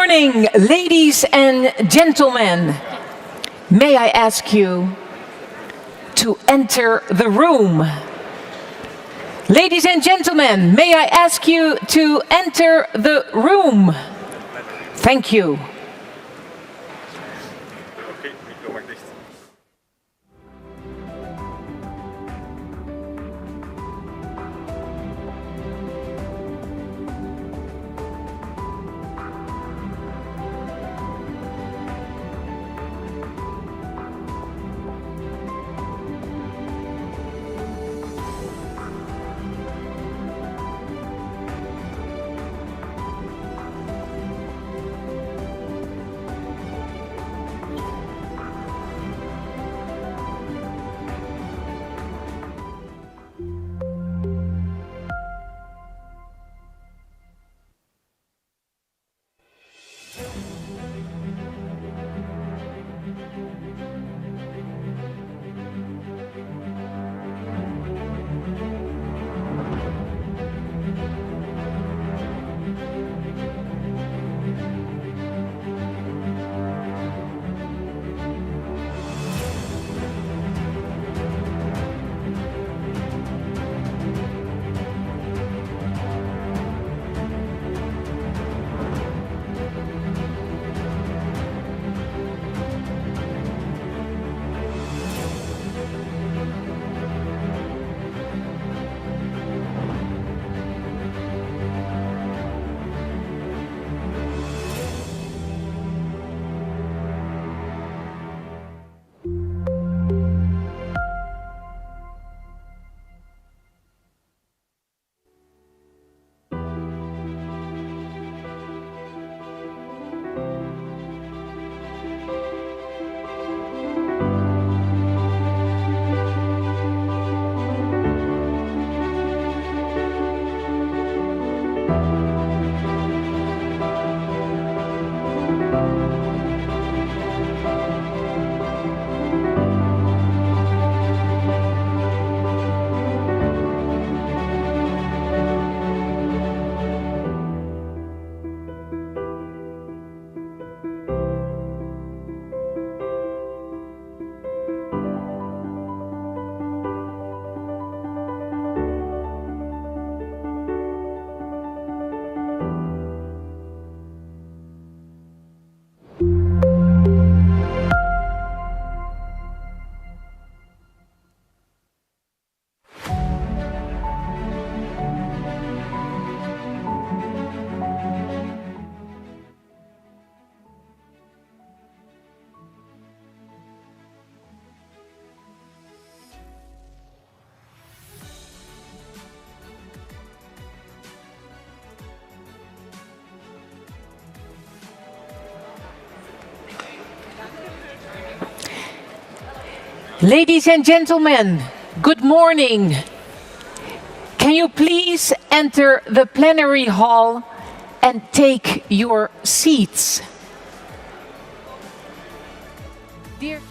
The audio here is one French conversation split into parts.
morning, ladies and gentlemen. May I ask you to enter the room? Ladies and gentlemen, may I ask you to enter the room? Thank you. Ladies and gentlemen, good morning. Can you please enter the plenary hall and take your seats? Dear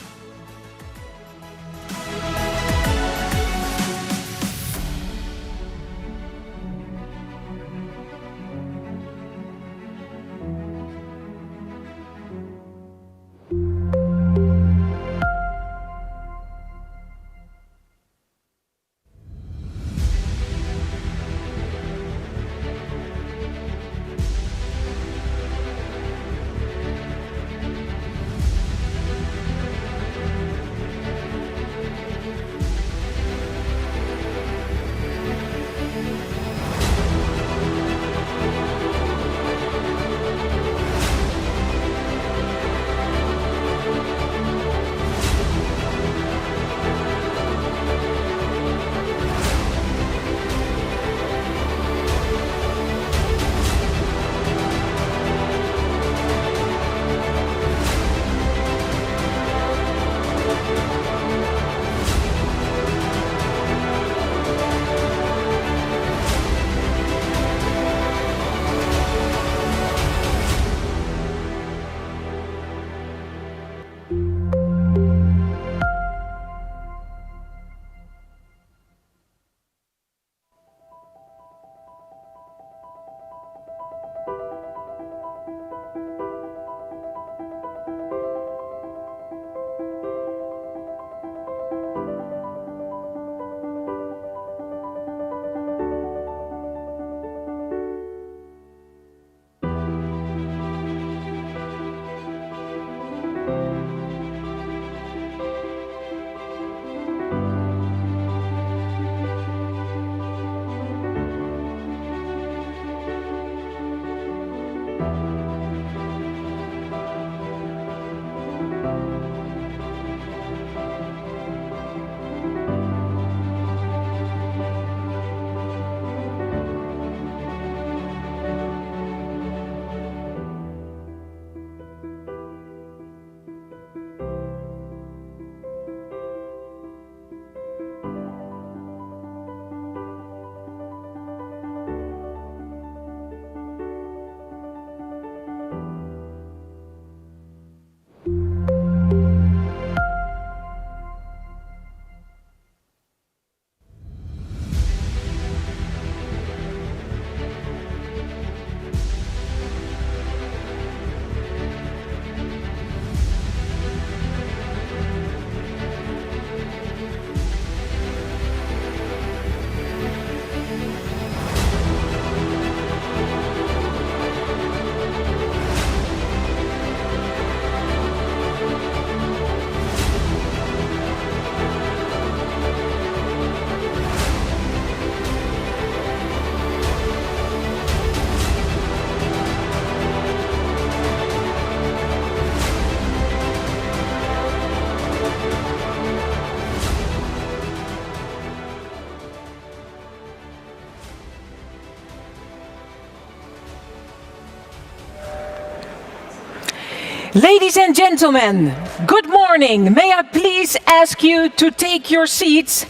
Ladies and gentlemen, good morning. May I please ask you to take your seats?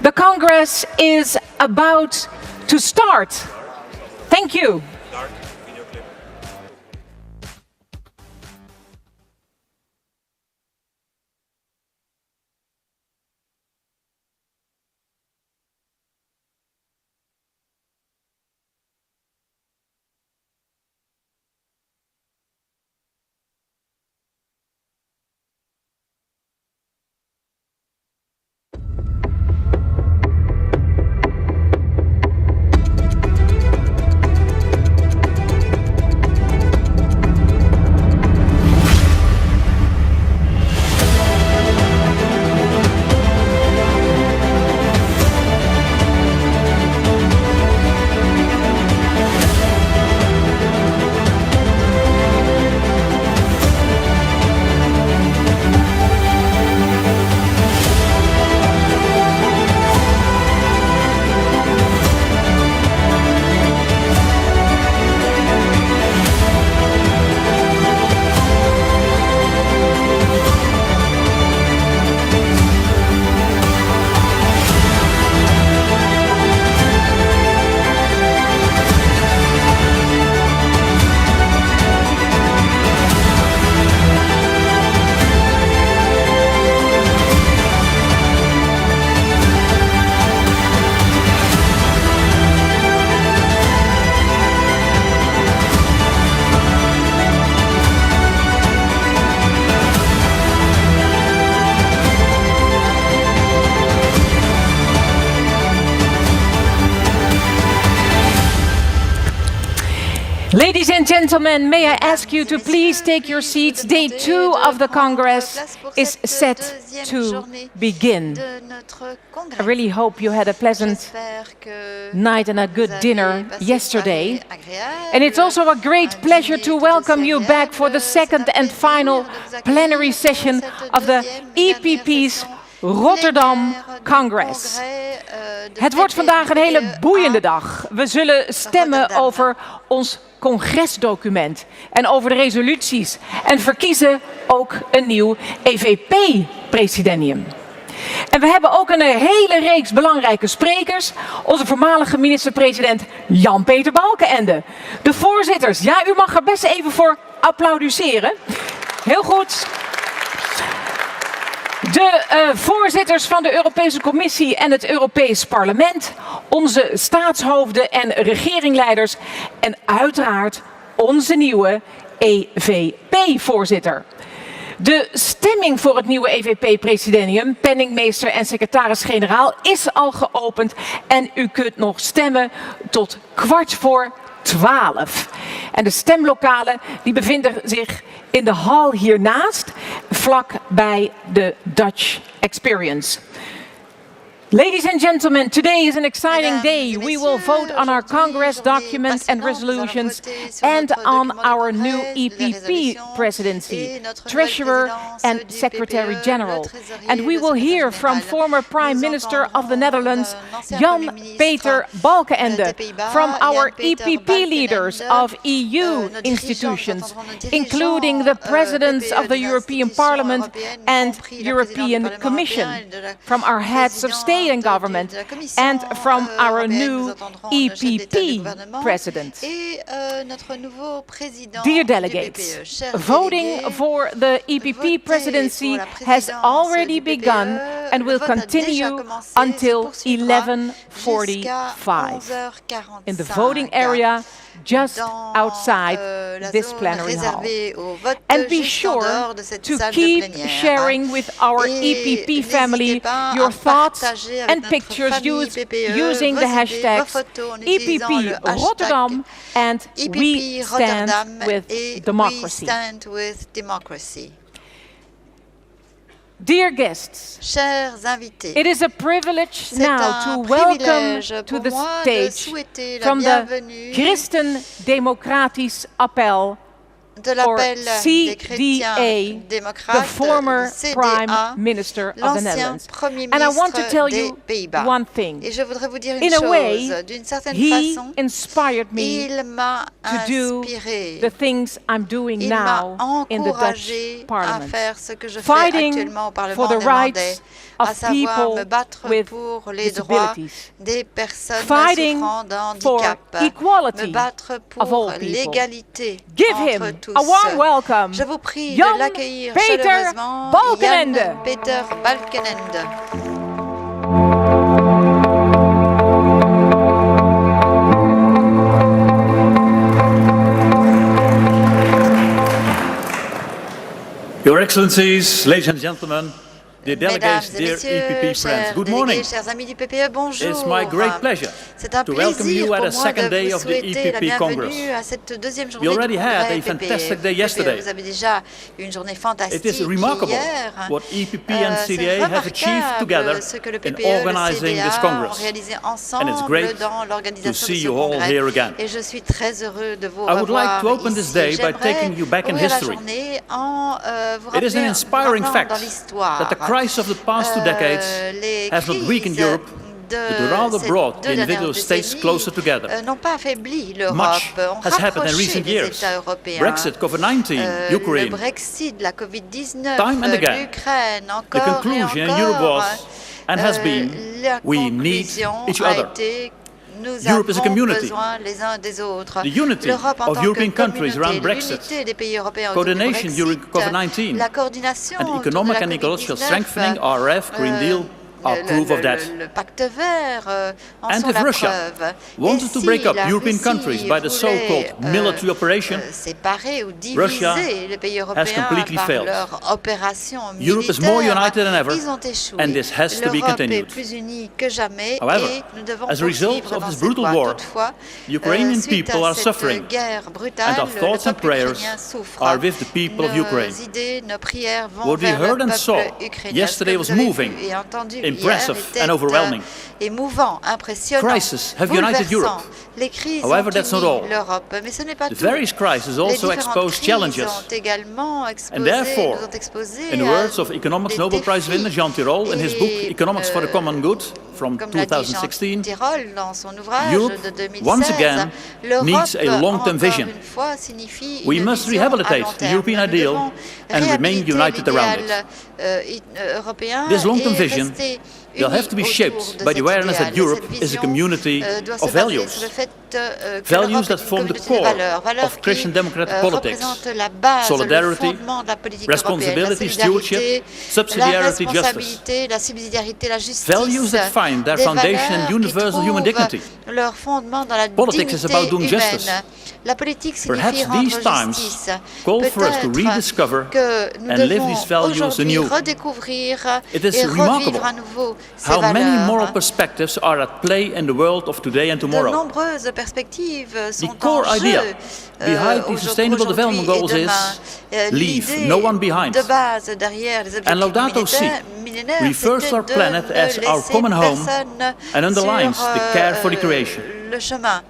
The Congress is about to start. Thank you. Ladies and gentlemen, may I ask you to please take your seats. Day 2 of the Congress is set to begin. I really hope you had a pleasant night and a good dinner yesterday. And it's also a great pleasure to welcome you back for the second and final plenary session of the EPP's Rotterdam Congress. Het wordt vandaag een hele boeiende dag. We zullen stemmen over ons congresdocument en over de resoluties en verkiezen ook een nieuw EVP-presidentium. En we hebben ook een hele reeks belangrijke sprekers. Onze voormalige minister-president Jan-Peter Balkenende. De voorzitters, ja, u mag er best even voor applaudisseren. Heel goed. De voorzitters van de Europese Commissie en het Europees Parlement, onze staatshoofden en regeringsleiders en uiteraard onze nieuwe EVP-voorzitter. De stemming voor het nieuwe EVP-presidentium, penningmeester en secretaris-generaal, is al geopend en u kunt nog stemmen tot 11:15. En de stemlokalen die bevinden zich in de hal hiernaast, vlak bij de Dutch Experience. Ladies and gentlemen, today is an exciting day. We will vote on our Congress documents and resolutions and on our new EPP presidency, Treasurer and Secretary General. And we will hear from former Prime Minister of the Netherlands, Jan-Peter Balkenende, from our EPP leaders of EU institutions, including the presidents of the European Parliament and European Commission, from our heads of state and government, and from our new EPP president. Dear delegates, voting for the EPP presidency has already begun and will continue until 11:45 in the voting area just outside this plenary hall. And be sure to keep sharing with our EPP family your thoughts and pictures using the hashtags EPP Rotterdam and We Stand with Democracy. Dear guests, chers invités, it is a privilege now to welcome to the stage from the Christen Democratisch Appel, de l'appel des chrétiens démocrates, the former Prime CDA, Minister of the l'ancien Netherlands. Premier And I want to ministre tell des you Pays-Bas. one thing. Et je voudrais vous dire une In a way, chose, d'une certaine he façon, inspired me il m'a to do inspiré, the things I'm doing il m'a now in the encouragé Dutch à Parliament. faire ce que je fais Fighting actuellement au Parlement for the néerlandais, rights à of savoir me people battre with pour les droits disabilities. des personnes Fighting souffrant d'un for handicap, equality me battre of pour all people. l'égalité Give entre him tous. a warm welcome. Je vous prie Young de l'accueillir Peter chaleureusement, Balkenende. Jan Peter Balkenende. Your Excellencies, ladies and gentlemen, dear Mesdames delegates, et dear messieurs, EPP friends, chers good délégués, morning. chers amis du PPE, bonjour. It's my great pleasure C'est un to welcome plaisir you pour at moi the second day de vous of the souhaiter la EPP Congress. bienvenue à cette deuxième journée We du already had congrès a fantastic PPE. day yesterday. Vous avez déjà eu une journée fantastique It is remarkable hier. what EPP and C'est CDA have achieved together remarquable ce que le in PPE et le organizing CDA this ont Congress. réalisé And it's ensemble great dans to l'organisation de see ce you all congrès. here again. Et je suis très heureux de vous I would like revoir to open ici. this day by J'aimerais taking you back in ouvrir la history. journée en vous It is an rappelant inspiring fact dans l'histoire. that the crisis of the past 2 decades has not weakened Europe, but rather brought the individual states closer together. N'ont pas affaibli l'Europe, Much ont has happened in rapproché recent les years. États européens. Brexit, COVID-19, Le Ukraine. Brexit, la Covid-19, Time and again, l'Ukraine, The encore et conclusion in Europe encore. was and has been La we need conclusion each a other. été nous Europe is a avons community. besoin les uns des autres. The unity L'Europe en of tant European que countries communauté, around Brexit, l'unité des pays européens autour du coordination during Brexit, COVID-19, la coordination and autour economic de la and ecological COVID-19, strengthening, Our Epp, Green Deal, are proof of that. Le pacte vert en And sont if la Russia preuve. wanted Et to si break up la European Russie countries by the so-called voulait, military operation, séparer ou Russia diviser les pays has européens completely par failed. leur opération Europe is militaire, more united than ever, ils ont échoué. and this has to be L'Europe est continued. plus unie que jamais However, et nous devons as a result poursuivre of dans this cette brutal voie. war, Toutefois, the Ukrainian suite people à are cette suffering, guerre brutale, and our thoughts le and peuple prayers ukrainien souffre. are with the people of Ukraine. Nos idées, nos prières vont What we vers le heard and peuple saw ukrainien. yesterday Ce que was vous avez moving, vu et entendu impressive hier était and overwhelming. émouvant, impressionnant, Crises have united bouleversant. Europe. Les crises However, ont that's not uni all. l'Europe, mais ce n'est pas The tout. various crises Les also différentes expose crises challenges. ont également exposé, And therefore, nous ont exposé in the à words of Economics des Nobel Prize défis. winner Jean Tirole in his book Et, Economics for the Common Good from comme l'a dit Jean 2016, Tirole dans son ouvrage Europe, de 2016, once again, l'Europe, needs a long-term encore vision. une fois, signifie We une must vision à rehabilitate long the terme. European Nous ideal devons and remain réhabiliter united around l'idéal, européen This long-term et vision rester will have to be unis shaped autour de by the cet awareness idéal. that Europe Cette is a vision, community doit se of baser values. sur le fait que Values l'Europe that est une form the communauté de core valeurs, valeurs of Christian qui democratic politics. représentent la base, Solidarity, le fondement de la politique européenne, la responsibility, solidarité, stewardship, la subsidiarity, justice. responsabilité, la subsidiarité, la justice. Values that find their des foundation in valeurs qui universal human trouvent dignity. leur fondement dans la Politics is about dignité doing humaine. justice. La politique signifie Perhaps rendre these times justice. call for us to Peut-être rediscover que nous and live devons these values aujourd'hui anew. redécouvrir It is et remarkable revivre à nouveau ces how many moral valeurs. perspectives are at play in the world of today and De tomorrow. nombreuses perspectives sont The core en jeu idea behind the Sustainable Development Goals is leave l'idée no one behind. de base derrière les And Laudato Si millénaires, refers to our c'était planet de as ne our laisser common home personne and underlines sur, the care for the creation. le chemin.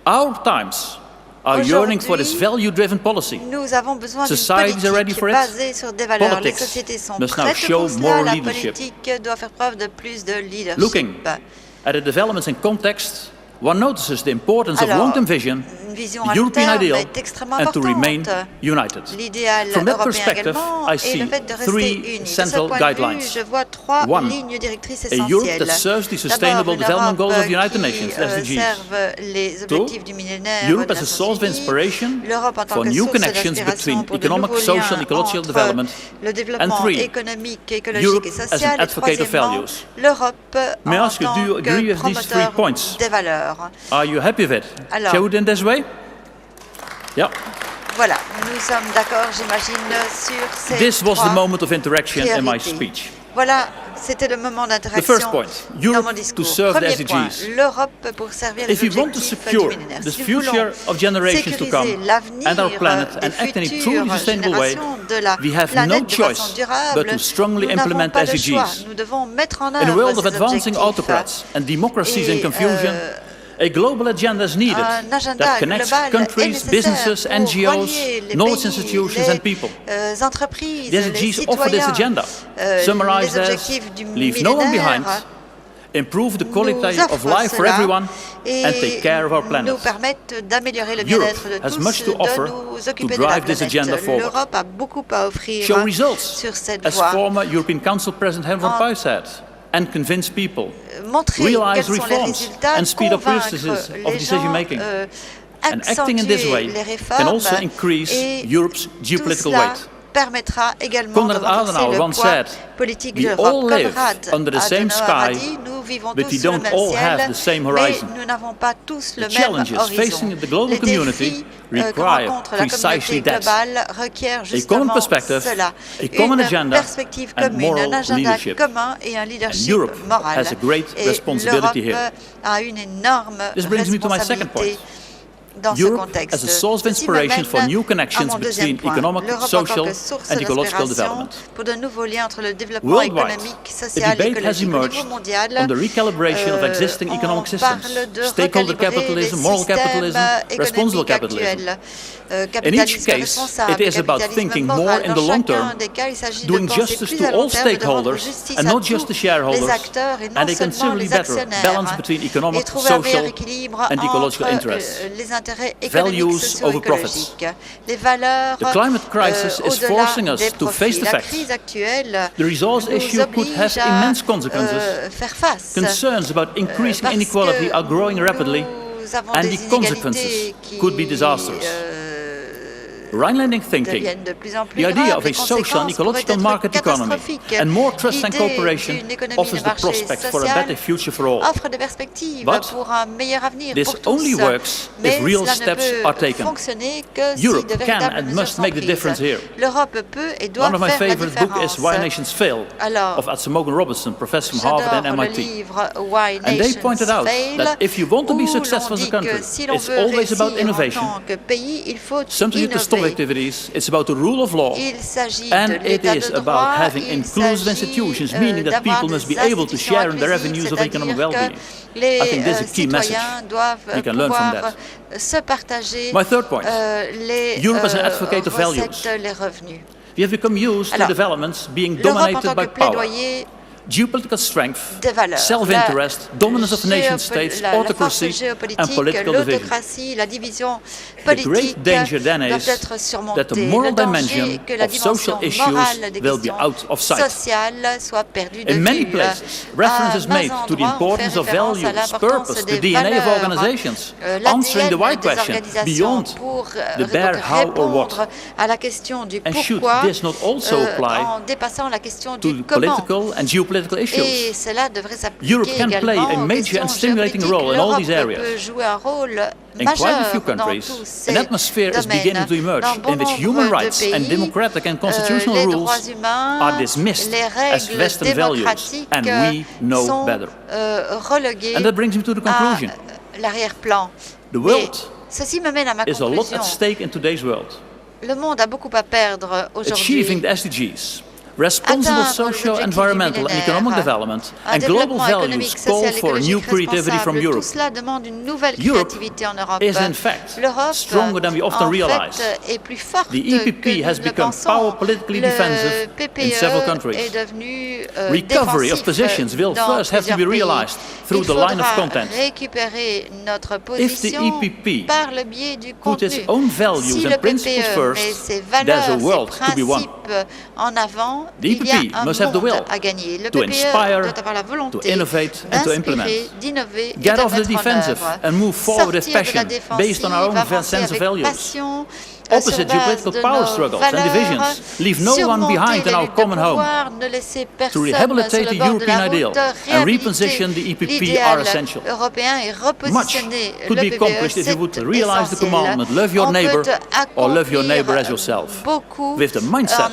Our times are yearning for this value-driven policy. Nous avons besoin d'une Societies are ready politique for it. basée sur des valeurs. Politics Les sociétés sont must now prêtes show pour cela. moral La leadership. politique doit faire preuve de plus de leadership. Looking at the developments in context, one notices the importance of Alors, long-term vision, une vision the à long European terme ideal, est extrêmement and to remain importante. united. L'idéal From that européen perspective, également I et see le fait de rester three unis. De ce central point de vue, guidelines. je vois trois One, lignes directrices a Europe essentielles. that serves the D'abord, Sustainable une Development Goals of Europe the United qui Nations, SDGs. serve les objectifs du millénaire Europe des as a Nations source of Unies. inspiration L'Europe en tant for que new source connections d'inspiration between pour de economic, nouveaux social liens and ecological entre development. le développement And three, économique, écologique Europe et as an social. Et advocate of troisièmement, values. l'Europe May I en ask you, tant do you agree que with these three promoteur points? des valeurs. Are you happy with it? Alors, Shall we do it this way? Yeah. Voilà, nous sommes d'accord, j'imagine, sur ces This was trois the moment of interaction in my priorités. speech. Voilà, c'était le moment The d'interaction first point, dans mon Europe discours. to serve the Premier point, SDGs. l'Europe pour servir les If we want to objectifs secure du millénaire. the Si nous voulons future of generations to sécuriser come l'avenir and our planet des and act in a futures truly sustainable way, générations de la we have planète no de façon choice durable, but to strongly nous n'avons implement pas le choix. SDGs. Nous devons mettre en In a œuvre world of ces advancing objectifs. autocrats and democracies in Et, confusion, A global agenda is needed that connects countries, businesses, NGOs, knowledge institutions and people. The SDGs offer this agenda, summarized as leave no one behind, improve the quality of life for everyone, and take care of our planet. Europe has much to offer to drive this agenda forward. Show results, as former European Council President Herman van Rompuy said, and convince people. Realize reforms and speed up processes of decision-making. And acting in this way can also increase Europe's geopolitical weight. Konrad Adenauer once said, we all live under the same sky, but we don't all have the same horizon. The challenges facing the global community require precisely that. A common perspective, a common agenda, and moral leadership. And Europe has a great responsibility here. This brings me to my second point. Europe as a source of inspiration for new connections between economic, social and ecological development. Worldwide, a debate has emerged on the recalibration of existing economic systems, stakeholder capitalism, moral capitalism, responsible capitalism. In each case, it is about thinking more in the long term, doing justice to all stakeholders and not just the shareholders, and a considerably better balance between economic, social and ecological interests. Values over profits. The climate crisis is forcing us to face the facts. The resource issue could have immense consequences. Concerns about increasing inequality are growing rapidly, and the consequences could be disastrous. Rhinelanding thinking, the idea of a social and ecological market economy and more trust and cooperation offers the prospect for a better future for all. But this only works if real steps are taken. Europe can and must make the difference here. One of my favorite books is Why Nations Fail, of Atsumogen Robertson, professor from Harvard and MIT. And they pointed out that if you want to be successful as a country, it's always about innovation. Sometimes to stop activities, it's about the rule of law, and it is about having inclusive institutions, meaning that people must be able to share in the revenues of economic well-being. I think this is a key message. We can learn from that. My third point, Europe as an advocate of values. We have become used to developments being dominated by power. Geopolitical strength, self-interest, dominance of nation-states, autocracy and political division. The great danger then is that the moral dimension of social issues will be out of sight. In many places, reference is made to the importance of values, purpose, the DNA of organizations, answering the why question beyond the bare how or what. And should this not also apply to political and geopolitical issues? Europe can play a major and stimulating role in all these areas. In quite a few countries, an atmosphere is beginning to emerge in which human rights and democratic and constitutional rules are dismissed as Western values, and we know better. And that brings me to the conclusion. The world is a lot at stake in today's world. Achieving the SDGs, responsible social, environmental and economic development and global values call for new creativity from Europe. Europe is in fact stronger than we often realize. The EPP has become power politically defensive in several countries. Recovery of positions will first have to be realized through the line of content. If the EPP put its own values and principles first, there's a world to be won. The EPP must have the will to inspire, to innovate and to implement. Get off the defensive and move forward with passion based on our own sense of values. Opposite geopolitical power struggles and divisions, leave no one behind in our common home. To rehabilitate the European ideal and reposition the EPP are essential. Much could be accomplished if you would realize the commandment, love your neighbor or love your neighbor as yourself, with the mindset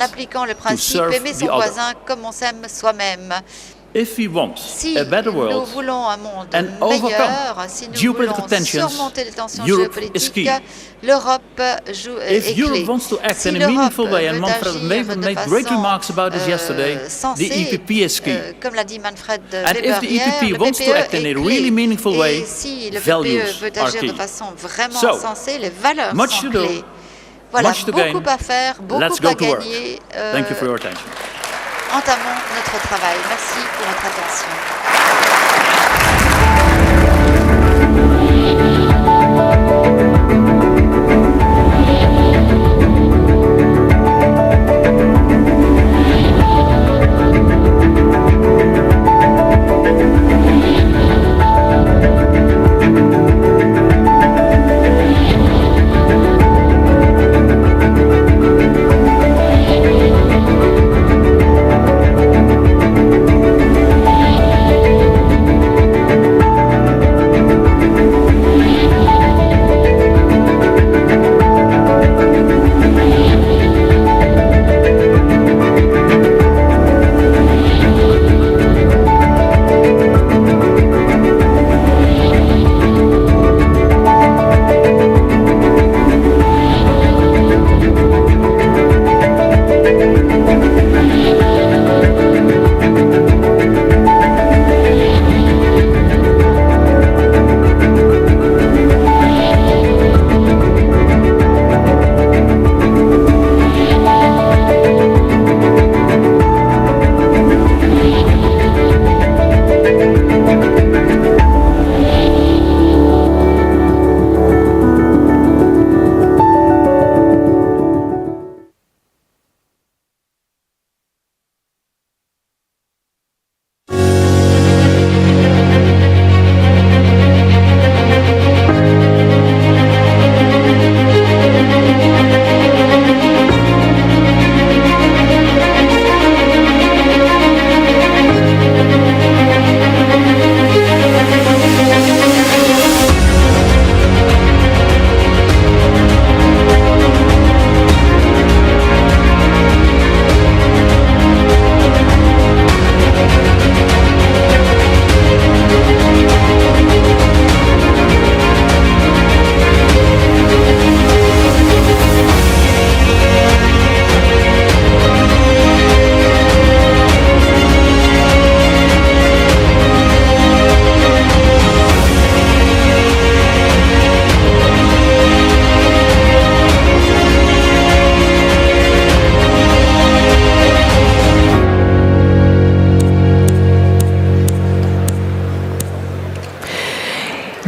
to serve the other. if we want Si a better nous world voulons un monde and meilleur, overcome si nous geopolitical voulons tensions, surmonter les tensions Europe is géopolitiques, key. l'Europe est If clé. Europe wants to act Si in a l'Europe meaningful way, and veut Manfred agir de made great façon remarks about this yesterday, the sensée, EPP is key. comme l'a dit Manfred And Weber if the hier, EPP le wants to PPE act in est a clé. really meaningful way, Et si le values PPE veut are agir key. de façon vraiment So, sensée, les valeurs much sont to do, clés. Voilà, much to beaucoup gain. à faire, beaucoup Let's à go to work. gagner. Thank you for your attention. Entamons notre travail. Merci pour votre attention.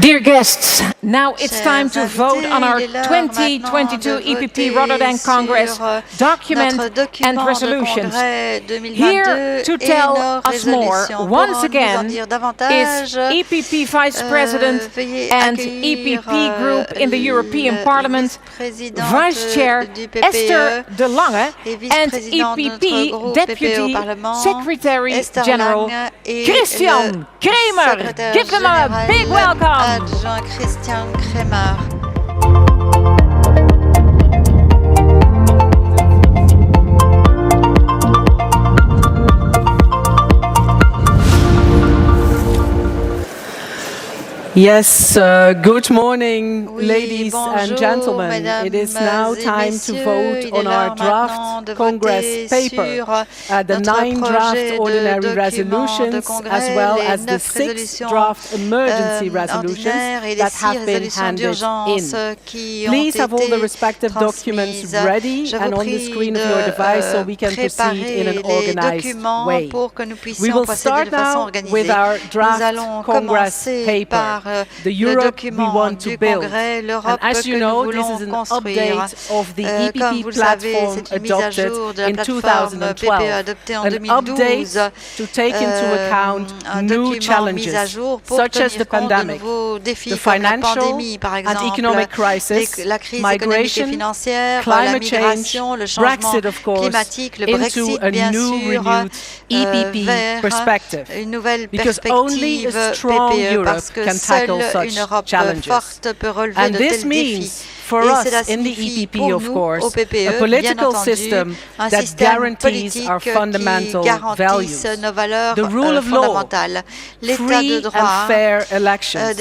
Dear guests, now it's time to vote on our 2022 EPP Rotterdam Congress document and resolutions. Here to tell us more, once again, is EPP Vice President and EPP Group in the European Parliament, Vice Chair Esther de Lange, and EPP Deputy Secretary General Christian Kremer. Give them a big welcome. Adjoint Christian Kremer. Yes, good morning, ladies and gentlemen. It is now time to vote on our draft Congress paper, the 9 draft ordinary resolutions, as well as the 6 draft emergency resolutions that have been handed in. Please have all the respective documents ready and on the screen of your device so we can proceed in an organized way. We will start now with our draft Congress paper. The Europe we want to build. And as you know, this is an update of the EPP platform adopted in 2012. An update to take into account new challenges, such as the pandemic, the financial and economic crisis, migration, climate change, Brexit, of course, into a new renewed EPP perspective. Because only a strong Europe can tackle such challenges. And this means For us in the EPP, of course, a political system that guarantees our fundamental values, the rule of law, free and fair elections,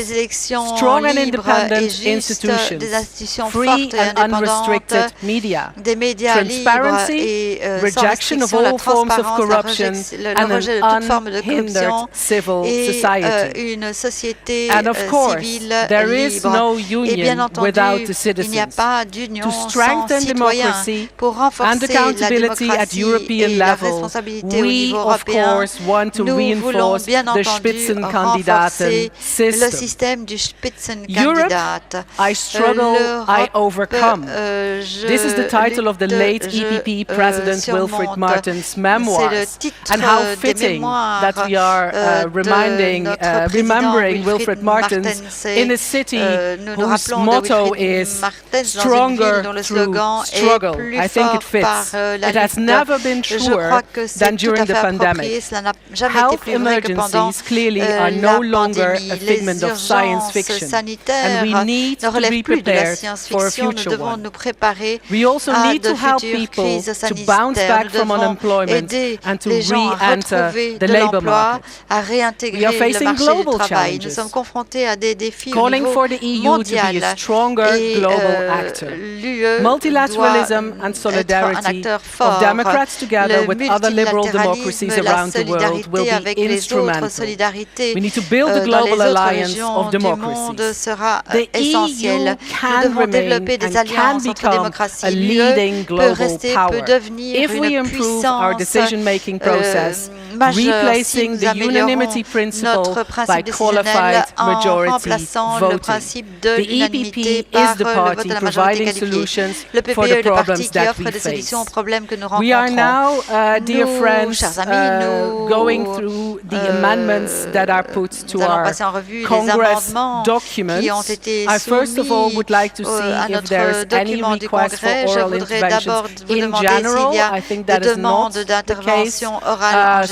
strong and independent institutions, free and unrestricted media, transparency, rejection of all forms of corruption, and an unhindered civil society. And of course, there is no union without the citizens. To strengthen democracy and accountability at European level, we of course want to reinforce the Spitzenkandidaten system. Europe, I struggle, I overcome. This is the title of the late EPP President Wilfried Martens' memoirs, and how fitting that we are remembering Wilfried Martens in a city whose motto is stronger through struggle. I think it fits. It has never been truer than during the pandemic. Health emergencies clearly are no longer a figment of science fiction, and we need to be prepared for a future one. We also need to help people to bounce back from unemployment and to re-enter the labor market. We are facing global challenges, calling for the EU to be a stronger global actor. Multilateralism and solidarity of Democrats together with other liberal democracies around the world will be instrumental. We need to build a global alliance of democracies. The EU can remain and can become a leading global power if we improve our decision-making process, replacing the unanimity principle by qualified majority voting. The EPP is the party providing solutions for the problems that we face. We are now, dear friends, going through the amendments that are put to our Congress documents. I first of all would like to see if there is any request for oral interventions in general. I think that is not the case.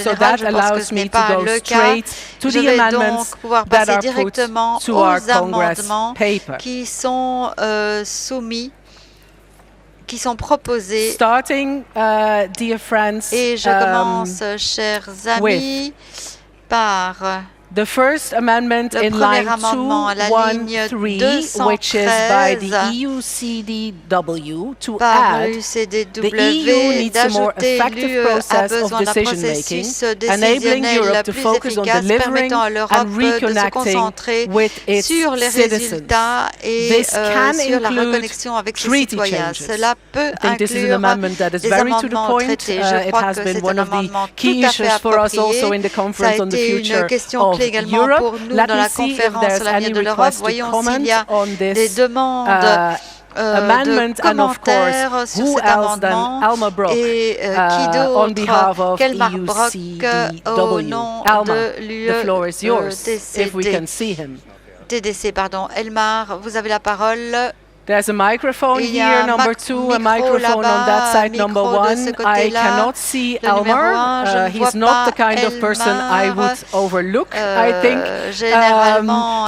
So that allows me to go straight to the amendments that are put to our Congress paper. Qui sont proposés. Starting, dear friends, et je commence, chers amis, par the first amendment in line 213, which is by the EUCDW, to add the EU needs a more effective process of decision-making, enabling Europe to focus on delivering and reconnecting with its citizens. This can include treaty changes. I think this is an amendment that is very to the point. It has been one of the key issues for us also in the conference on the future of Europe. Pour nous, Let dans me la see if conférence there's sur l'avenir any de l'Europe, request to voyons comment s'il y a on des this demandes amendment, and of course, who else than Elmar Brok on behalf of EUCDW. Elmar, the floor is yours, if we can see him. TDC, pardon. Elmar, vous avez la parole. There's a microphone here, number 2, a microphone on that side, number 1. I cannot see Elmar. He's not the kind of person I would overlook, I think.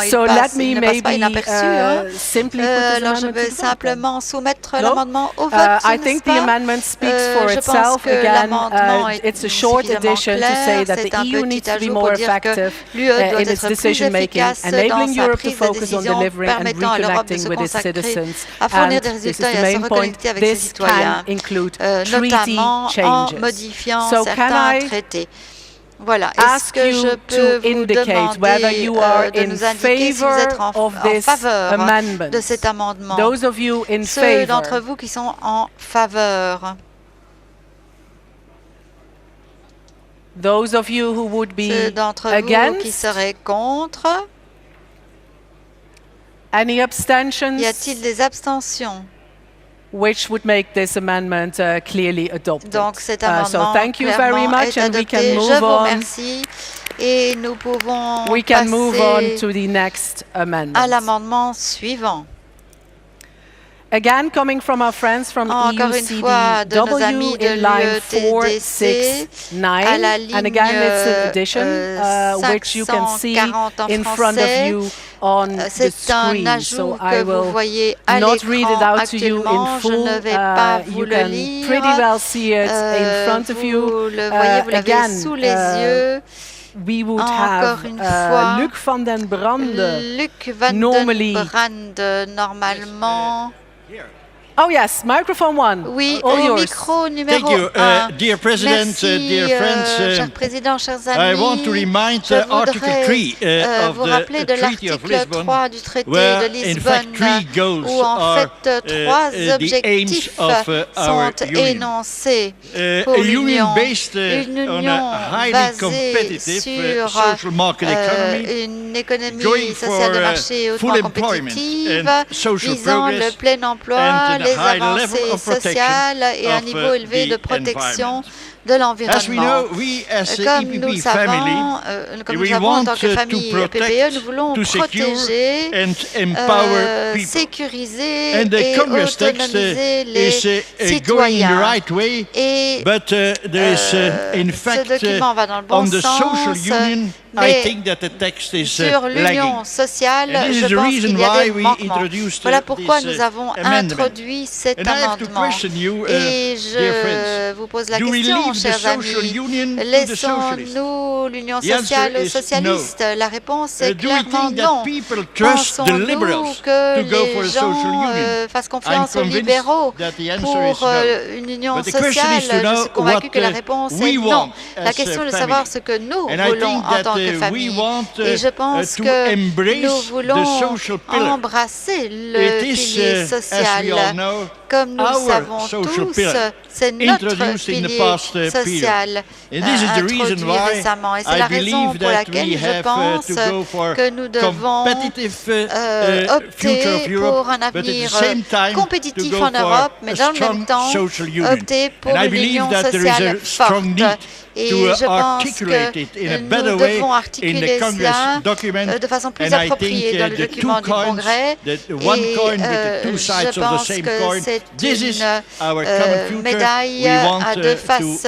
So let me maybe simply put this amendment to the vote. I think the amendment speaks for itself. Again, it's a short addition to say that the EU needs to be more effective in its decision-making, enabling Europe to focus on delivering and reconnecting with its citizens. À fournir des résultats et à se reconnecter avec ses citoyens, notamment en modifiant certains traités. Voilà. Est-ce que je peux vous demander de nous indiquer si vous êtes en faveur de cet amendement? Ceux d'entre vous qui sont en faveur. Ceux d'entre vous qui seraient contre. Any abstentions? Y a-t-il des abstentions? Which would make this amendment clearly adopted. Donc cet amendement so thank you very much, and we can move Je vous on. remercie et nous pouvons We can move on to the next amendment. À l'amendement suivant. Again, coming from our friends from EUCDW in line 469, and again it's an addition which you can see in front of you C'est un ajout que vous voyez à l'écran actuellement. Je ne vais pas vous le lire. Vous le voyez, vous l'avez sous les yeux. We would Encore une fois, Luc van den Brande, Luc van den Brande, normalement. Oh yes, microphone one. Oui, all au yours. micro numéro 1. Dear President, Merci, dear friends, cher président, chers amis. I want to remind Je Article 3 vous rappeler de l'article 3 du traité de Lisbonne, où en fait trois objectifs sont énoncés pour l'Union. Une union basée sur une économie sociale de marché hautement compétitive, visant le plein emploi, les avancées sociales et un niveau élevé de protection de l'environnement. Comme nous le savons, en tant que famille PPE, nous voulons protéger, sécuriser et autonomiser les citoyens. Et ce document va dans le bon sens. Mais sur l'union sociale, je pense qu'il y a des manquements. Voilà pourquoi nous avons introduit cet amendement. Et je vous pose la question, chers amis, laissons-nous l'union sociale aux socialistes? La réponse est clairement non. Pensons-nous que les gens fassent confiance aux libéraux pour une union sociale? Je suis convaincu que la réponse est non. La question est de savoir ce que nous voulons en tant que famille. Et je pense que nous voulons embrasser le pilier social. Comme nous le savons tous, c'est notre pilier social introduit récemment. Et c'est la raison pour laquelle je pense que nous devons opter pour un avenir compétitif en Europe, mais dans le même temps, opter pour une union sociale forte. Et je pense que nous devons articuler cela de façon plus appropriée dans le document du Congrès. Et je pense que c'est une médaille à deux faces.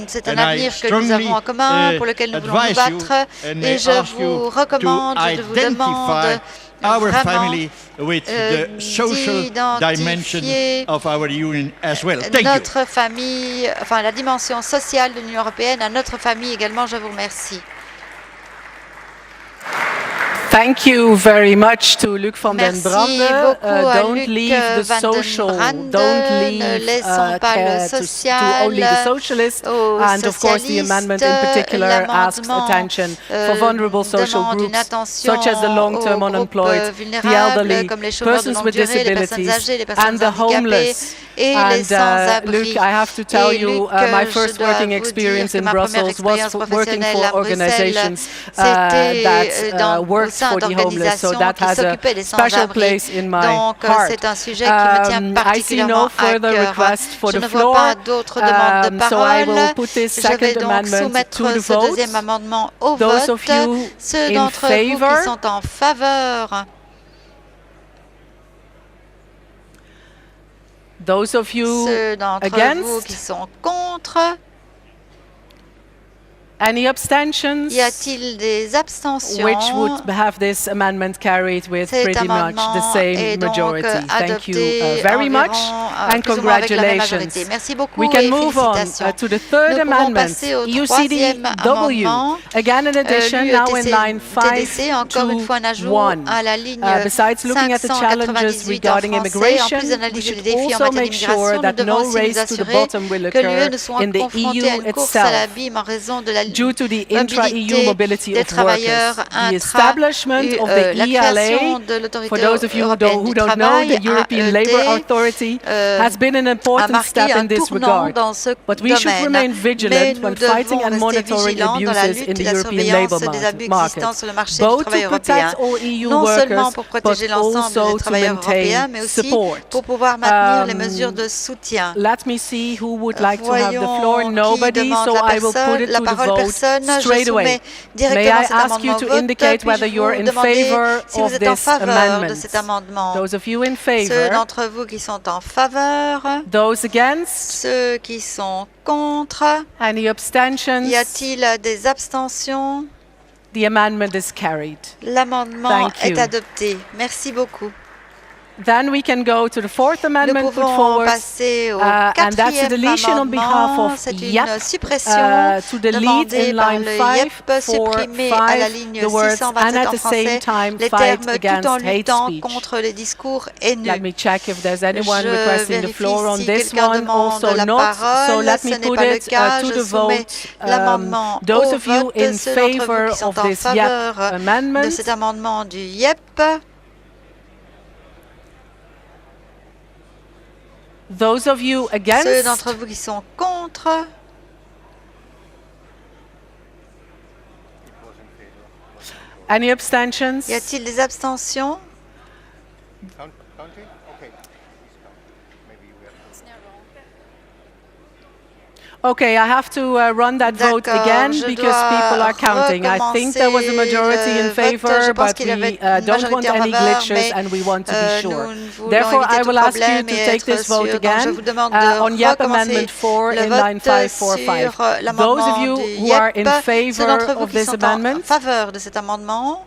C'est un avenir que nous avons en commun, pour lequel nous voulons nous battre. Et je vous recommande, je vous demande vraiment d'identifier notre famille, enfin la dimension sociale de l'Union européenne à notre famille également. Je vous remercie. Thank you very much to Luc van den Brande. Merci beaucoup à Don't Luc leave the van den social. Brande. Don't leave Ne laissons pas le social to only the socialists. And of course, the amendment in particular asks attention for vulnerable social groups, such as the long-term unemployed, the elderly, persons with disabilities, and the homeless. And Luc, I have to tell you, my first working experience in Brussels was working for organizations that worked for the homeless, so that has a special place in my heart. I see no further request for the floor, so I will put this second amendment to the vote. Those of you in favor? Those of you against? Qui sont contre? Any abstentions? Y a-t-il des abstentions? Which would have this amendment carried with pretty much the same majority. Thank you very much and congratulations. We can move on to the third amendment, UCDW. Again an addition, now in line 521. Besides looking at the challenges regarding immigration, we should also make sure that no race to the bottom will occur in the EU itself. Due to the intra-EU mobility of workers, the establishment of the ELA, for those of you who don't know, the European Labour Authority, has been an important step in this regard. But we should remain vigilant when fighting and monitoring abuses in the European labour market, both to protect all EU workers, but also to maintain support. Let me see who would like to have the floor. Nobody, so I will put it to the vote straight away. May I ask you to indicate whether you're in favor of this amendment? Those of you in favor. Ceux d'entre vous qui sont en faveur. Those against. Ceux qui sont contre. Any abstentions? Y a-t-il des abstentions? The amendment is carried. L'amendement est adopté. Merci beaucoup. Then we can go to the fourth amendment put pouvons forward, passer au and that's a deletion on behalf amendement. of C'est une Epp, suppression to delete demandée in par line le 5 Epp, supprimer à la ligne the words and 627 at en the same français time les fight termes tout against en hate luttant speech. contre les discours haineux. Let me check if there's anyone Je requesting the vérifie floor on si this quelqu'un one. demande Also la not. parole. So let Ce me n'est put pas le it cas. to Je the soumets vote. l'amendement Those au of you vote. in Ceux d'entre vous favor qui sont of en this faveur Epp amendment, de cet amendement du Epp. those of you against, Ceux d'entre vous qui sont contre. any abstentions? Y a-t-il des abstentions? Okay, I have to run that vote again because people are counting. I think there was a majority in favor, but we don't want any glitches and we want to be sure. Therefore, I will ask you to take this vote again on Epp Amendment 4 in line 545. Those of you who are in favor of this amendment, faveur de cet amendement.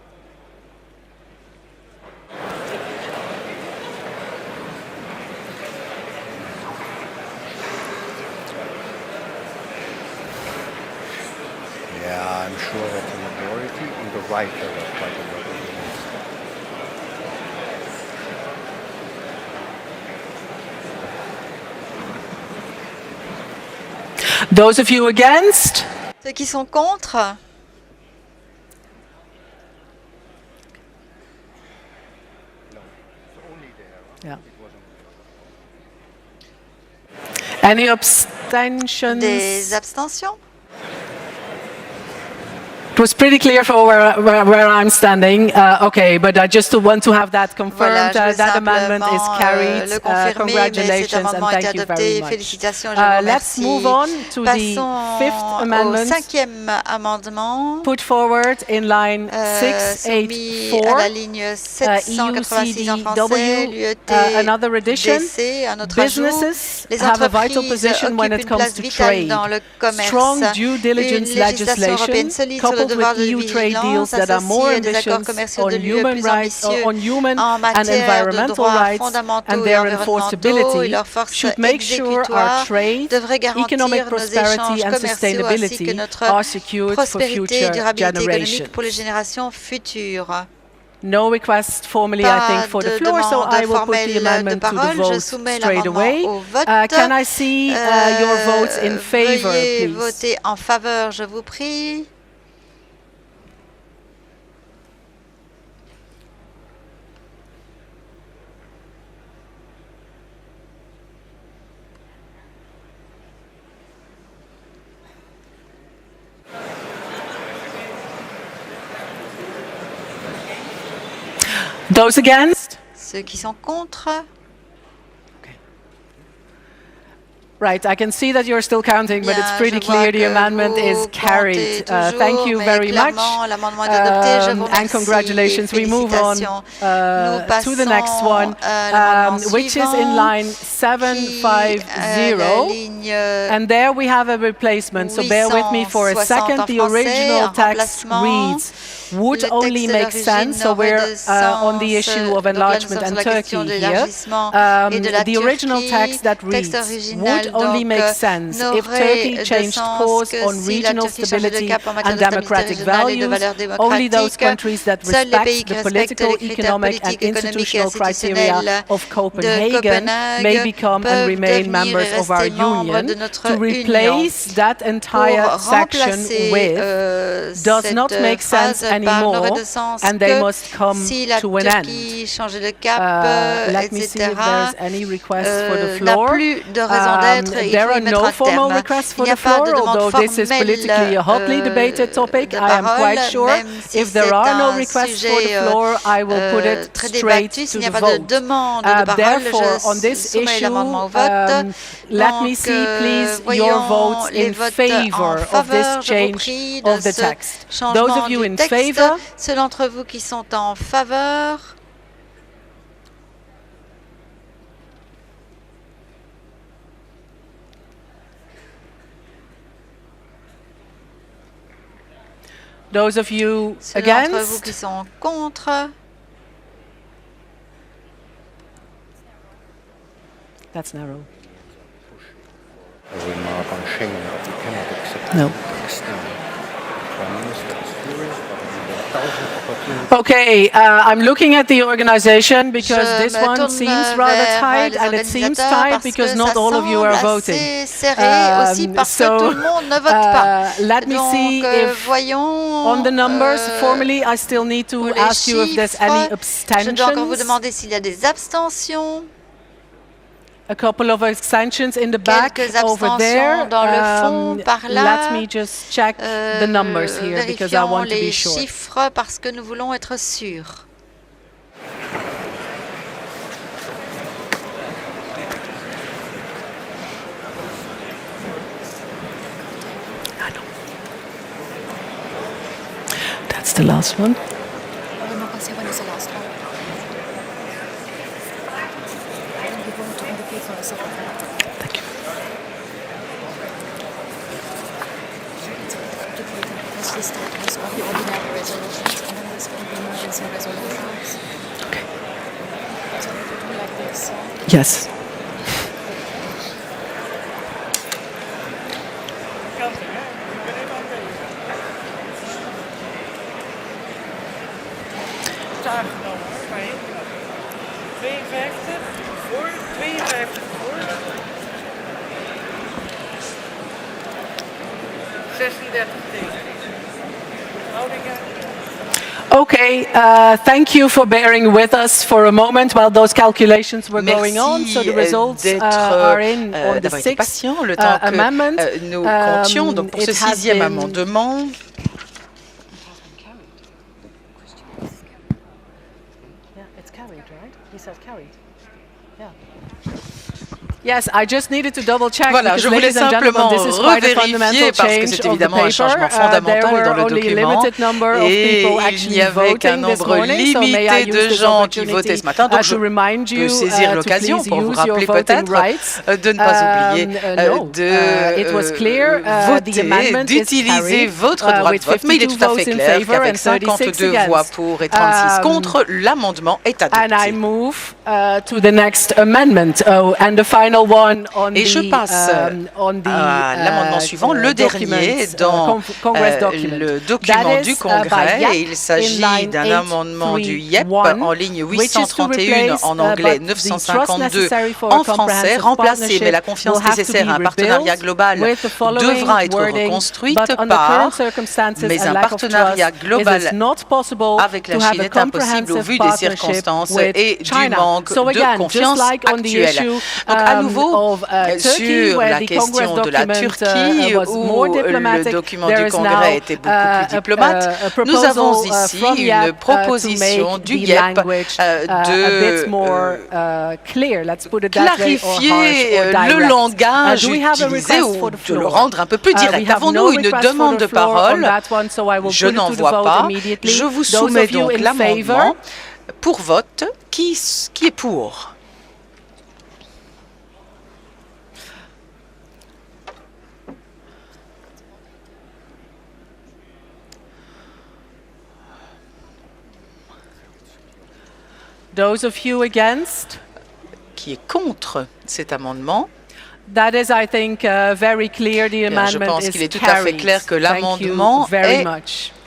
Yeah, I'm sure that the majority on the right there was quite a lot of against. Those of you against? Ceux qui sont contre. Yeah. Any abstentions? Des abstentions? It was pretty clear for where I'm standing. Okay, but I just want to have that confirmed. Voilà, That amendment is carried. Le confirmer, Congratulations mais cet amendement and est thank you adopté. very much. Félicitations, je vous Let's remercie. move on to Passons the fifth amendment. au cinquième amendement. Put forward in line Soumis à la 684. ligne 786 en français, l'UET Another addition. DC, un autre ajout. Businesses Les have a vital entreprises position when occupent it une comes place to vitale trade. dans le commerce. Strong due diligence Une législation européenne legislation solide sur le coupled devoir de with EU trade deals vigilance that are more associée à des accords ambitious commerciaux on de l'UE human plus rights, ambitieux on human en and matière de environmental droits rights fondamentaux and et their environnementaux et enforceability leurs forces should make sure our exécutoires trade, devraient garantir economic nos prosperity échanges and commerciaux ainsi que sustainability notre are secured for prospérité et future durabilité économique generations. pour les générations futures. No request formally, I think, for the floor, so I will put the amendment to the vote straight away. Can I see your votes in favor, Veuillez please? voter en faveur, je vous prie. Those against? Ceux qui sont contre. Right, I can see that you're still counting, but it's Bien, pretty je vois clear the que amendment vous is carried. comptez Thank toujours, you mais very much. clairement, l'amendement est adopté. Je vous And remercie. congratulations. We move on Félicitations. Nous to the next passons one, à l'amendement which is in suivant, line qui, la 750. ligne And there we have a replacement, so bear with me for a 860 second. en The français, original en text remplacement. reads, would Le only texte make d'origine sense, so n'aurait we're de sens. on the issue of Donc là, nous enlargement sommes sur and la question Turkey de here. l'élargissement et de la The original Turquie. text that Texte reads, original, would only donc, make sense if n'aurait Turkey de changed sens course que on si la regional Turquie changeait de stability cap en matière and de stabilité democratic régionale et de valeurs values. Only those démocratiques. countries that Seuls les pays respect qui the respectent political, les critères economic and politiques, économiques et institutional criteria institutionnels of de Copenhagen may Copenhague become and peuvent remain devenir members et of our rester membres union. de notre To union. replace that entire Pour section remplacer with does not cette make sense phrase par anymore, n'aurait de sens and they que must come si la to an end. Turquie changeait de cap, Let me see etc., if there's any request for the n'a floor. plus de raison d'être, il There faut are y mettre no un formal terme. requests Il for n'y a the pas floor, de demande although this is politically a hotly debated topic. de I am parole, quite sure. même si If there c'est are no un requests for the sujet floor, I will put it très straight débattu. to S'il n'y a the pas de vote. demande de parole, Therefore, on je this soumets issue, l'amendement au vote. let Donc, me see, please, voyons your votes les in votes favor en of faveur, this je vous change prie, de of the ce text. Those changement of you du in texte. favor? Ceux d'entre vous qui sont en faveur. Those of you Ceux d'entre vous against? qui sont contre? That's narrow. A remark on Schengen that we cannot accept. No. Pakistan. Prime Minister is furious, but there are thousands of opportunities. Okay, I'm looking at the organization because Je this me one tourne seems rather vers tight, les and it seems organisateurs tight because parce not que all ça of you are semble voting. assez serré aussi parce que tout le monde ne vote pas. Let me Donc, see if voyons on the numbers, formally, I still need to pour les ask you if there's any chiffres, je dois encore vous abstentions. demander s'il y a des abstentions. A couple of abstentions in the back Quelques over there. abstentions dans le fond, par là. Let me just check the numbers here because I Vérifions want to be les sure. chiffres parce que nous voulons être sûrs. That's the last one. Thank you. Okay. Yes. Aangenomen hoor, bij India. 52 voor, 52 voor. 36 tegen. Houdingen. Okay, thank you for bearing with us for a moment while those calculations were going on. So the results are in on the sixth patient le temps que amendment. nous comptions. Donc pour ce sixième amendement, Yes, I just needed to double check. Voilà, je voulais simplement revérifier parce que c'est évidemment un changement fondamental dans le document et il n'y avait qu'un nombre limité de gens qui votaient ce matin. Donc je peux saisir l'occasion pour vous rappeler peut-être de ne pas oublier de voter, d'utiliser votre droit de vote. Mais il est tout à fait clair qu'avec 52 voix pour et 36 contre, l'amendement est adopté. And I move to the next amendment. And the final one on et je passe à l'amendement suivant, le dernier dans le document du Congrès. Et il s'agit d'un amendement du Yepp en ligne 831 en anglais, 952 en français, remplacé, mais la confiance nécessaire à un partenariat global devra être reconstruite par, mais un partenariat global avec la Chine est impossible au vu des circonstances et du manque de confiance actuelle. Donc à nouveau, sur la question de la Turquie, où le document du Congrès était beaucoup plus diplomate, nous avons ici une proposition du Yepp de clarifier le langage utilisé ou de le rendre un peu plus direct. Avons-nous une demande de parole? Je n'en vois pas. Je vous soumets donc l'amendement pour vote. Qui est pour? Those of you against? Qui est contre cet amendement? That is, I think, very clear. The amendment je pense qu'il est tout carried. à fait clair que l'amendement est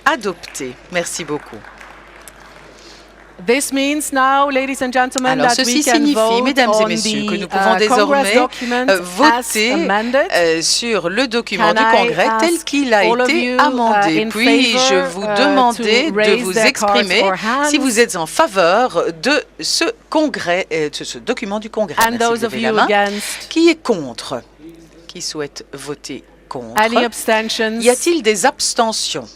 adopté. Merci beaucoup. This means now, ladies and gentlemen, Alors, that ceci we can signifie, vote mesdames et on messieurs, que nous the pouvons désormais voter sur le document du Congrès tel qu'il a été amendé. Puis-je vous demander de vous exprimer si vous êtes en faveur de ce Congrès, de ce document du Congrès. Merci de lever la main. Qui est contre? Qui souhaite voter contre? Y a-t-il des abstentions?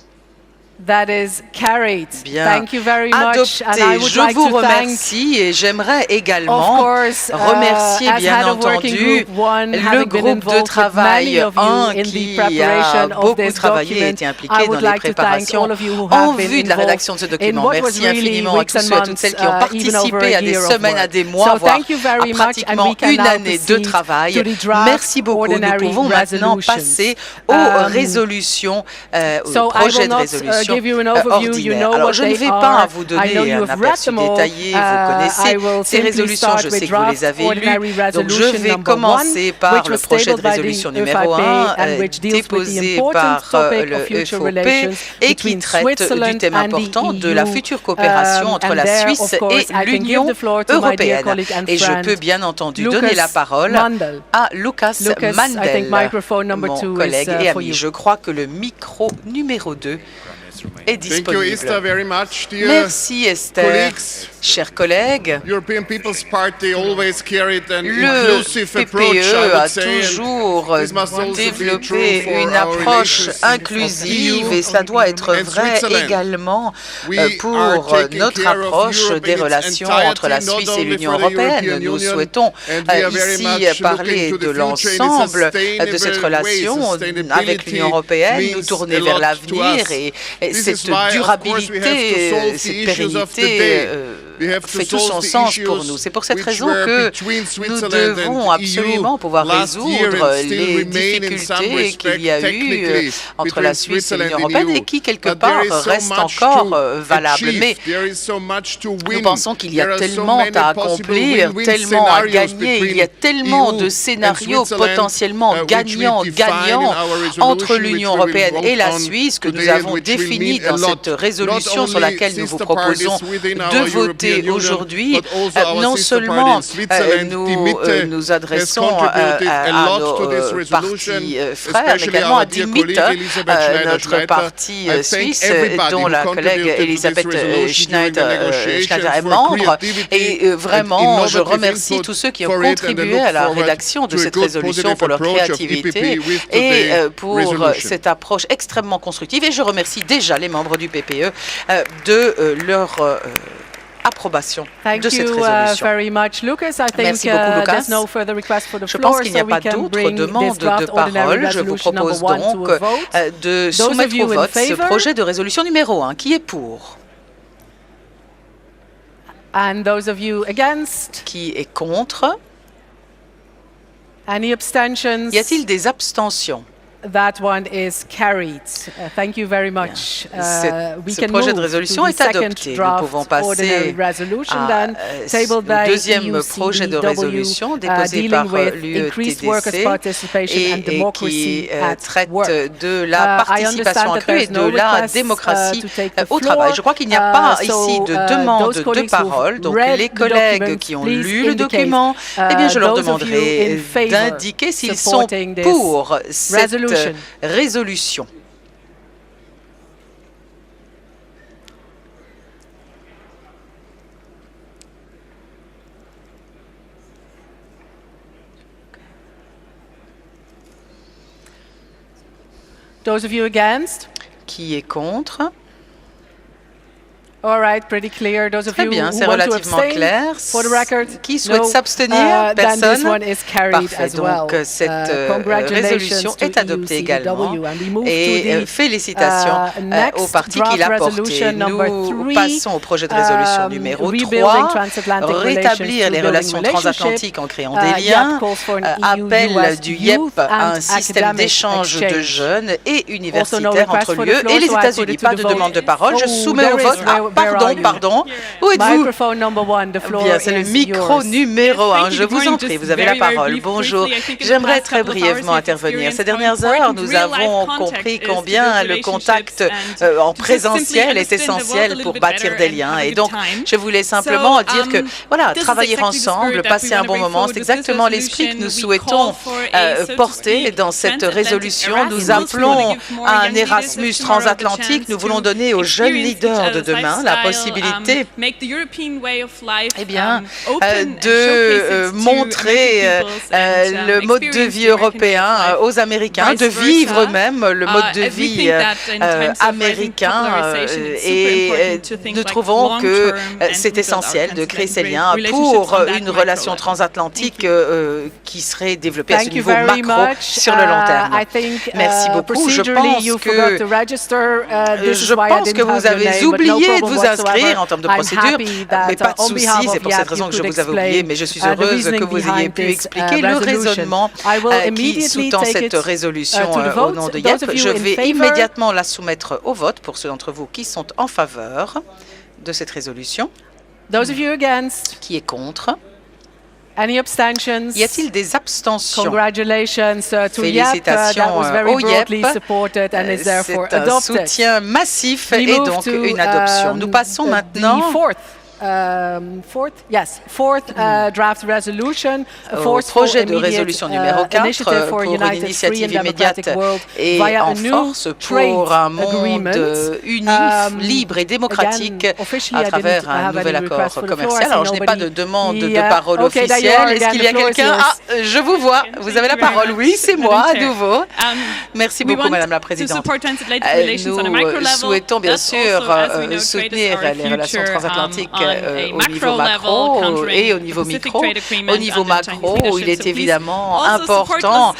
That is carried. Bien. Thank you very much. Adopté. Je vous remercie et j'aimerais également remercier bien entendu le groupe de travail 1 qui a beaucoup travaillé et été impliqué dans les préparations en vue de la rédaction de ce document. Merci infiniment à tous ceux et à toutes celles qui ont participé à des semaines, à des mois, voire à pratiquement une année de travail. Merci beaucoup. Nous pouvons maintenant passer aux résolutions, aux projets de résolution. résolutions ordinaires. Alors, je ne vais pas vous donner un aperçu détaillé, vous connaissez ces résolutions, je sais que vous les avez lues, donc je vais commencer par le projet de résolution numéro 1 déposé par le FOP et qui traite du thème important de la future coopération entre la Suisse et l'Union européenne. Et je peux bien entendu donner la parole à Lucas Mandel, mon collègue et ami. Je crois que le micro numéro 2 est disponible. Merci Esther. Chers collègues, le PPE a toujours développé une approche inclusive et cela doit être vrai également pour notre approche des relations entre la Suisse et l'Union européenne. Nous souhaitons ici parler de l'ensemble de cette relation avec l'Union européenne, nous tourner vers l'avenir et cette durabilité, cette pérennité fait tout son sens pour nous. C'est pour cette raison que nous devons absolument pouvoir résoudre les difficultés qu'il y a eu entre la Suisse et l'Union européenne et qui, quelque part, restent encore valables. Mais nous pensons qu'il y a tellement à accomplir, tellement à gagner, il y a tellement de scénarios potentiellement gagnants entre l'Union européenne et la Suisse que nous avons définis dans cette résolution sur laquelle nous vous proposons de voter aujourd'hui. Non seulement nous adressons à nos partis frères, mais également à Dimit, notre parti suisse, dont la collègue Elisabeth Schneider est membre. Et vraiment, je remercie tous ceux qui ont contribué à la rédaction de cette résolution pour leur créativité et pour cette approche extrêmement constructive. Et je remercie déjà les membres du PPE de leur approbation de cette résolution. Merci beaucoup, Lucas. Je pense qu'il n'y a pas d'autres demandes de parole. Je vous propose donc de soumettre au vote ce projet de résolution numéro 1. Qui est pour? Qui est contre? Y a-t-il des abstentions? That one is carried. Thank you very much. Ce projet de résolution est adopté. Nous pouvons passer au deuxième projet de résolution déposé par l'UETDC et qui traite de la participation accrue et de la démocratie au travail. Je crois qu'il n'y a pas ici de demande de parole. Donc les collègues qui ont lu le document, eh bien je leur demanderai d'indiquer s'ils sont pour cette résolution. Those of you against? Qui est contre? All right, pretty clear. Those of Très you bien, who c'est want to relativement abstain, clair. for the record, Qui souhaite s'abstenir? then this Personne. one is carried Parfait, as well. donc cette résolution Congratulations est adoptée to également. EUCW. And we move Et to the félicitations au parti qui l'a porté. Nous passons au projet de résolution numéro 3, rétablir les relations transatlantiques en créant des liens, appel du Yep à un système d'échange de jeunes et universitaires entre l'UE et les États-Unis. Pas de demande de parole, je soumets au vote. Pardon. Où êtes-vous? Bien, c'est le micro numéro 1. Je vous en prie, vous avez la parole. Bonjour. J'aimerais très brièvement intervenir. Ces dernières heures, nous avons compris combien le contact en présentiel est essentiel pour bâtir des liens. Et donc, je voulais simplement dire que, voilà, travailler ensemble, passer un bon moment, c'est exactement l'esprit que nous souhaitons porter dans cette résolution. Nous appelons à un Erasmus transatlantique. Nous voulons donner aux jeunes leaders de demain la possibilité de montrer le mode de vie européen aux Américains, de vivre même le mode de vie américain. Et nous trouvons que c'est essentiel de créer ces liens pour une relation transatlantique qui serait développée à ce niveau macro sur le long terme. Merci beaucoup. Je pense que vous avez oublié de vous inscrire en termes de procédure, mais pas de souci, c'est pour cette raison que je vous avais oublié, mais je suis heureuse que vous ayez pu expliquer le raisonnement qui sous-tend cette résolution au nom de Yepp. Je vais immédiatement la soumettre au vote pour ceux d'entre vous qui sont en faveur de cette résolution. Those of you against? Qui est contre? Any abstentions? Y a-t-il des abstentions? Congratulations to Félicitations au Yepp. C'est un soutien massif et donc une adoption. Nous passons maintenant draft resolution, au projet de résolution numéro 4 pour une initiative immédiate et en force pour un monde uni, libre et démocratique à travers un nouvel accord commercial. Alors, je n'ai pas de demande de parole officielle. Est-ce qu'il y a quelqu'un? Ah, je vous vois. Vous avez la parole. Oui, c'est moi, à nouveau. Merci beaucoup, Madame la Présidente. Nous souhaitons bien sûr soutenir les relations transatlantiques au niveau macro et au niveau micro. Au niveau macro, il est évidemment important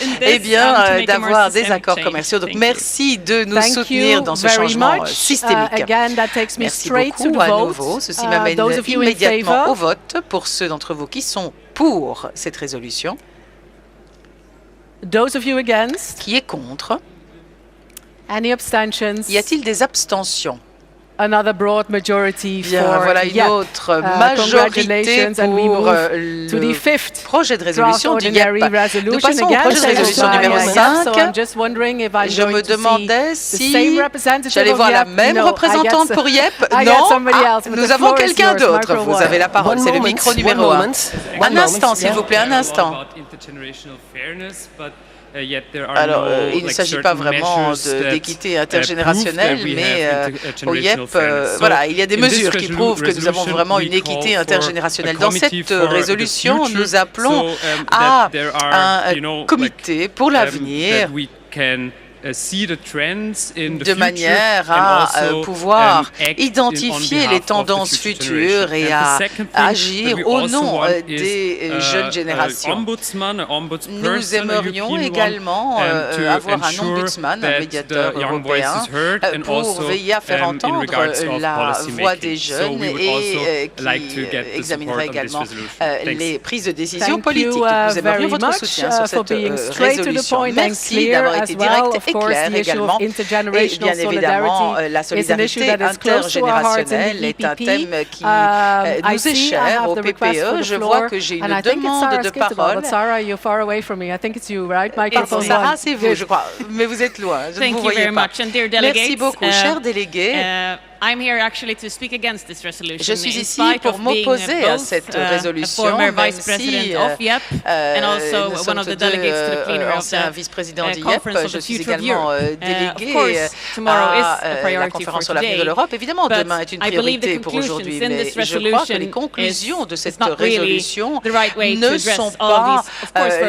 d'avoir des accords commerciaux. Donc, merci de nous soutenir dans ce changement systémique. Merci beaucoup à nouveau. Ceci m'amène immédiatement au vote pour ceux d'entre vous qui sont pour cette résolution. Qui est contre? Y a-t-il des abstentions? Another broad majority voilà une autre majorité pour le projet de résolution du Yepp. Nous passons au projet de résolution numéro 5. Je me demandais si j'allais voir la même représentante pour Yepp. Non, nous avons quelqu'un d'autre. Vous avez la parole, c'est le micro numéro 1. Un instant, s'il vous plaît, un instant. Alors, il ne s'agit pas vraiment d'équité intergénérationnelle, mais au Yepp, voilà, il y a des mesures qui prouvent que nous avons vraiment une équité intergénérationnelle. Dans cette résolution, nous appelons à un comité pour l'avenir de manière à pouvoir identifier les tendances futures et à agir au nom des jeunes générations. Nous aimerions également avoir un ombudsman, un médiateur européen, pour veiller à faire entendre la voix des jeunes et qui examinerait également les prises de décision politiques. Nous aimerions votre soutien sur cette résolution. Merci d'avoir été direct et clair également. Et bien évidemment, la solidarité intergénérationnelle est un thème qui nous est cher au PPE. Je vois que j'ai une demande de parole. Sarah, c'est vous, je crois, mais vous êtes loin. Je ne vous voyais pas. Merci beaucoup, chers délégués. Je suis ici pour m'opposer à cette résolution, même si nous sommes tous deux anciens vice-présidents du Yepp. Je suis également délégué à la conférence sur l'avenir de l'Europe. Évidemment, demain est une priorité pour aujourd'hui, mais je crois que les conclusions de cette résolution ne sont pas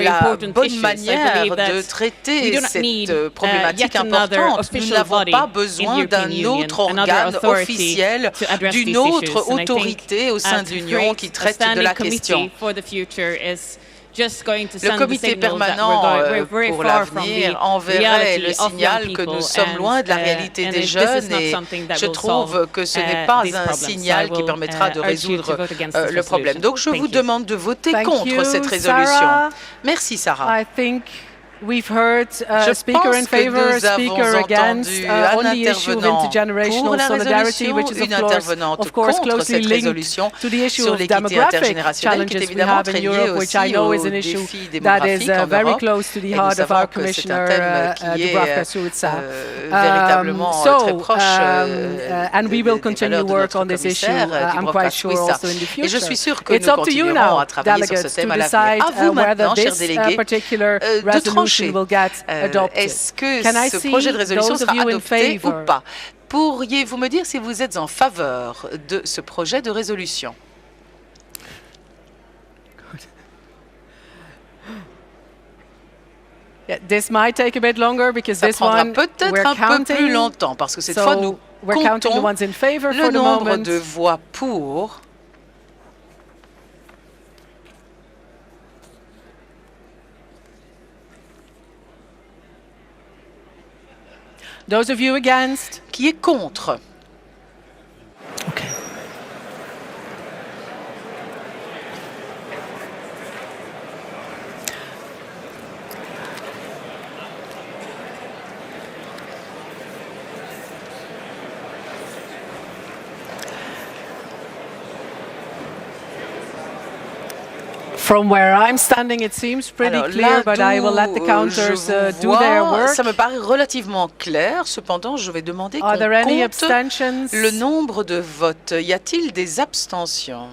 la bonne manière de traiter cette problématique importante. Nous n'avons pas besoin d'un autre organe officiel, d'une autre autorité au sein de l'Union qui traite de la question. Le comité permanent pour l'avenir enverrait le signal que nous sommes loin de la réalité des jeunes et je trouve que ce n'est pas un signal qui permettra de résoudre le problème. Donc je vous demande de voter contre cette résolution. Merci Sarah. We've heard speaker in favor, speaker against on the issue of intergenerational solidarity, which is of course closely linked to the issue of demographic challenges we have in Europe, which I know is an issue that is very close to the heart of our Commissioner Dubravka Šuica. And we will continue work on this issue, I'm quite sure, also in the future. It's up to you now, delegates, to decide whether this particular resolution will get adopted. Est-ce que ce projet de résolution sera adopté ou pas? Pourriez-vous me dire si vous êtes en faveur de ce projet de résolution? This might take a bit longer because this one peut-être un peu plus longtemps parce que cette fois nous comptons le nombre de voix pour. Those of you against? Qui est contre? Okay. From where I'm standing, it seems pretty clear, but I will let the counters do their work. Ça me paraît relativement clair. Cependant, je vais demander qu'on compte le nombre de votes. Y a-t-il des abstentions?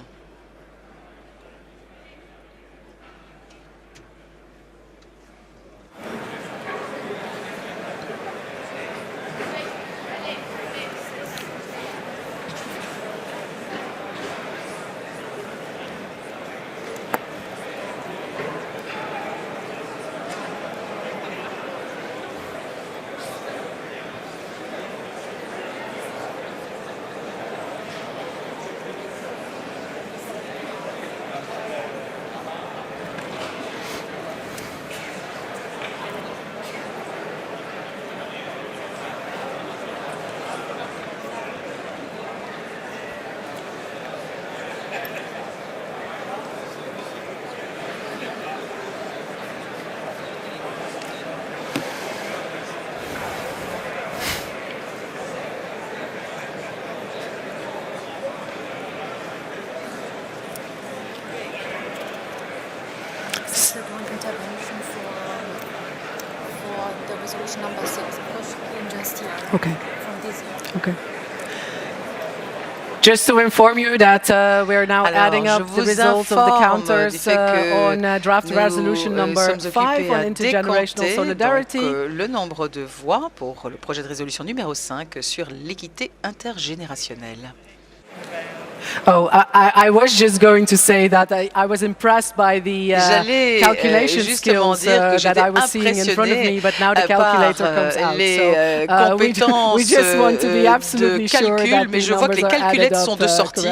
Okay. Okay. Just to inform you that we are now adding up the results of the counters on draft resolution number 5 on intergenerational solidarity. Le nombre de voix pour le projet de résolution numéro 5 sur l'équité intergénérationnelle. Oh, I was just going to say that I was impressed by the calculation skills that I was seeing in front of me, but now the calculator comes out. So we just want to be absolutely sure that mais je vois que les calculettes sont de sortie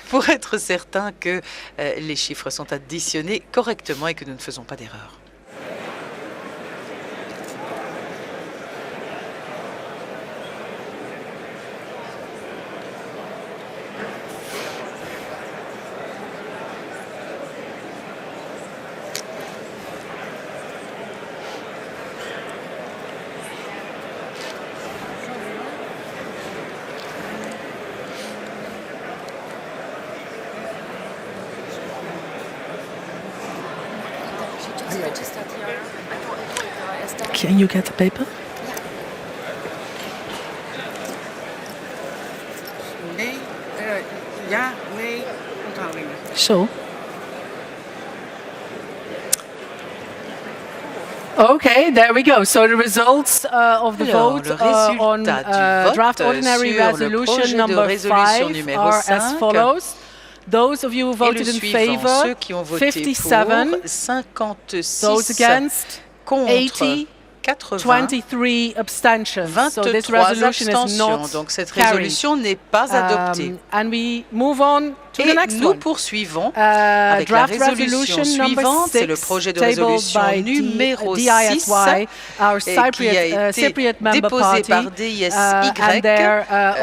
pour être certain que les chiffres sont additionnés correctement et que nous ne faisons pas d'erreur. Can you get the paper? Nee, ja, nee, onthoudingen. Sure. Okay, there we go. So the results of the vote on draft ordinary resolution number 5 are as follows. Those of you who voted in favor, 57. Those against, 80. 23 abstentions. So this resolution is not donc cette résolution n'est pas adoptée. And we move on to the next nous one. poursuivons avec la résolution suivante, c'est le projet de résolution numéro 6 qui a été déposé par DISY,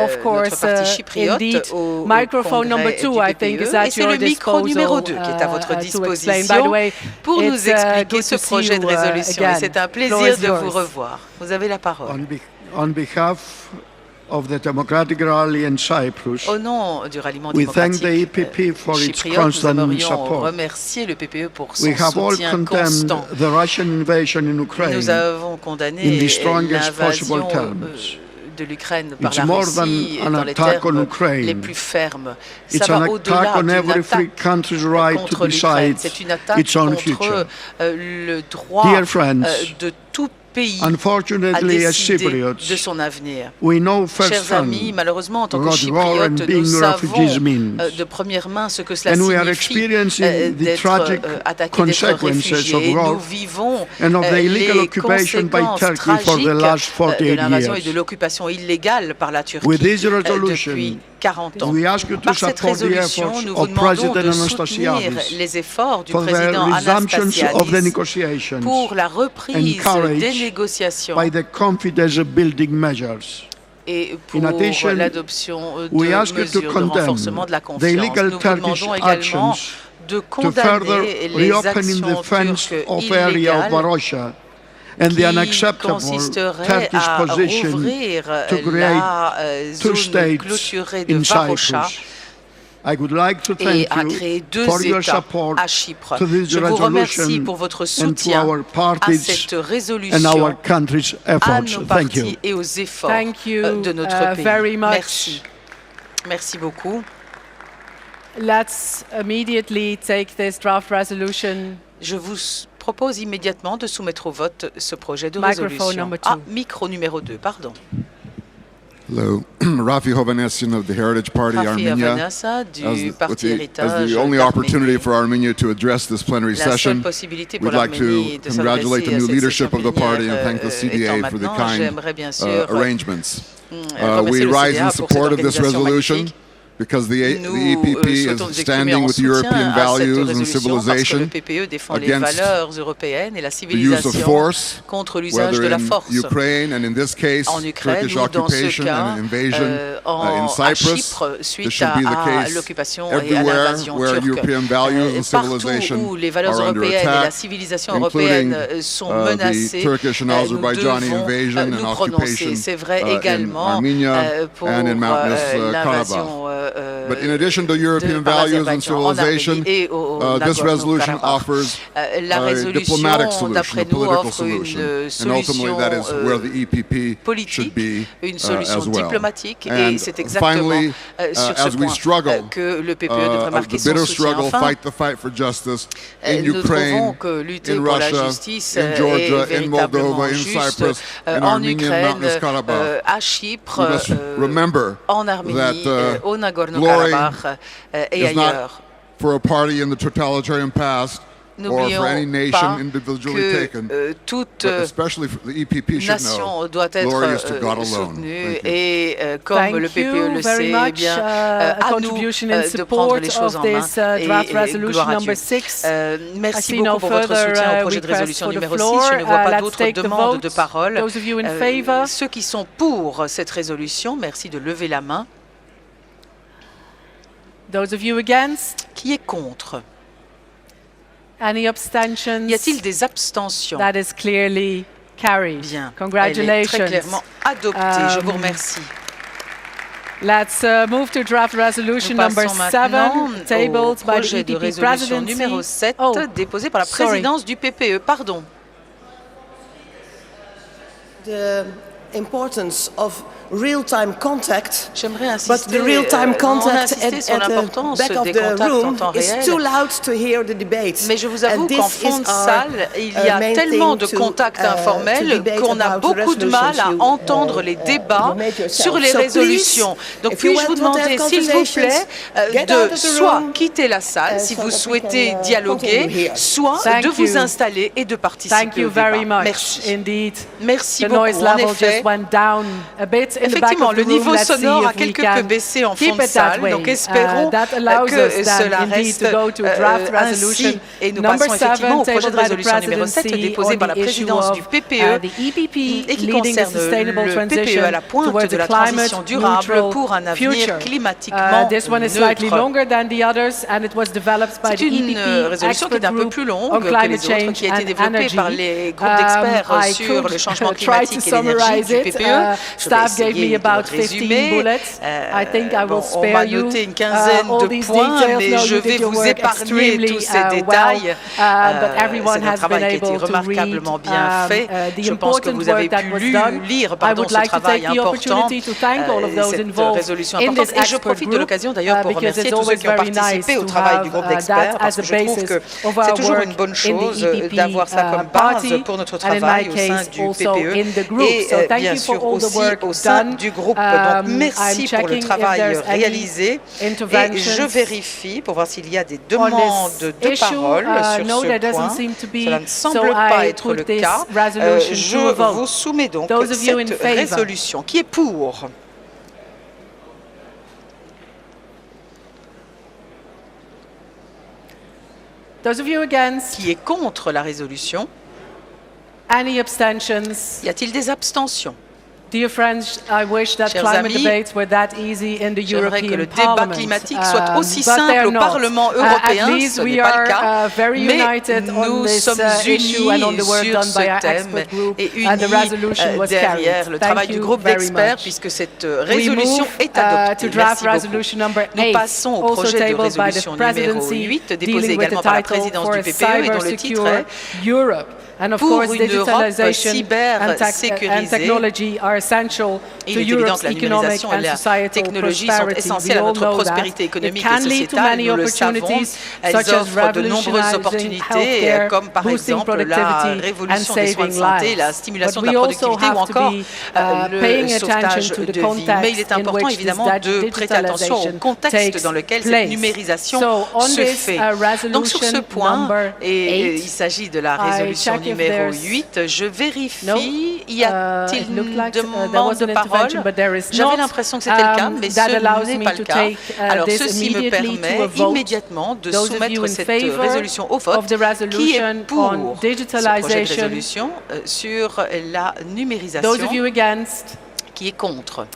notre parti chypriote au microphone number 2, I think, is at et c'est le micro numéro 2 qui est à votre disposition pour nous expliquer ce projet de résolution. Et c'est un plaisir de vous revoir. Vous avez la parole. On behalf of the Democratic Rally in Cyprus, au nom du ralliement we thank démocratique the EPP for its chypriote, nous constant aimerions support. remercier le PPE pour son We have all soutien condemned constant. the Russian invasion in Ukraine Nous avons condamné in the strongest possible l'invasion terms. de l'Ukraine par It's la more Russie than an dans les attack on termes Ukraine. les plus fermes. It's Ça va an au-delà attack on d'une every free attaque country's right to contre l'Ukraine. decide C'est une attaque its own contre future. le droit Dear friends, de tout pays unfortunately, à as décider Cypriots, de son avenir. we know Chers firsthand amis, malheureusement, en tant que what war and Chypriotes, being nous refugees savons means. de première main ce que cela And we are signifie experiencing the d'être tragic attaqué, d'être consequences réfugié. of Et nous war vivons and of the illegal les occupation by conséquences Turkey for the last tragiques de 48 l'invasion et years. de l'occupation illégale par la Turquie With this resolution, depuis 40 ans. we ask you to Par cette support the résolution, efforts nous vous of demandons President de soutenir Anastasiadis les efforts du for the président resumption of the Anastasiadis negotiations pour la reprise encouraged des négociations by the confidence-building measures. et pour In addition, l'adoption de we ask you to mesures de condemn renforcement de la the confiance. illegal Nous vous Turkish demandons également actions de to further condamner les reopening actions the fenced turques off area of illégales Varosha and the qui unacceptable consisterait Turkish à position rouvrir to la create two zone states clôturée de in Varosha Cyprus. et a créé 2 États à Chypre. Je vous remercie pour votre soutien à cette résolution, à nos partis et aux efforts de notre pays. Merci. Merci beaucoup. Let's immediately take this draft resolution. Je vous propose immédiatement de soumettre au vote ce projet de résolution. Micro numéro 2, pardon. Hello, Rafi Hovhanessian of the Heritage Party, Armenia. As the only opportunity for Armenia to address this plenary session, we'd like to congratulate the new leadership of the party and thank the CDA for the kind arrangements. We rise in support of this resolution because the EPP is standing with European values and civilization against the use of force, whether in Ukraine and in this case, Turkish occupation and invasion in Cyprus. This should be the case everywhere where European values and civilization are under attack, including the Turkish and Azerbaijani invasion and occupation in Armenia and in Mountainous Karabakh. But in addition to European values and civilization, this resolution offers a diplomatic solution, a political solution, and ultimately that is where the EPP should be as well. And finally, as we struggle, the bitter struggle, fight the fight for justice in Ukraine, in Russia, in Georgia, in Moldova, in Cyprus, in Armenia, and Mountainous Karabakh, we must remember that glory is not for a party in the totalitarian past or for any nation individually taken, but especially for the EPP should know, glory is to God alone. Et comme le PPE le sait, eh bien, à nous de prendre les choses en main et gloire à Dieu. Merci beaucoup pour votre soutien au projet de résolution numéro 6. Je ne vois pas d'autres demandes de parole. Ceux qui sont pour cette résolution, merci de lever la main. Those of you against? Qui est contre? Any abstentions? Y a-t-il des abstentions? That is clearly carried. Bien. Congratulations. Elle est très clairement adoptée. Je vous remercie. Let's move to draft resolution number 7, tabled by the EPP presidency. Numéro 7, déposé par la présidence du PPE. Pardon. The importance of real-time contact, J'aimerais but the real-time contact at the back of the room is too loud to hear the debates. Mais je vous avoue qu'en fond de salle, il y a tellement de contacts informels qu'on a beaucoup de mal à entendre les débats sur les résolutions. Donc puis-je vous demander, s'il vous plaît, de soit quitter la salle si vous souhaitez dialoguer, soit de vous installer et de participer au débat. Merci. Merci beaucoup. En effet, effectivement, le niveau sonore a quelque peu baissé en fond de salle, donc espérons que cela reste ainsi. Et nous passons effectivement au projet de résolution numéro 7 déposé par la présidence du PPE et qui concerne le PPE à la pointe de la transition durable pour un avenir climatiquement neutre. C'est une résolution qui est un peu plus longue que les autres, qui a été développée par les groupes d'experts sur le changement climatique et l'énergie du PPE. Je vais essayer de résumer. On m'a noté une quinzaine de points, mais je vais vous épargner tous ces détails. C'est un travail qui a été remarquablement bien fait. Je pense que vous avez pu lire ce travail important, cette résolution importante. Et je profite de l'occasion d'ailleurs pour remercier tous ceux qui ont participé au travail du groupe d'experts, parce que je trouve que c'est toujours une bonne chose d'avoir ça comme base pour notre travail au sein du PPE et bien sûr aussi au sein du groupe. Donc merci pour le travail réalisé. Et je vérifie pour voir s'il y a des demandes de parole sur ce point. Cela ne semble pas être le cas. Je vous soumets donc cette résolution. Qui est pour? Qui est contre la résolution? Any abstentions? Y a-t-il des abstentions? Dear friends, I wish that climate debates were that easy in the J'aimerais que le European Parliament. débat climatique soit aussi simple au Parlement européen, ce n'est pas le cas, mais nous sommes unis sur ce thème et unis derrière le travail du groupe d'experts puisque cette résolution est adoptée. Merci beaucoup. Nous passons au projet de résolution numéro 8, déposé également par la présidence du PPE et dont le titre est pour une Europe cybersécurisée. Il est évident que la numérisation et la technologie sont essentielles à notre prospérité économique et sociétale. Nous le savons. Elles offrent de nombreuses opportunités, comme par exemple la révolution des soins de santé, la stimulation de la productivité ou encore le sauvetage de vie. Mais il est important évidemment de prêter attention au contexte dans lequel cette numérisation se fait. Donc sur ce point, et il s'agit de la résolution numéro 8, je vérifie, y a-t-il une demande de parole? J'avais l'impression que c'était le cas, mais ce n'est pas le cas. Alors ceci me permet immédiatement de soumettre cette résolution au vote. Qui est pour ce projet de résolution sur la numérisation? Qui est contre?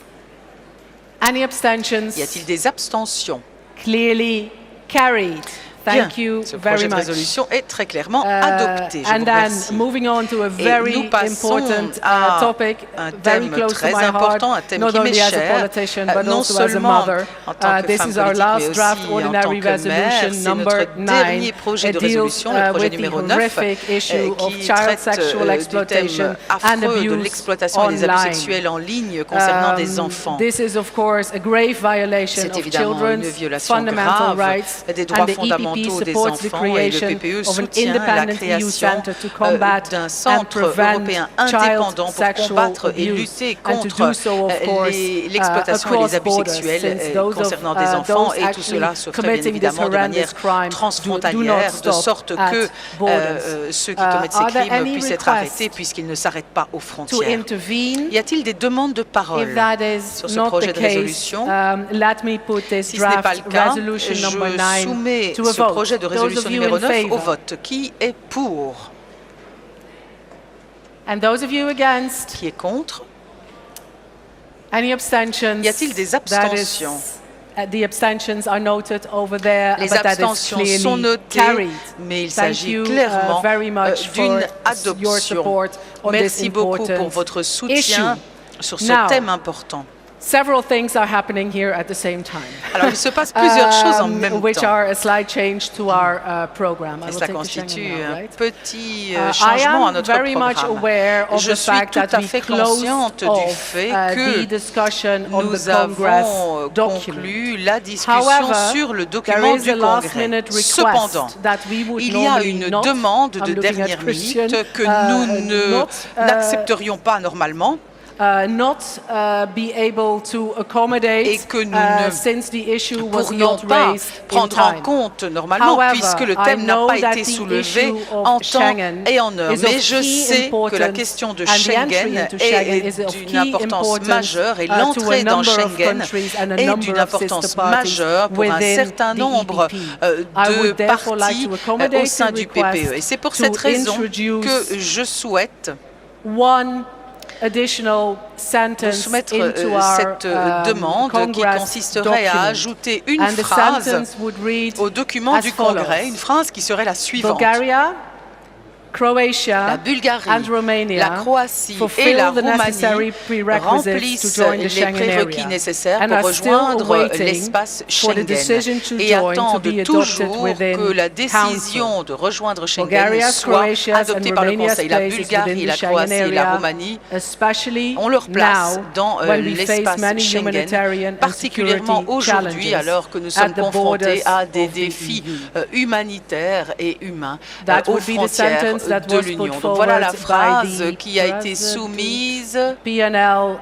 Y a-t-il des abstentions? Clearly carried. Thank you ce projet very de much. résolution est très clairement adopté. Je vous And then remercie. moving on to a very Et nous passons important à topic, un very thème close to très my important, un heart, thème not qui m'est only as a cher, politician but non also as a seulement mother. en tant que This femme is our politique, mais last aussi draft en tant ordinary que mère. resolution C'est number notre 9. dernier projet de It deals résolution, le projet with the numéro 9, horrific issue of qui child traite sexual du exploitation thème and affreux de abuse l'exploitation et des abus online. sexuels en ligne concernant des enfants. This is of course a grave violation C'est of évidemment une children's violation fundamental grave rights, des droits and the fondamentaux EPP des supports the enfants et le creation PPE of an soutient la independent EU création center to combat d'un and centre prevent européen child indépendant pour sexual combattre et abuse, lutter and to contre do so, of course, l'exploitation et les across abus borders, sexuels since those concernant of, des enfants, those et tout actually cela se ferait bien committing this évidemment de manière horrendous crime do transfrontalière, not de stop sorte at que borders. ceux qui commettent ces Are there crimes any puissent être requests arrêtés puisqu'ils ne s'arrêtent pas aux to frontières. intervene? Y a-t-il des demandes de parole If that is sur ce not projet the de case, résolution? let me put this Si ce n'est pas draft le cas, resolution number je 9 soumets to a ce vote. projet de Those résolution of you numéro in 9 au favor? vote. Qui est pour? And those of you against? Qui est contre? Any abstentions? Y a-t-il des abstentions? The abstentions are noted over there, Les but that is abstentions sont clearly notées, carried. mais il Thank s'agit you clairement very much d'une for your adoption. support on Merci this beaucoup pour important votre soutien issue. sur ce Now, thème important. several things are happening here at the same time. Alors, il se passe plusieurs choses en même which temps. are a slight change to our program. I Et will cela take the constitue Schengen now, un right? petit I changement à am notre very much programme. aware of Je the suis fact tout that à we fait closed consciente du off fait the que discussion on nous the Congress avons document. conclu la discussion However, sur le there document is du a last Congrès. minute request Cependant, that we would il y a normally une not, demande I'm de looking at dernière Christian, minute que nous n'accepterions pas normalement. Not be able to accommodate et que nous ne since the issue was pourrions not pas raised prendre in en time. compte normalement However, puisque le I thème n'a know pas that été the soulevé issue of en temps Schengen et en heure. is of Mais je key sais que la importance question de and the Schengen entry into Schengen is est of d'une key importance importance, majeure et to a l'entrée dans number of Schengen countries and a est number d'une of sister importance parties majeure pour un within certain the nombre EPP. de I would therefore like partis to accommodate au sein the du request PPE. Et c'est pour to cette raison introduce que je souhaite one additional de sentence soumettre into our cette demande qui Congress consisterait à document. ajouter une And the phrase sentence would read au document as du follows. Congrès, une phrase qui serait la suivante. Bulgaria, La Croatia Bulgarie, and Romania la Croatie et fulfill la the necessary Roumanie prerequisites remplissent to join the les Schengen prérequis area nécessaires and pour are still rejoindre waiting l'espace for the Schengen decision to et join to attendent be adopted toujours within que la Council. décision de rejoindre Schengen Bulgaria's, soit Croatia's adoptée and par le Romania's Conseil. La place is Bulgarie, within la the Schengen Croatie et la area, Roumanie especially ont leur place now dans when we face l'espace many Schengen, humanitarian and particulièrement security aujourd'hui challenges alors que nous at sommes the confrontés borders à des of the défis EU. humanitaires et humains That aux would be the frontières sentence that de was l'Union. put Donc voilà la forward by phrase the qui a été President soumise PNL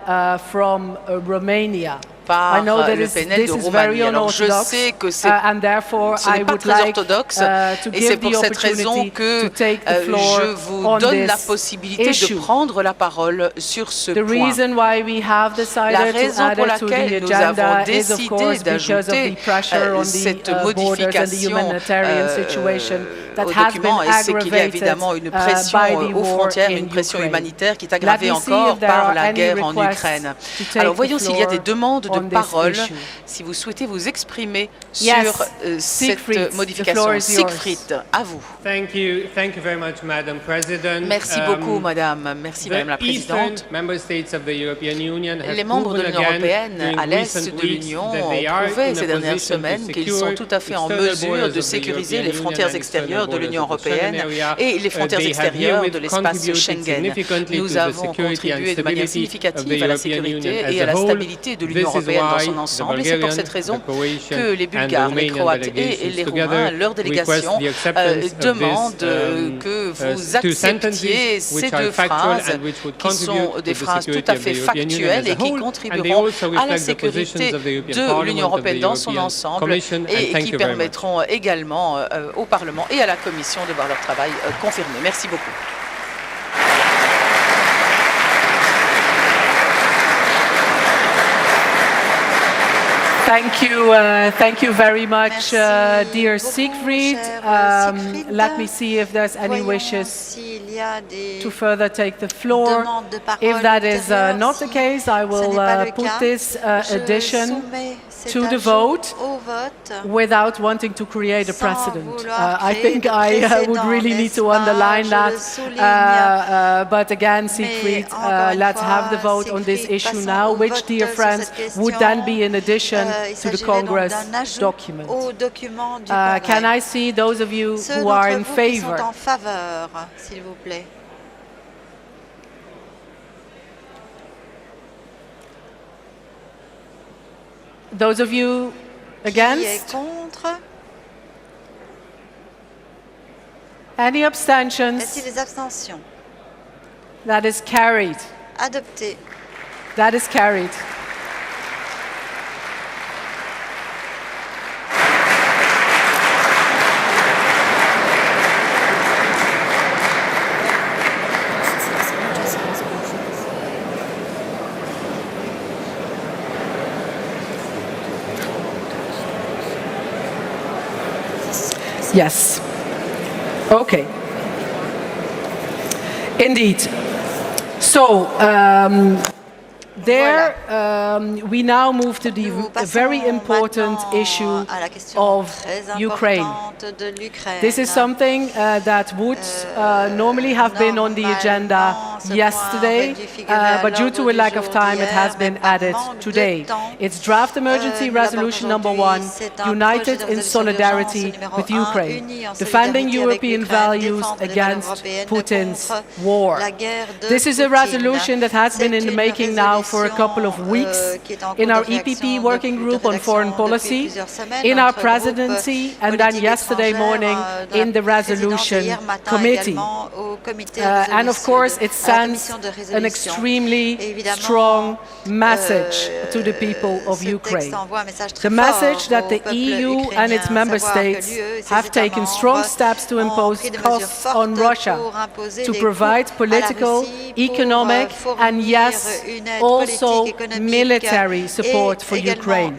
from Romania. par I know that le this PNL de is very Roumanie. Alors je unorthodox, sais que ce and therefore n'est I pas would très like orthodoxe to et c'est give pour the cette raison opportunity que to take the floor je vous on donne la this possibilité issue. de prendre la parole sur ce The point. reason why we have La decided to raison add pour it to the laquelle nous agenda avons is of décidé course because of d'ajouter the pressure on cette the borders and the modification humanitarian situation au document, c'est qu'il y a évidemment une pression aux frontières, une pression humanitaire qui est aggravée encore par la guerre en Ukraine. Alors voyons s'il y a des demandes de parole, si vous souhaitez vous exprimer sur cette modification. Siegfried, à vous. Thank you very much, Madam President. Merci beaucoup, Madame. Merci, Madame la Présidente. Les membres de l'Union européenne à l'est de l'Union ont prouvé ces dernières semaines qu'ils sont tout à fait en mesure de sécuriser les frontières extérieures de l'Union européenne et les frontières extérieures de l'espace Schengen. Nous avons contribué de manière significative à la sécurité et à la stabilité de l'Union européenne dans son ensemble. Et c'est pour cette raison que les Bulgares, les Croates et les Roumains, leur délégation, demandent que vous acceptiez ces deux phrases, qui sont des phrases tout à fait factuelles et qui contribueront à la sécurité de l'Union européenne dans son ensemble et qui permettront également au Parlement et à la Commission de voir leur travail confirmé. Merci beaucoup. Thank you very much, dear Siegfried. Let me see if there's any wishes to further take the floor. If that is not the case, I will put this addition to the vote without wanting to create a precedent. I think I would really need to underline that. But again, Siegfried, let's have the vote on this issue now, which, dear friends, would then be in addition to the Congress document. Can I see those of you who are in favor? Those of you against? Any abstentions? That is carried. Adopté. That is carried. Yes. Okay. Indeed. So, we now move to the very important issue of Ukraine. This is something that would normally have been on the agenda yesterday, but due to a lack of time, it has been added today. It's draft emergency resolution number 1, united in solidarity with Ukraine, defending European values against Putin's war. This is a resolution that has been in the making now for a couple of weeks in our EPP working group on foreign policy, in our presidency, and then yesterday morning in the resolution committee. And of course, it sends an extremely strong message to the people of Ukraine. The message that the EU and its member states have taken strong steps to impose costs on Russia, to provide political, economic, and yes, also military support for Ukraine.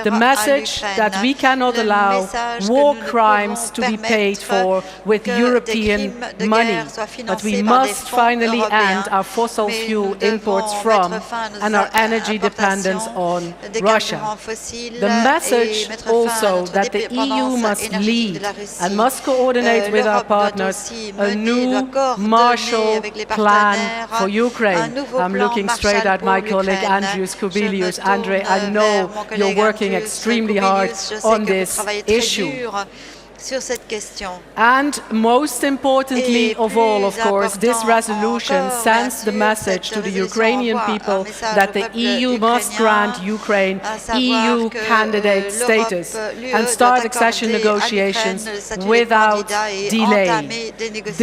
The message that we cannot allow war crimes to be paid for with European money, but we must finally end our fossil fuel imports from and our energy dependence on Russia. The message also that the EU must lead and must coordinate with our partners a new Marshall Plan for Ukraine. I'm looking straight at my colleague Andrew Kubilius. Andre, I know you're working extremely hard on this issue. And most importantly of all, of course, this resolution sends the message to the Ukrainian people that the EU must grant Ukraine EU candidate status and start accession negotiations without delay.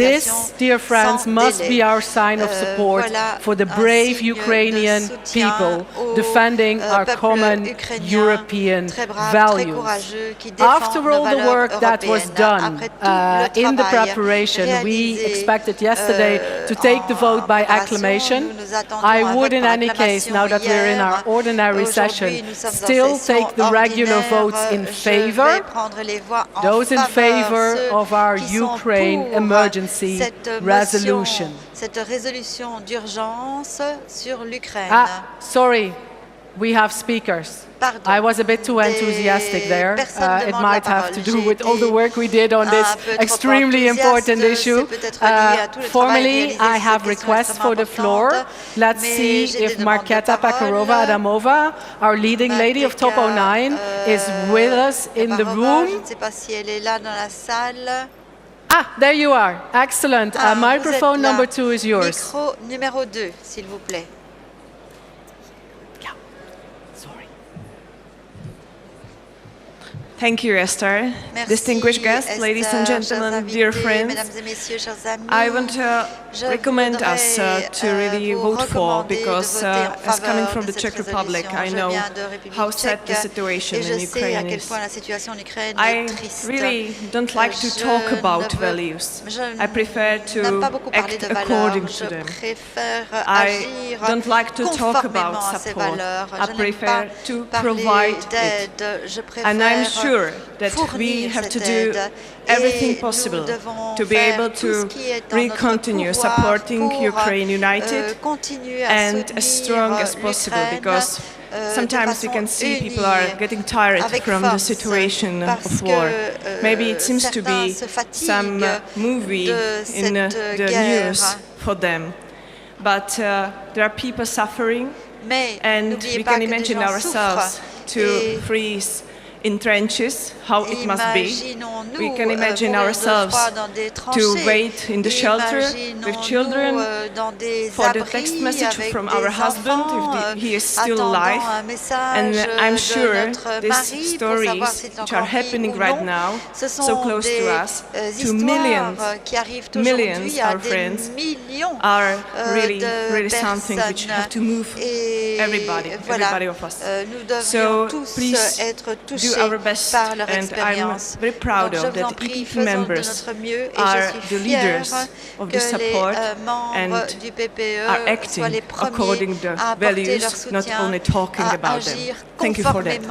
This, dear friends, must be our sign of support for the brave Ukrainian people defending our common European values. After all the work that was done in the preparation. We expected yesterday to take the vote by acclamation. I would, in any case, now that we're in our ordinary session, still take the regular votes in favor. Those in favor of our Ukraine emergency resolution. Cette résolution d'urgence sur l'Ukraine. Sorry, we have speakers. I was a bit too enthusiastic there. It might have to do with all the work we did on this extremely important issue. Formally, I have requests for the floor. Let's see if Markéta Pekarová-Adamova, our leading lady of Top 09, is with us in the room. There you are. Excellent. Microphone number 2 is yours. Micro numéro 2, s'il vous plaît. Thank you, Esther. Merci, Distinguished guests, Esther, ladies and gentlemen, dear friends, I want to recommend us to really vote for, because as coming from the Czech Republic, I know how sad the situation in Ukraine is. I really don't like to talk about values. I prefer to act according to them. I don't like to talk about support. I prefer to provide it. And I'm sure that we have to do everything possible to be able to really continue supporting Ukraine united and as strong as possible, because sometimes we can see people are getting tired from the situation of war. Maybe it seems to be some movie in the news for them, but there are people suffering, and we can imagine ourselves to freeze in trenches, how it must be. We can imagine ourselves to wait in the shelter with children, for the text message from our husband if he is still alive. And I'm sure these stories which are happening right now, so close to us, to millions, our friends, are really something which have to move everybody of us. So please do our best, and I'm very proud of that EPP members are the leaders of the support and are acting according to the values, not only talking about them. Thank you for that.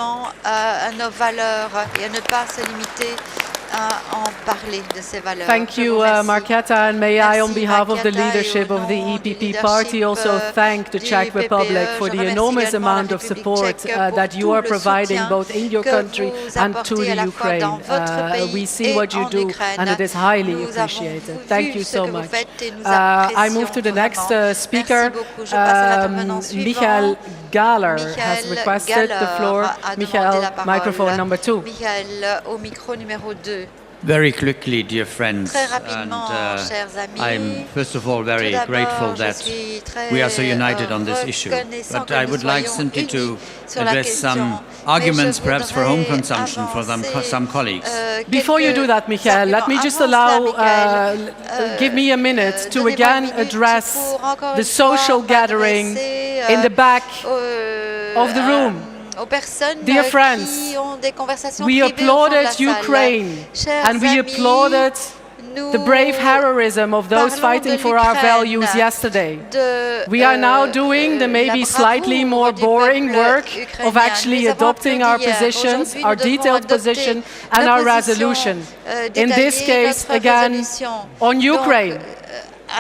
Thank you, Markéta, and may I, on behalf of the leadership of the EPP party, also thank the Czech Republic for the enormous amount of support that you are providing both in your country and to the Ukraine. We see what you do, and it is highly appreciated. Thank you so much. I move to the next speaker. Michael Galler has requested the floor. Michael, microphone number 2. Michael, au micro numéro 2. Very quickly, dear friends, and I'm first of all very grateful that we are so united on this issue. But I would like simply to address some arguments, perhaps for home consumption, for some colleagues. Before you do that, Michael, let me just give me a minute to again address the social gathering in the back of the room. Dear friends, we applauded Ukraine and we applauded the brave heroism of those fighting for our values yesterday. We are now doing the maybe slightly more boring work of actually adopting our positions, our detailed position and our resolution. In this case, again, on Ukraine.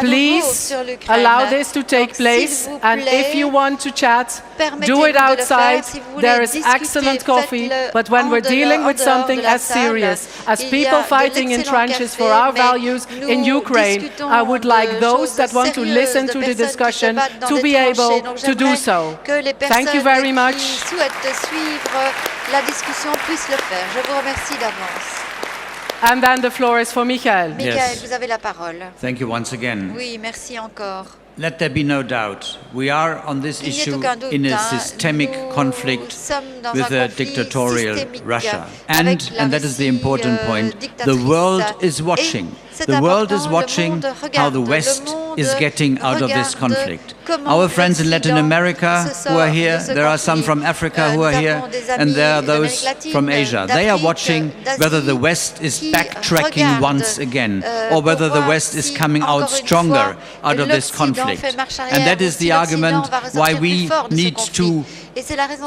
Please allow this to take place, and if you want to chat, do it outside. There is excellent coffee, but when we're dealing with something as serious as people fighting in trenches for our values in Ukraine, I would like those that want to listen to the discussion to be able to do so. Thank you very much. And then the floor is for Michael. Michael, vous avez la parole. Thank you once again. Oui, merci encore. Let there be no doubt. We are on this issue in a systemic conflict with a dictatorial Russia. And that is the important point, the world is watching. The world is watching how the West is getting out of this conflict. Our friends in Latin America who are here, there are some from Africa who are here, and there are those from Asia. They are watching whether the West is backtracking once again, or whether the West is coming out stronger out of this conflict. And that is the argument why we need to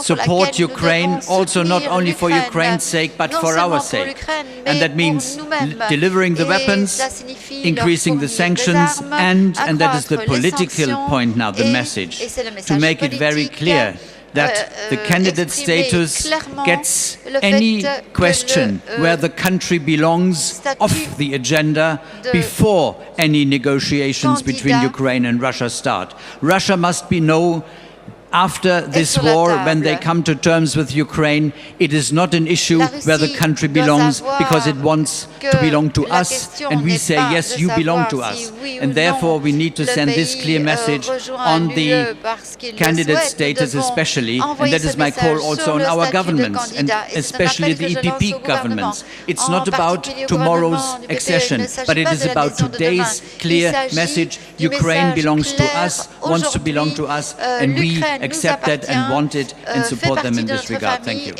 support Ukraine, also not only for Ukraine's sake, but for our sake. And that means delivering the weapons, increasing the sanctions, and that is the political point now, the message, to make it very clear that the candidate status gets any question where the country belongs off the agenda before any negotiations between Ukraine and Russia start. Russia must be known after this war, when they come to terms with Ukraine, it is not an issue where the country belongs because it wants to belong to us, and we say, yes, you belong to us. And therefore, we need to send this clear message on the candidate status especially, and that is my call also on our governments, and especially the EPP governments. It's not about tomorrow's accession, but it is about today's clear message. Ukraine belongs to us, wants to belong to us, and we accept that and want it and support them in this regard. Thank you.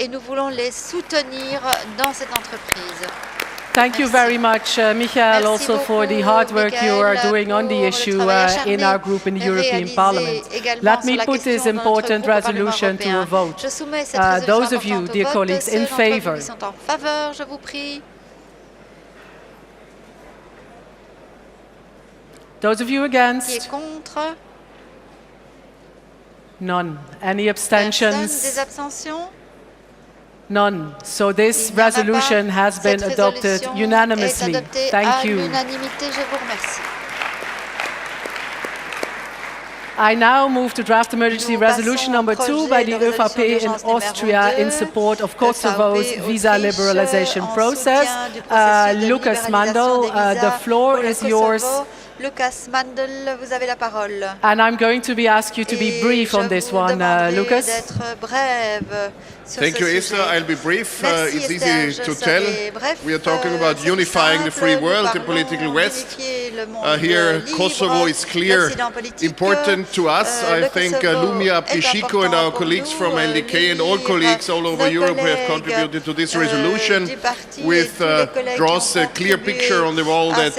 Thank you very much, Michael, also for the hard work you are doing on the issue in our group in the European Parliament. Let me put this important resolution to a vote. Those of you, dear colleagues, in favor. Those of you against? None. Any abstentions? None. So this resolution has been adopted unanimously. Thank you. I now move to draft emergency resolution number 2 by the ÖVP in Austria in support of Kosovo's visa liberalization process. Lucas Mandel, the floor is yours. Lucas Mandel, vous avez la parole. And I'm going to be asked you to be brief on this one, Lucas. Thank you, Esther. I'll be brief. It's easy to tell. We are talking about unifying the free world, the political West. Here, Kosovo is clear, important to us. I think Lumia Pishiko and our colleagues from LDK and all colleagues all over Europe have contributed to this resolution, which draws a clear picture on the wall that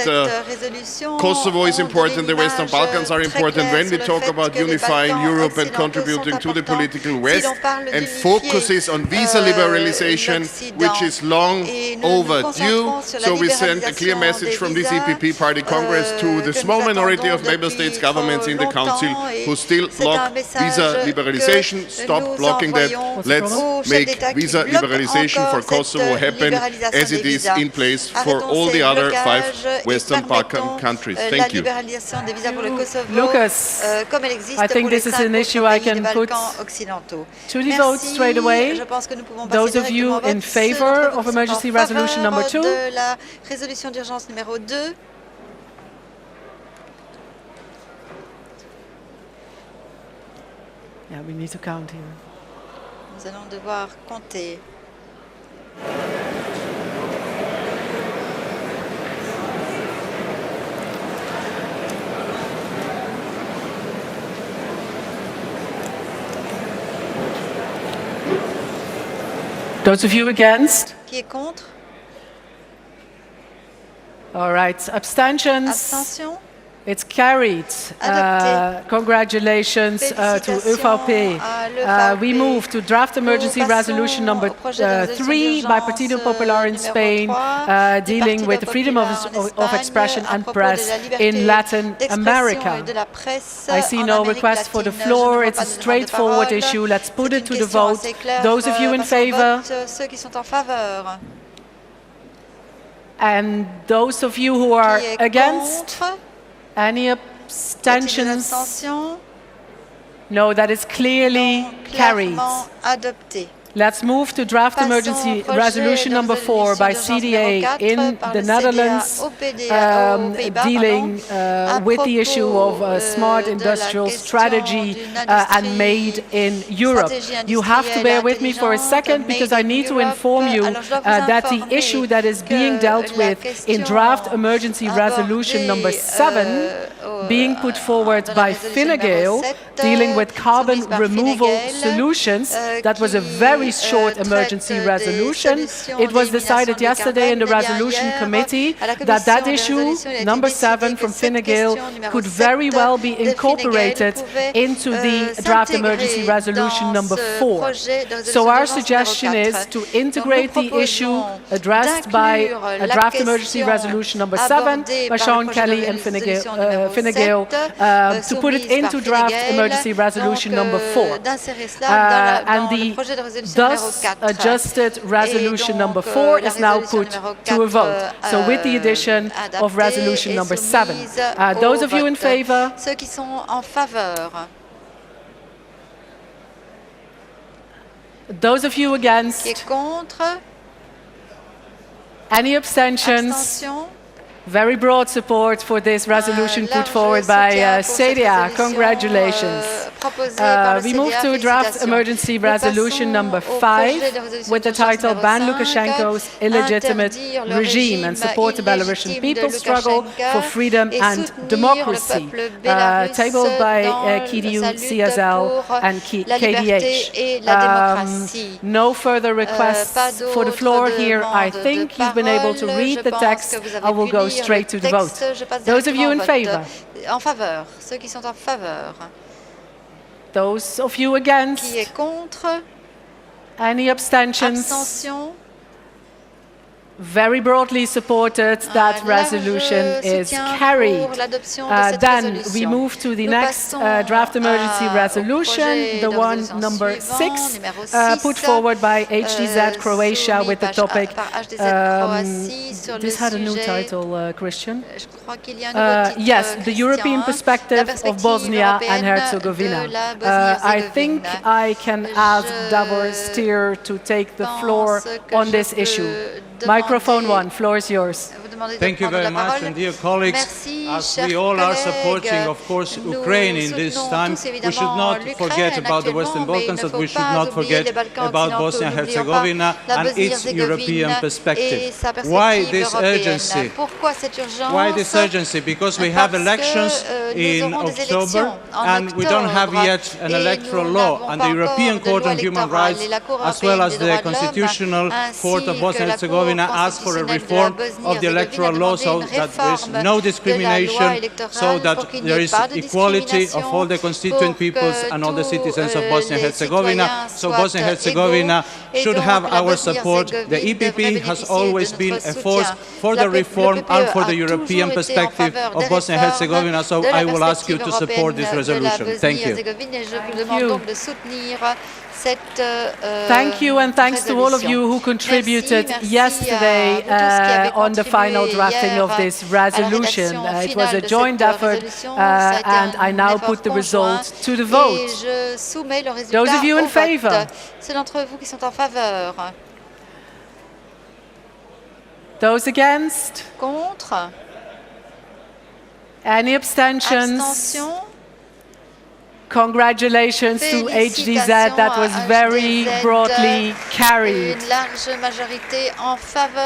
Kosovo is important, the Western Balkans are important when we talk about unifying Europe and contributing to the political West, and focuses on visa liberalization, which is long overdue. So we send a clear message from this EPP Party Congress to the small minority of member states governments in the Council who still block visa liberalization. Stop blocking that. Let's make visa liberalization for Kosovo happen as it is in place for all the other 5 Western Balkan countries. Thank you. Lucas, I think this is an issue I can put to the vote straight away. Those of you in favor of emergency resolution number 2. Yeah, we need to count here. Nous allons devoir compter. Those of you against? Qui est contre? All right, abstentions? Abstention? It's carried. Congratulations to ÖVP. We move to draft emergency resolution number 3 by Partido Popular in Spain, dealing with the freedom of expression and press in Latin America. I see no request for the floor. It's a straightforward issue. Let's put it to the vote. Those of you in favor? And those of you who are against? Any abstentions? No, that is clearly carried. Let's move to draft emergency resolution number 4 by CDA in the Netherlands, dealing with the issue of smart industrial strategy and made in Europe. You have to bear with me for a second because I need to inform you that the issue that is being dealt with in draft emergency resolution number 7 being put forward by Fine Gael, dealing with carbon removal solutions, that was a very short emergency resolution. It was decided yesterday in the resolution committee that that issue, number 7 from Fine Gael, could very well be incorporated into the draft emergency resolution number 4. So our suggestion is to integrate the issue addressed by a draft emergency resolution number 7 by Sean Kelly and Fine Gael, to put it into draft emergency resolution number 4. And the thus adjusted resolution number 4 is now put to a vote. So with the addition of resolution number 7. Those of you in favor? Ceux qui sont en faveur. Those of you against? Qui est contre? Any abstentions? Abstention? Very broad support for this resolution put forward by CDA. Congratulations. We move to draft emergency resolution number 5 with the title Ban Lukashenko's Illegitimate Regime and Support the Belarusian People's Struggle for Freedom and Democracy, tabled by KDU, CSL and KDH. No further requests for the floor here. I think you've been able to read the text. I will go straight to the vote. Those of you in favor? En faveur. Ceux qui sont en faveur. Those of you against? Qui est contre? Any abstentions? Abstention? Very broadly supported. That resolution is carried. Then we move to the next draft emergency resolution, the one number 6, put forward by HDZ Croatia with the topic. This had a new title, Christian. Yes, the European perspective of Bosnia and Herzegovina. I think I can ask Davor Stier to take the floor on this issue. Microphone 1, floor is yours. Thank you very much, and dear colleagues, as we all are supporting, of course, Ukraine in this time, we should not forget about the Western Balkans, and we should not forget about Bosnia and Herzegovina and its European perspective. Why this urgency? Why this urgency? Because we have elections in October, and we don't have yet an electoral law, and the European Court on Human Rights, as well as the Constitutional Court of Bosnia and Herzegovina, asked for a reform of the electoral law so that there is no discrimination, so that there is equality of all the constituent peoples and all the citizens of Bosnia and Herzegovina. So Bosnia and Herzegovina should have our support. The EPP has always been a force for the reform and for the European perspective of Bosnia and Herzegovina, so I will ask you to support this resolution. Thank you. Thank you, and thanks to all of you who contributed yesterday on the final drafting of this resolution. It was a joint effort, and I now put the result to the vote. Those of you in favor? Those against? Contre? Any abstentions? Abstention? Congratulations to HDZ, that was very broadly carried.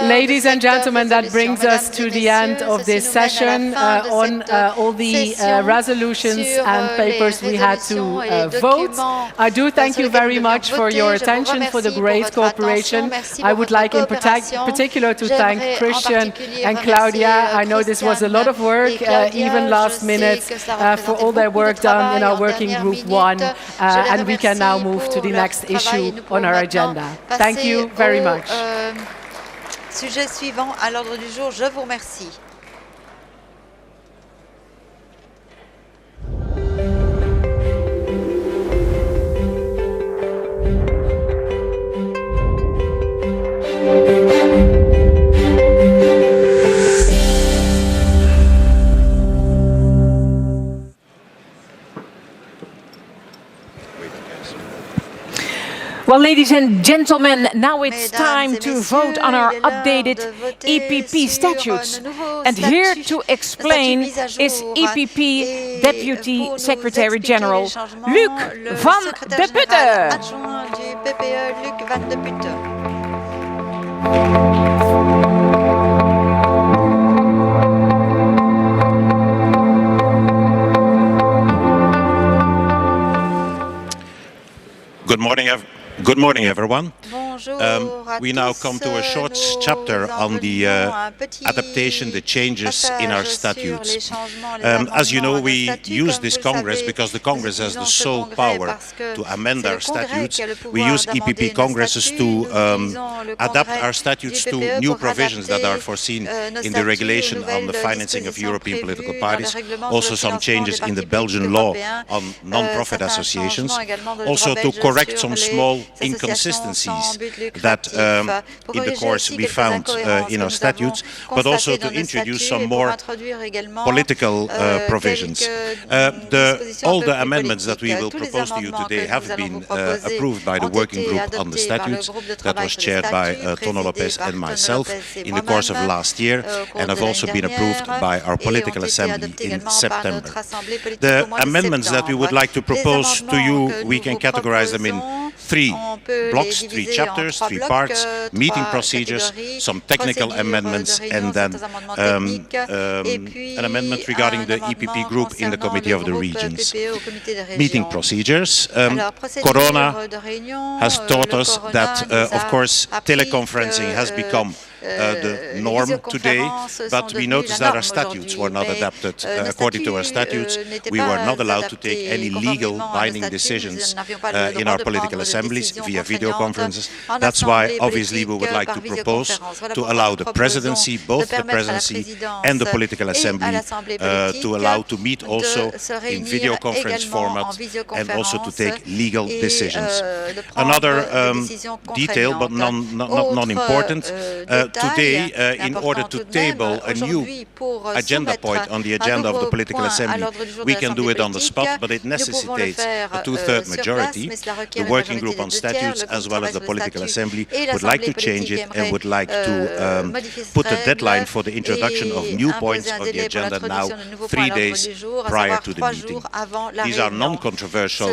Ladies and gentlemen, that brings us to the end of this session on all the resolutions and papers we had to vote. I do thank you very much for your attention, for the great cooperation. I would like in particular to thank Christian and Claudia. I know this was a lot of work, even last minute, for all their work done in our working Group 1, and we can now move to the next issue on our agenda. Thank you very much. Sujet suivant à l'ordre du jour, je vous remercie. Well, ladies and gentlemen, now it's time to vote on our updated EPP statutes. And here to explain is EPP Deputy Secretary General Luc van de Putte. Adjoint du PPE, Luc van de Putte. Good morning, everyone. We now come to a short chapter on the adaptation, the changes in our statutes. As you know, we use this Congress because the Congress has the sole power to amend our statutes. We use EPP Congresses to adapt our statutes to new provisions that are foreseen in the regulation on the financing of European political parties, also some changes in the Belgian law on non-profit associations, also to correct some small inconsistencies that in the course we found in our statutes, but also to introduce some more political provisions. All the amendments that we will propose to you today have been approved by the working group on the statutes that was chaired by Tono Lopez and myself in the course of last year, and have also been approved by our political assembly in September. The amendments that we would like to propose to you, we can categorize them in three blocks, three chapters, three parts: meeting procedures, some technical amendments, and then an amendment regarding the EPP group in the Committee of the Regions. Meeting procedures. Corona has taught us that, of course, teleconferencing has become the norm today, but we noticed that our statutes were not adapted. According to our statutes, we were not allowed to take any legal binding decisions in our political assemblies via video conferences. That's why, obviously, we would like to propose to allow the presidency, both the presidency and the political assembly, to allow to meet also in video conference format and also to take legal decisions. Another detail, but non-important, today, in order to table a new agenda point on the agenda of the political assembly, we can do it on the spot, but it necessitates a two-third majority. The working group on statutes, as well as the political assembly, would like to change it and would like to put a deadline for the introduction of new points on the agenda now 3 days prior to the meeting. These are non-controversial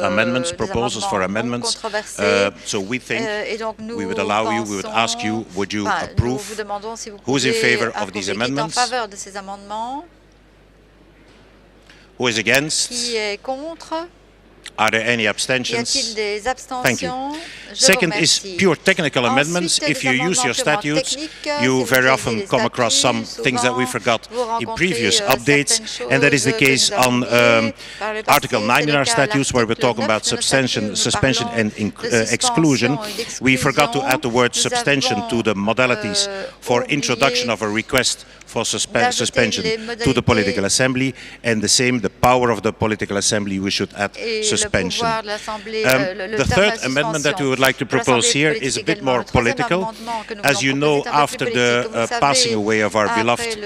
amendments, proposals for amendments, so we think we would allow you, we would ask you, would you approve? Who is in favor of these amendments? Who is against? Are there any abstentions? Thank you. Second is pure technical amendments. If you use your statutes, you very often come across some things that we forgot in previous updates, and that is the case on Article 9 in our statutes, where we're talking about suspension and exclusion. We forgot to add the word suspension to the modalities for introduction of a request for suspension to the political assembly, and the same, the power of the political assembly, we should add suspension. The third amendment that we would like to propose here is a bit more political. As you know, after the passing away of our beloved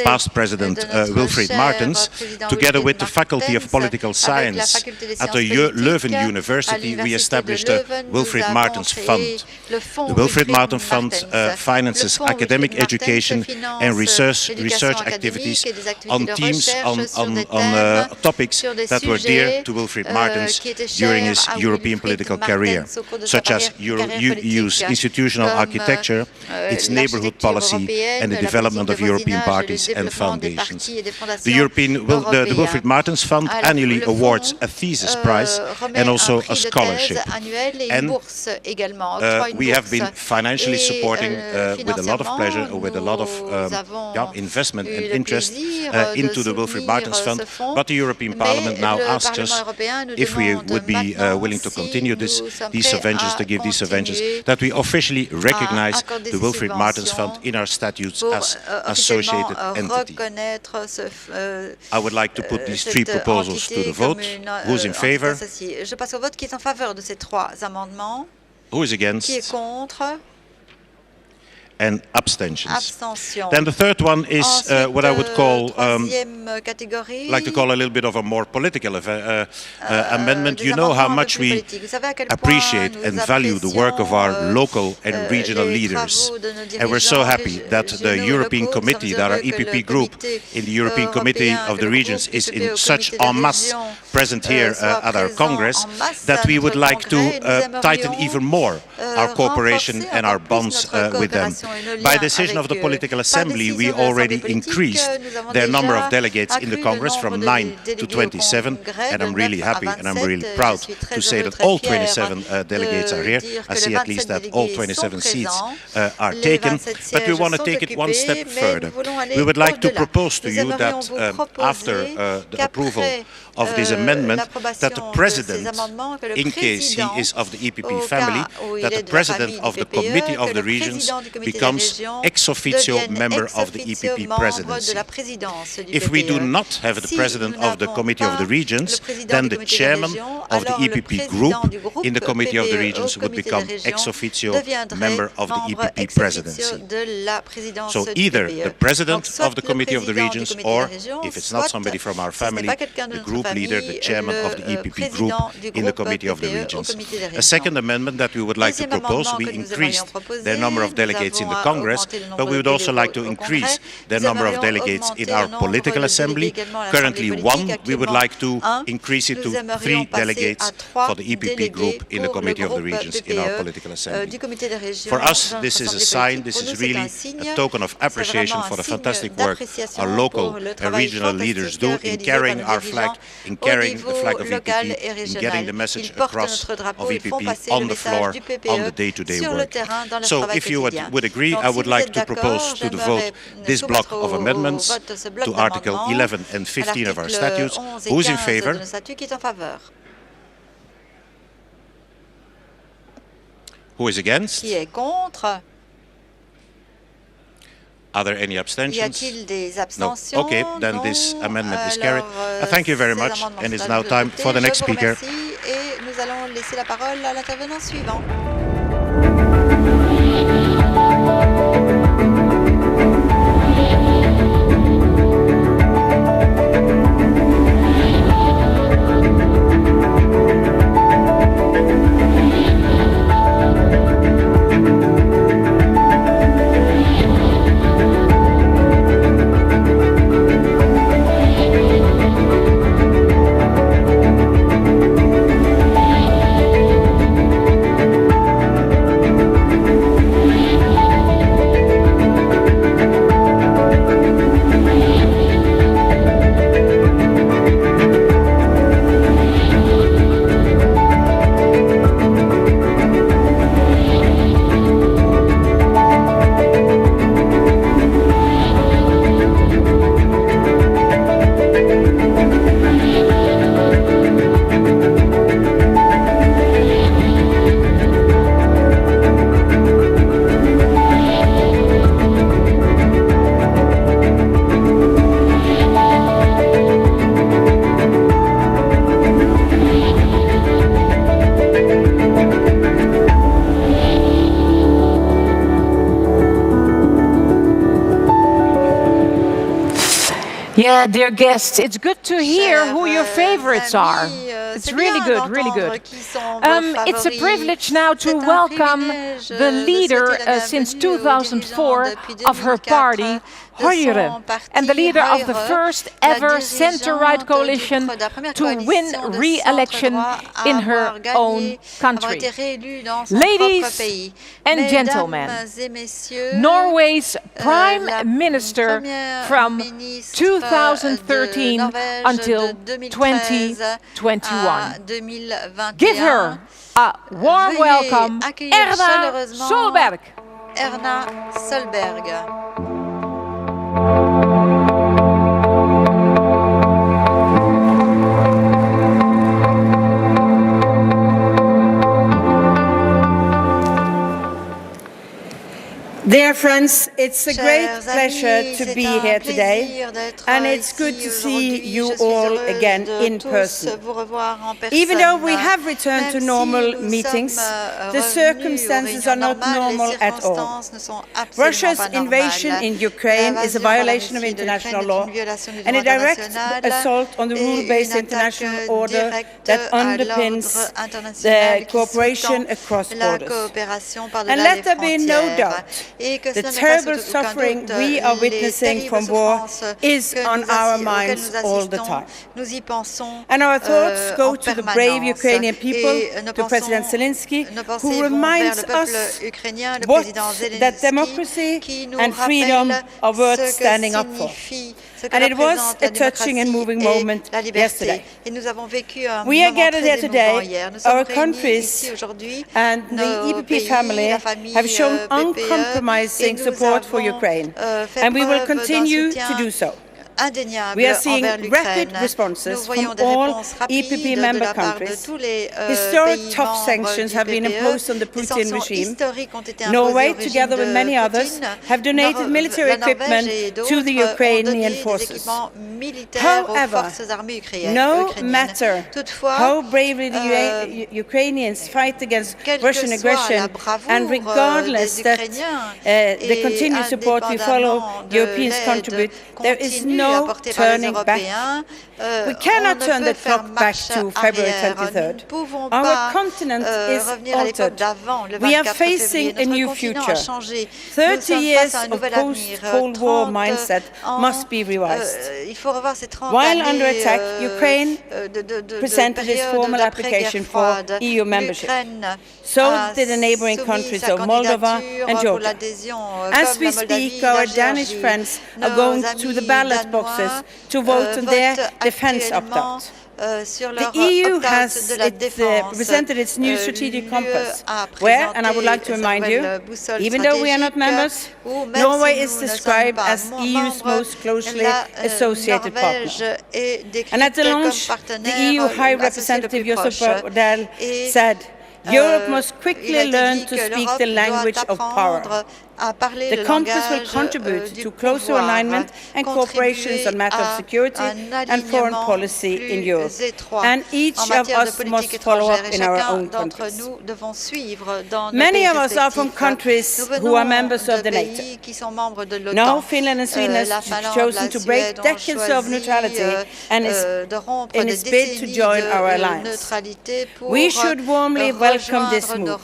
past president, Wilfried Martens, together with the Faculty of Political Science at the Leuven University, we established a Wilfried Martens Fund. The Wilfried Martens Fund finances academic education and research activities on themes, on topics that were dear to Wilfried Martens during his European political career, such as EU's institutional architecture, its neighbourhood policy, and the development of European parties and foundations. The Wilfried Martens Fund annually awards a thesis prize and also a scholarship. And we have been financially supporting with a lot of pleasure, with a lot of investment and interest into the Wilfried Martens Fund, but the European Parliament now asks us if we would be willing to continue these subventions, to give these subventions, that we officially recognize the Wilfried Martens Fund in our statutes as associated entity. I would like to put these three proposals to the vote. Who is in favor? Who is against? and abstentions. Then the third one is what I would call, like to call a little bit of a more political amendment. You know how much we appreciate and value the work of our local and regional leaders. And we're so happy that the European Committee, that our EPP group in the European Committee of the Regions is in such en masse present here at our Congress, that we would like to tighten even more our cooperation and our bonds with them. By decision of the Political Assembly, we already increased their number of delegates in the Congress from 9 to 27, and I'm really happy and I'm really proud to say that all 27 delegates are here. I see at least that all 27 seats are taken, but we want to take it one step further. We would like to propose to you that after the approval of this amendment, that the President, in case he is of the EPP family, that the President of the Committee of the Regions becomes ex officio member of the EPP presidency. If we do not have the President of the Committee of the Regions, then the Chairman of the EPP group in the Committee of the Regions would become ex officio member of the EPP presidency. So either the President of the Committee of the Regions, or if it's not somebody from our family, the group leader, the Chairman of the EPP group in the Committee of the Regions. A second amendment that we would like to propose, we increased their number of delegates in the Congress, but we would also like to increase their number of delegates in our political assembly. Currently 1, we would like to increase it to 3 delegates for the EPP group in the Committee of the Regions in our political assembly. For us, this is a sign, this is really a token of appreciation for the fantastic work our local and regional leaders do in carrying our flag, in carrying the flag of EPP, in getting the message across of EPP on the floor, on the day-to-day work. So if you would agree, I would like to propose to the vote this block of amendments to Article 11 and 15 of our statutes. Who is in favor? Who is against? Are there any abstentions? No. Okay, then this amendment is carried. Thank you very much, and it's now time for the next speaker. Et nous allons laisser la parole à l'intervenant suivant. Yeah, dear guests, it's good to hear who your favorites are. It's really good, really good. It's a privilege now to welcome the leader since 2004 of her party, Our Epp, and the leader of the first ever center-right coalition to win re-election in her own country. Ladies and gentlemen, Norway's Prime Minister from 2013 until 2021. Give her a warm welcome, Erna Solberg. Erna Solberg. Dear friends, it's a great pleasure to be here today, and it's good to see you all again in person. Even though we have returned to normal meetings, the circumstances are not normal at all. Russia's invasion in Ukraine is a violation of international law and a direct assault on the rule-based international order that underpins the cooperation across borders. And let there be no doubt, the terrible suffering we are witnessing from war is on our minds all the time. And our thoughts go to the brave Ukrainian people, to President Zelensky, who reminds us that democracy and freedom are worth standing up for. And it was a touching and moving moment yesterday. We are gathered here today. Our countries and the EPP family have shown uncompromising support for Ukraine, and we will continue to do so. We are seeing rapid responses from all EPP member countries. Historic tough sanctions have been imposed on the Putin regime. Norway, together with many others, have donated military equipment to the Ukrainian forces. However, no matter how bravely the Ukrainians fight against Russian aggression, and regardless that the continued support we follow Europeans contribute, there is no turning back. We cannot turn the clock back to February 23rd. Our continent is altered. We are facing a new future. 30 years of post-Cold War mindset must be revised. While under attack, Ukraine presented its formal application for EU membership. So did the neighboring countries of Moldova and Georgia. As we speak, our Danish friends are going to the ballot boxes to vote on their defense opt-out. The EU has presented its new strategic compass, where, and I would like to remind you, even though we are not members, Norway is described as EU's most closely associated partner. And at the launch, the EU High Representative Josep Borrell said, Europe must quickly learn to speak the language of power. The compass will contribute to closer alignment and cooperation on matters of security and foreign policy in Europe. And each of us must follow up in our own countries. Many of us are from countries who are members of the NATO. Now Finland and Sweden have chosen to break decades of neutrality and in its bid to join our alliance. We should warmly welcome this move.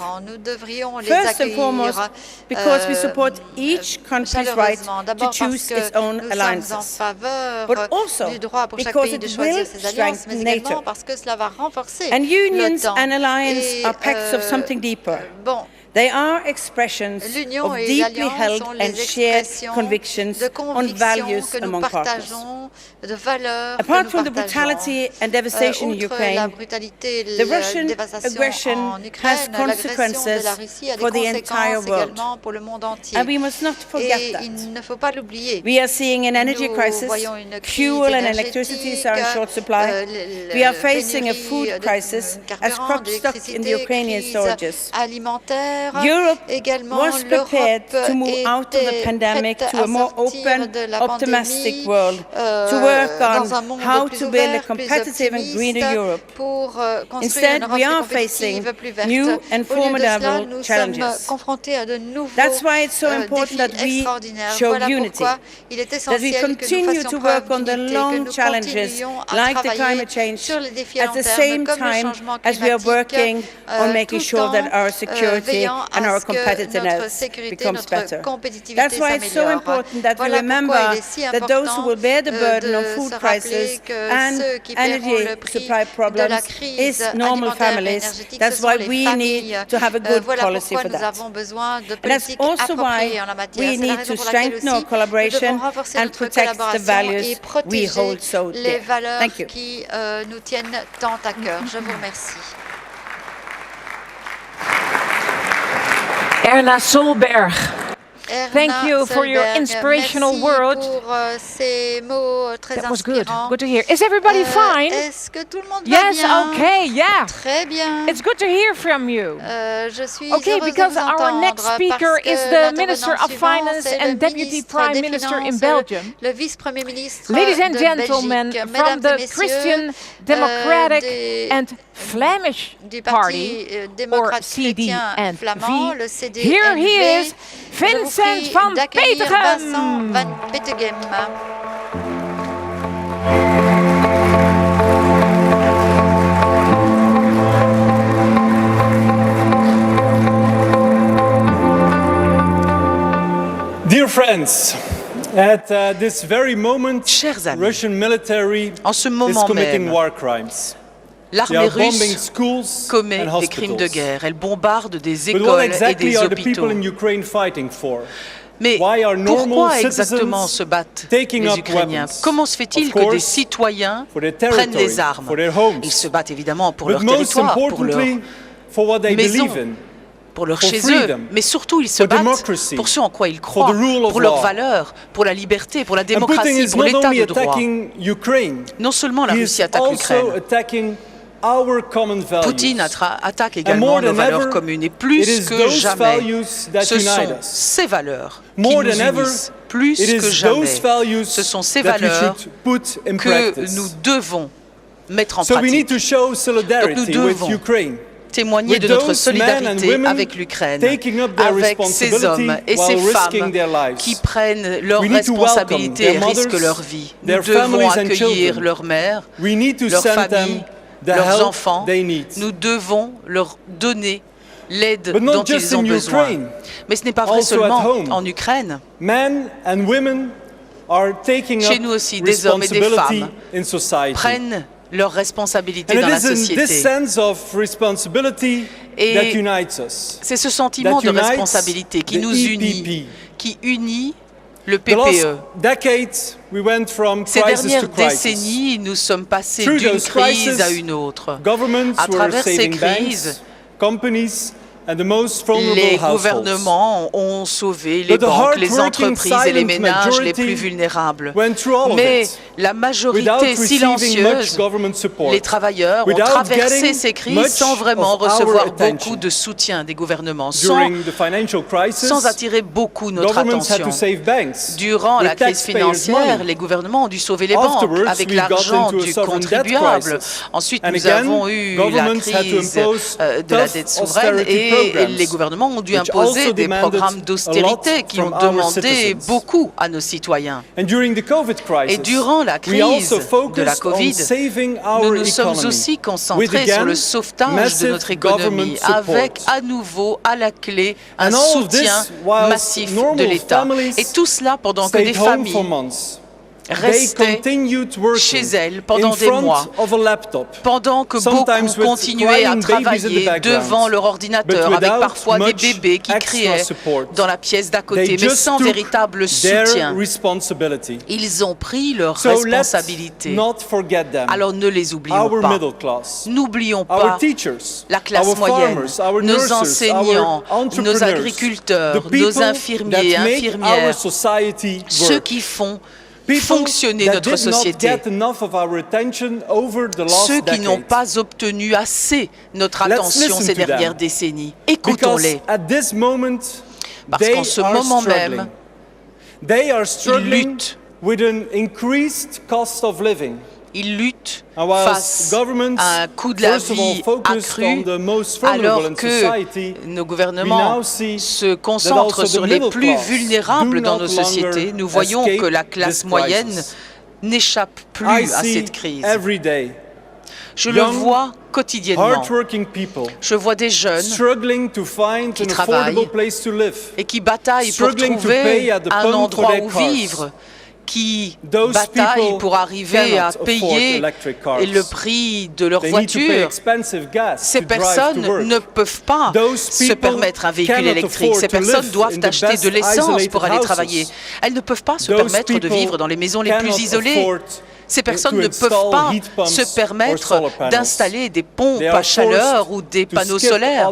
First and foremost, because we support each country's right to choose its own alliances, but also because it will strengthen NATO. And unions and alliances are pacts of something deeper. They are expressions of deeply held and shared convictions on values among partners. Apart from the brutality and devastation in Ukraine, the Russian aggression has consequences for the entire world. And we must not forget that. We are seeing an energy crisis. Fuel and electricity are in short supply. We are facing a food crisis as crops stuck in the Ukrainian storages. Europe was prepared to move out of the pandemic to a more open, optimistic world, to work on how to build a competitive and greener Europe. Instead, we are facing new and formidable challenges. That's why it's so important that we show unity, that we continue to work on the long challenges like the climate change at the same time as we are working on making sure that our security and our competitiveness becomes better. That's why it's so important that we remember that those who will bear the burden of food prices and energy supply problems is normal families. That's why we need to have a good policy for that. And that's also why we need to strengthen our collaboration and protect the values we hold so dear. Thank you. Erna Solberg. Thank you for your inspirational words. Ces mots très That was good. inspirants. Good to hear. Is everybody fine? Est-ce que tout le monde va Yes, bien? okay, yeah. Très bien. It's good to hear from you. Je suis Okay, heureuse de because vous our entendre next speaker parce que is the Minister l'intervenant of suivant, Finance c'est and le Deputy ministre Prime des Minister in Finances, Belgium. le vice-premier ministre Ladies and de gentlemen, Belgique. from Mesdames the et Christian messieurs, Democratic and Flemish du Party, parti or démocrate CD chrétien and flamand, V. le CDNV. Here he is, Je vous Vincent prie van d'accueillir Vincent Petegem. van Petegem. Dear friends, at this very moment, Chers amis, Russian military en ce is moment committing même, war crimes. They l'armée are bombing russe schools commet and des crimes de hospitals. guerre. Elle bombarde des But what écoles et exactly des are the people hôpitaux. in Ukraine fighting for? Mais Why are normal pourquoi exactement citizens se battent taking les up Ukrainiens? weapons? Comment se fait-il Of que des course, citoyens for their prennent territory, les armes? for their homes. Ils se battent évidemment pour But leur most territoire, pour leur importantly, for what they maison, believe in. pour leur for chez freedom, eux, mais surtout ils se for battent democracy, pour ce en quoi ils for croient, the rule of pour leurs law. valeurs, pour la liberté, pour la And Putin démocratie, is pour not l'état only de droit. attacking Ukraine, Non seulement la he Russie is attaque also l'Ukraine, attacking our common values. Poutine attaque And également more nos than valeurs ever, communes. Et it plus is que those jamais, values that ce unite sont us. ces valeurs qui More nous than ever, unissent. Plus it que is jamais, those values ce sont ces that we valeurs should put in que practice. nous devons mettre en So we need pratique. to show solidarity Donc nous with devons Ukraine. témoigner With de notre those men and solidarité women avec l'Ukraine, taking up their avec ces hommes et ces while risking femmes their lives. qui prennent leurs We need to responsabilités et welcome their risquent mothers, leur vie. Nous their devons families and accueillir children. leurs mères, We need to leurs send familles, them the leurs help enfants. they need. Nous devons leur donner l'aide But not dont just ils ont in besoin. Ukraine, Mais ce n'est pas vrai also at seulement home. en Ukraine. Men and women are taking Chez up nous aussi, des hommes et des responsibility femmes in society. prennent leurs responsabilités And dans it la is in this société. sense of responsibility Et that unites us. c'est ce sentiment That de unites responsabilité qui the nous unit, EPP. qui unit le The last PPE. decades, we went from Ces crisis dernières to crisis. décennies, nous sommes passés Through d'une those crise crises, à une autre. Governments À were travers ces saving crises, banks, companies, and the most vulnerable les households. gouvernements ont sauvé les But the banques, les hard-working entreprises et les silent ménages les majority plus vulnérables. went through all of Mais it la without majorité receiving much silencieuse, government support, les travailleurs ont without traversé getting ces crises much sans vraiment of our recevoir attention. beaucoup de soutien des gouvernements, During the financial crisis, sans attirer beaucoup notre governments had attention. to save banks Durant la with crise taxpayers' financière, money. les gouvernements ont dû sauver les banques Afterwards, avec we got l'argent into a du sovereign debt contribuable. crisis. Ensuite, And nous again, avons eu la governments had to crise impose de la tough dette souveraine austerity et programs, les gouvernements ont dû which imposer also des demanded programmes a d'austérité lot qui ont from our demandé citizens. beaucoup à nos citoyens. And during the COVID crisis, Et durant la we crise also de la focused on Covid, saving our nous nous sommes economy aussi concentrés with, again, sur le sauvetage de massive notre économie, government support. avec à nouveau à la clé un And all of soutien this whilst massif de normal l'État. families Et tout cela pendant que des stayed home familles for months. They restaient continued working chez elles pendant in des front mois, of a laptop, pendant que sometimes beaucoup with continuaient à crying babies in the travailler background, devant leur ordinateur, but avec without parfois des much bébés qui extra criaient support. dans la pièce d'à côté, They mais just sans took véritable their soutien. responsibility. Ils ont pris leurs So let's responsabilités. not forget them. Alors ne les oublions Our pas. middle class, N'oublions our pas teachers, la classe our moyenne, farmers, our nos nurses, enseignants, our nos entrepreneurs, agriculteurs, the people nos infirmiers et that make our infirmières, society ceux work. qui font People fonctionner that notre did not société. get enough of our attention over the last Ceux qui n'ont decade. pas obtenu assez notre Let's attention listen ces to them. dernières décennies. Because Écoutons-les, at this moment, parce they qu'en ce are moment struggling. même, They are struggling luttent. with an increased cost of living. ils luttent And whilst face governments, à un coût de la first of all, vie focused accru, on the most vulnerable alors in que society, nos we gouvernements now see se that concentrent also sur the les middle plus class vulnérables do dans not nos sociétés. longer Nous voyons escape que la classe this moyenne crisis. n'échappe plus I à see cette crise. every day Je le young, vois quotidiennement. hardworking people Je vois des jeunes struggling to find qui an travaillent affordable place to live, et qui bataillent pour struggling to trouver pay at the un pump for endroit their où cars. vivre, qui Those bataillent people pour arriver à cannot payer afford electric cars. le prix de leur They need to pay voiture. expensive gas Ces to drive personnes to work. ne peuvent pas Those se people permettre un véhicule cannot électrique. afford Ces to personnes live doivent in the acheter best de l'essence isolated pour aller houses. travailler. Elles ne peuvent pas se Those permettre de people vivre dans les maisons les plus cannot isolées. afford Ces personnes ne peuvent pas se permettre d'installer des pompes à chaleur ou des panneaux solaires.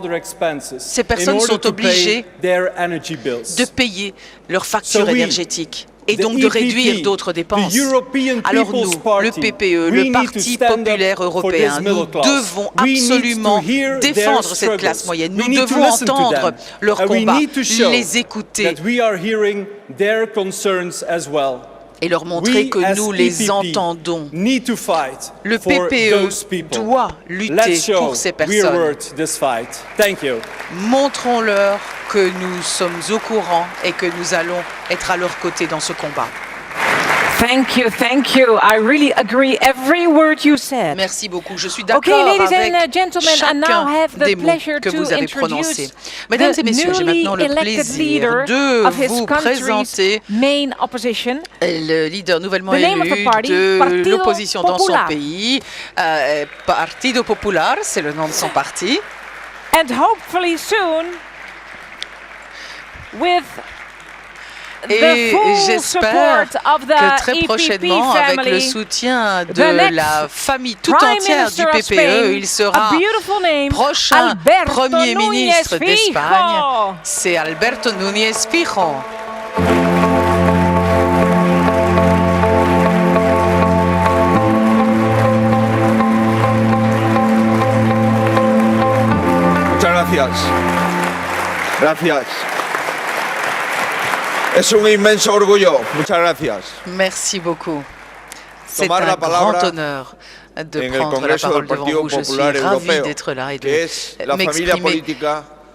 Ces personnes sont obligées de payer leurs factures énergétiques et donc de réduire d'autres dépenses. Alors nous, le PPE, le Parti populaire européen, nous devons absolument défendre cette classe moyenne. Nous devons entendre leurs combats, les écouter et leur montrer que nous les entendons. Le PPE doit lutter pour ces personnes. Montrons-leur que nous sommes au courant et que nous allons être à leur côté dans ce combat. Thank you, thank you. I really agree every word you said. Merci beaucoup. Je suis d'accord avec chacun des mots que vous avez prononcés. Mesdames et messieurs, j'ai maintenant le plaisir de vous présenter le leader nouvellement élu de l'opposition dans son pays. Partido Popular, c'est le nom de son parti. And hopefully soon, with et j'espère que très prochainement, avec le soutien de la famille tout entière du PPE, il sera prochain Premier ministre d'Espagne. C'est Alberto Núñez Fijo. Muchas gracias. Gracias. Es un inmenso orgullo. Muchas gracias. Merci beaucoup. C'est un grand honneur de prendre la parole devant vous. Je suis ravi d'être là et de m'exprimer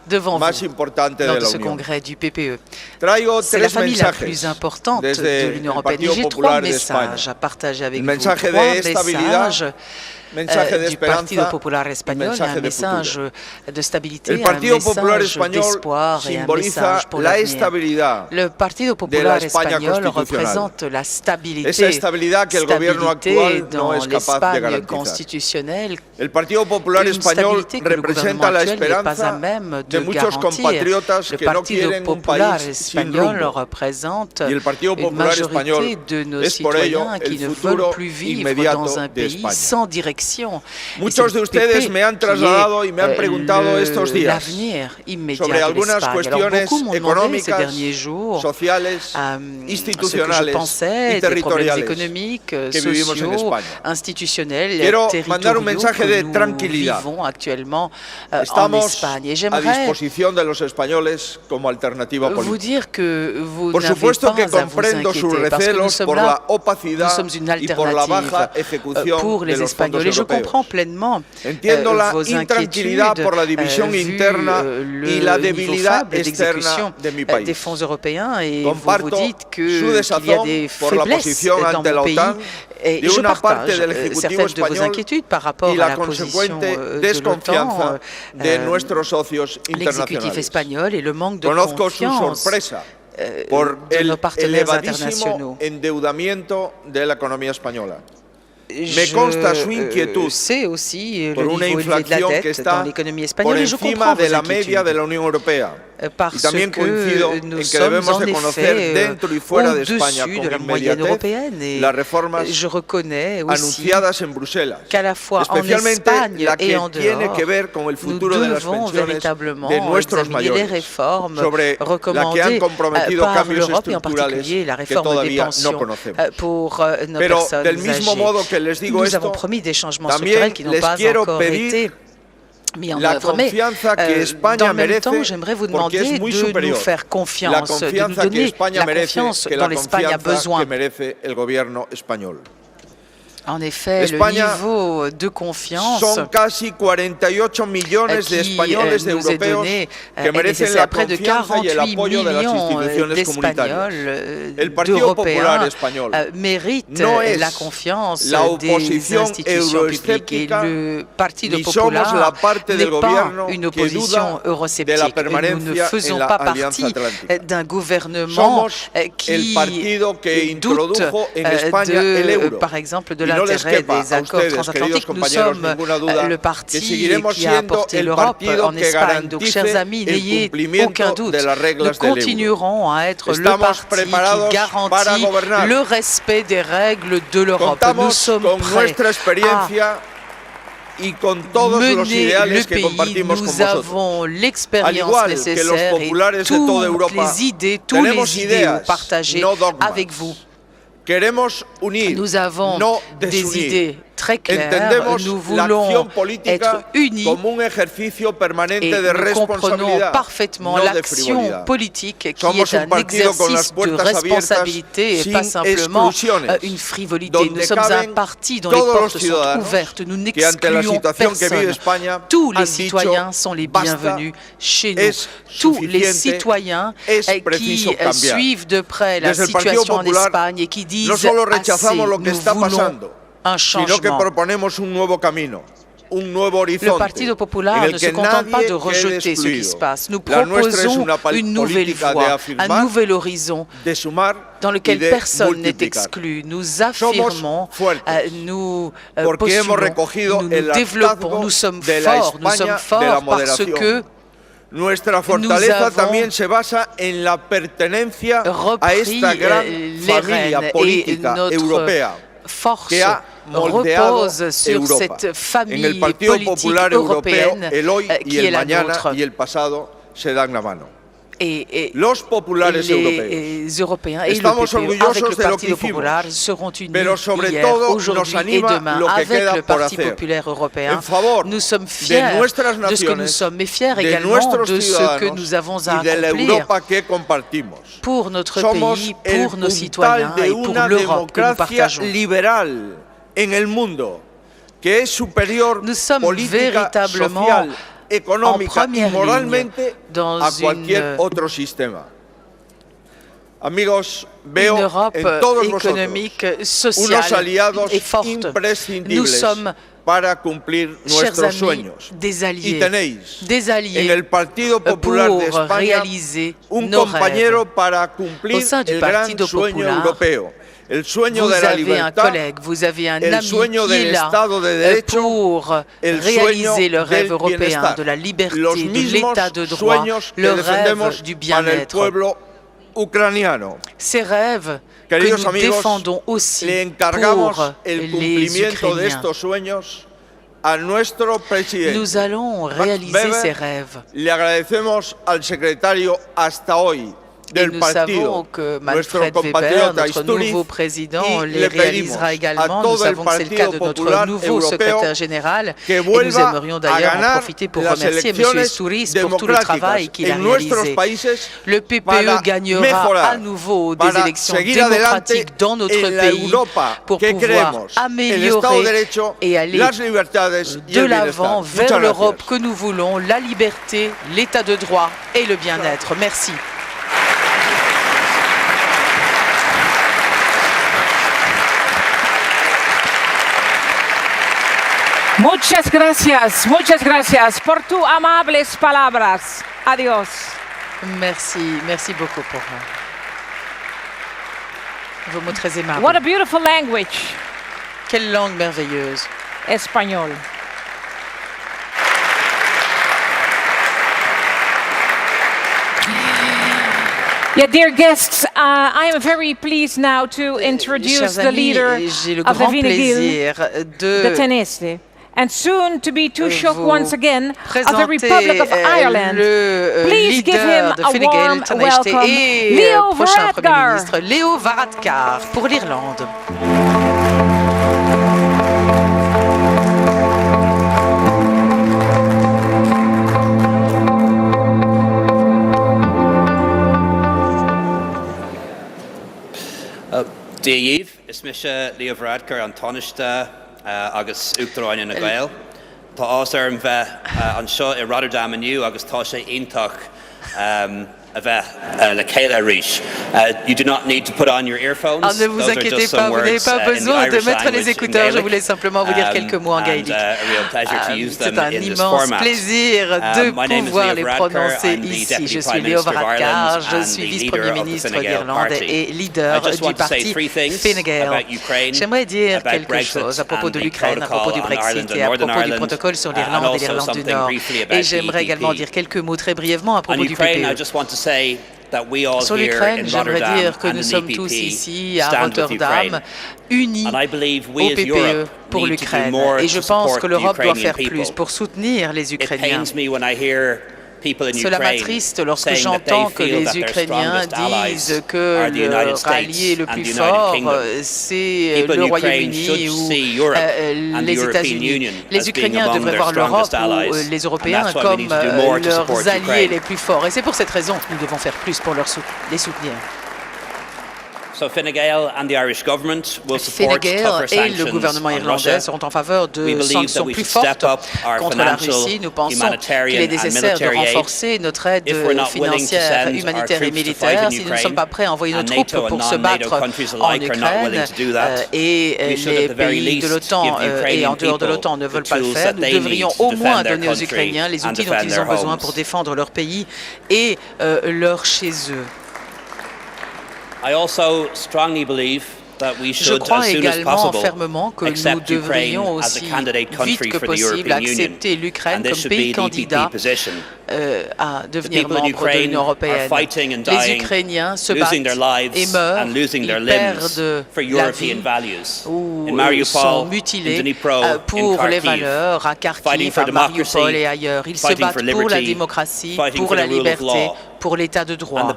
devant vous lors de ce congrès du PPE. C'est la famille la plus importante de l'Union européenne. Et j'ai 3 messages à partager avec vous. 3 messages du Partido Popular espagnol, un message de stabilité, un message d'espoir et un message pour l'avenir. Le Partido Popular espagnol représente la stabilité, dans l'Espagne constitutionnelle, une stabilité que le gouvernement actuel n'est pas à même de garantir. Le Partido Popular espagnol représente une majorité de nos citoyens qui ne veulent plus vivre dans un pays sans direction. Muchos de ustedes me han trasladado y me han preguntado estos días sobre algunas cuestiones económicas, sociales, institucionales y territoriales que vivimos en España. Quiero mandar un mensaje de tranquilidad. Estamos a disposición de los españoles como alternativa política. Por supuesto que comprendo sus recelos por la opacidad y por la baja ejecución de los fondos Je comprends pleinement Entiendo la intranquilidad por la división interna y la debilidad externa de mi país. Des fonds européens et Comparto vous dites su desazón por la posición ante la OTAN de una parte del Ejecutivo español y la consecuente desconfianza de nuestros socios internacionales. Conozco su sorpresa por el elevadísimo endeudamiento de la economía española. Me consta su inquietud por una inflación que está por encima de la media de la Unión Europea. Y también coincido en que debemos de conocer dentro y fuera de España con inmediatez las reformas anunciadas en Bruselas, especialmente la que tiene que ver con el futuro de las pensiones de nuestros mayores, sobre la que han comprometido cambios estructurales que todavía no conocemos. Pero del mismo modo que les digo esto, también les quiero pedir la confianza que España merece, porque es muy superior la confianza que España merece que la confianza que merece el gobierno español. En effet, España le niveau de confiance son casi 48 millones de españoles de europeos que merecen la confianza y el apoyo de las instituciones comunitarias. El Partido Popular español no es la oposición euroescéptica ni somos la parte del gobierno que duda de la permanencia en la Alianza Atlántica. Somos el partido que introdujo en España el euro. Par exemple, de la l'intérêt des accords transatlantiques. Nous sommes le parti qui a apporté l'Europe en Espagne. Donc, chers amis, n'ayez aucun doute. Nous continuerons à être le parti qui garantit le respect des règles de l'Europe. Nous sommes prêts à y con todos los mener ideales le que pays. compartimos con Nous vosotros. avons l'expérience que los nécessaire populares et de toda toutes Europa, les idées, tous les idéaux partagés no dogmas. avec vous. Queremos unir, Nous avons no des desunir. idées très claires. Entendemos Nous voulons être unis. como un ejercicio permanente Et de nous comprenons responsabilidad, parfaitement no de l'action frivolidad. politique qui Somos est un partido con las exercice de puertas responsabilité et pas sin simplement exclusiones, une frivolité. donde Nous sommes un caben parti dont les todos portes los sont ciudadanos ouvertes. Nous que ante la n'excluons situación que vive personne. España Tous les han citoyens dicho, sont les basta, bienvenus chez nous. es Tous les suficiente, citoyens es qui preciso cambiar. suivent de près la Desde el Partido situation en Popular, Espagne et qui disent no solo assez, rechazamos lo que nous está voulons pasando, un sino que changement. proponemos un nuevo camino, un nuevo horizonte. Le Partido Popular ne se contente pas de rejeter ce qui se passe. Nous proposons une nouvelle voie, un nouvel horizon dans lequel personne n'est exclu. Nous affirmons, nous postulons, nous développons, nous sommes forts parce que Nuestra fortaleza también se basa en la pertenencia a esta gran familia política europea que ha moldeado Europa. En el Partido Popular Europeo, el hoy y el mañana y el pasado se dan la mano. Los populares Européens et estamos le PPE avec le orgullosos de lo Parti que populaire hicimos, seront unis pero sobre hier, todo nos aujourd'hui et anima demain lo que avec queda le por Parti hacer populaire européen. en favor Nous sommes fiers de nuestras de ce que nous naciones, sommes, mais fiers de également nuestros de ce que ciudadanos nous avons à y de la accomplir Europa que compartimos. pour notre Somos pays, el pour nos puntal citoyens de et pour una l'Europe que nous democracia partageons. liberal en el mundo que es superior Nous sommes política, véritablement social, en económica y première ligne moralmente dans a cualquier otro sistema. Amigos, veo une Europe en todos économique, vosotros sociale unos aliados et forte. Nous imprescindibles sommes, para cumplir chers nuestros amis, sueños. des Y alliés tenéis en el Partido Popular de pour España réaliser un nos compañero rêves. para cumplir Au sein du el gran Partido sueño Popular, europeo. El sueño Vous de la avez un libertad, collègue, vous avez un el ami sueño qui del est là Estado de Derecho, pour el réaliser le sueño rêve del européen bienestar. de la liberté, Los de mismos l'état de droit, sueños le que defendemos rêve du para el bien-être. pueblo ucraniano. Ces rêves que Queridos nous amigos, défendons aussi le encargamos pour el les cumplimiento de Ukrainiens. estos sueños a nuestro presidente. Nous allons réaliser Weber. ces rêves. Le agradecemos al secretario hasta hoy del nous partido, savons que nuestro Manfred Weber, compatriota notre Isturiz, nouveau président, y les le réalisera pedimos également. a Nous todo el savons que c'est le cas de Partido notre Popular nouveau Europeo secrétaire général. que Et nous vuelva aimerions a d'ailleurs en ganar profiter pour las remercier M. elecciones Isturiz pour tout le travail qu'il a en nuestros réalisé. países Le PPE para gagnera mejorar, à nouveau des para élections seguir adelante démocratiques dans notre en la pays Europa pour que pouvoir queremos, el Estado de améliorer Derecho, et aller las libertades y de el l'avant bienestar. vers Muchas l'Europe gracias. que nous voulons, la liberté, l'état de droit et le bien-être. Merci. Muchas gracias por tus amables palabras. Adiós. Merci, merci beaucoup pour vos mots très aimables. What a beautiful language. Quelle langue merveilleuse. Español. Yeah, dear guests, I am very pleased now to introduce the leader of the Vinigil, the teniste, and soon to be Taoiseach once again of the Republic of Ireland. Please give him a warm welcome, Leo Varadkar. Leo Varadkar pour l'Irlande. Díomh is mis Leo Varadkar an Taoiseach agus Uachtaráin na Gael. Tá ás arm bheith an seo I Rotterdam aniu agus tá sé iontach You do not need to put on your earphones. Ne vous inquiétez pas, vous n'avez pas besoin de mettre les écouteurs. Je voulais simplement vous dire quelques mots en gaélique. C'est un immense plaisir de pouvoir les prononcer ici. Je suis Leo Varadkar, je suis vice-premier ministre d'Irlande et leader du parti Fine Gael. J'aimerais dire quelque chose à propos de l'Ukraine, à propos du Brexit et à propos du protocole sur l'Irlande et l'Irlande du Nord. Et j'aimerais également dire quelques mots très brièvement à propos du PPE. Sur l'Ukraine, j'aimerais dire que nous sommes tous ici à Rotterdam, unis au PPE pour l'Ukraine. Et je pense que l'Europe doit faire plus pour soutenir les Ukrainiens. Cela m'attriste lorsque j'entends que les Ukrainiens disent que le rallié le plus fort, c'est le Royaume-Uni ou les États-Unis. Les Ukrainiens devraient voir l'Europe ou les Européens comme leurs alliés les plus forts. Et c'est pour cette raison que nous devons faire plus pour les soutenir. Fine Gael et le gouvernement irlandais seront en faveur de sanctions plus fortes contre la Russie. Nous pensons qu'il est nécessaire de renforcer notre aide financière, humanitaire et militaire. Si nous ne sommes pas prêts à envoyer nos troupes pour se battre en Ukraine et les pays de l'OTAN et en dehors de l'OTAN ne veulent pas le faire, nous devrions au moins donner aux Ukrainiens les outils dont ils ont besoin pour défendre leur pays et leur chez eux. Je crois également fermement que nous devrions aussi vite que possible accepter l'Ukraine comme pays candidat à devenir membre de l'Union européenne. Les Ukrainiens se battent et meurent, ils perdent la vie ou sont mutilés pour les valeurs à Kharkiv, à Mariupol et ailleurs. Ils se battent pour la démocratie, pour la liberté, pour l'état de droit.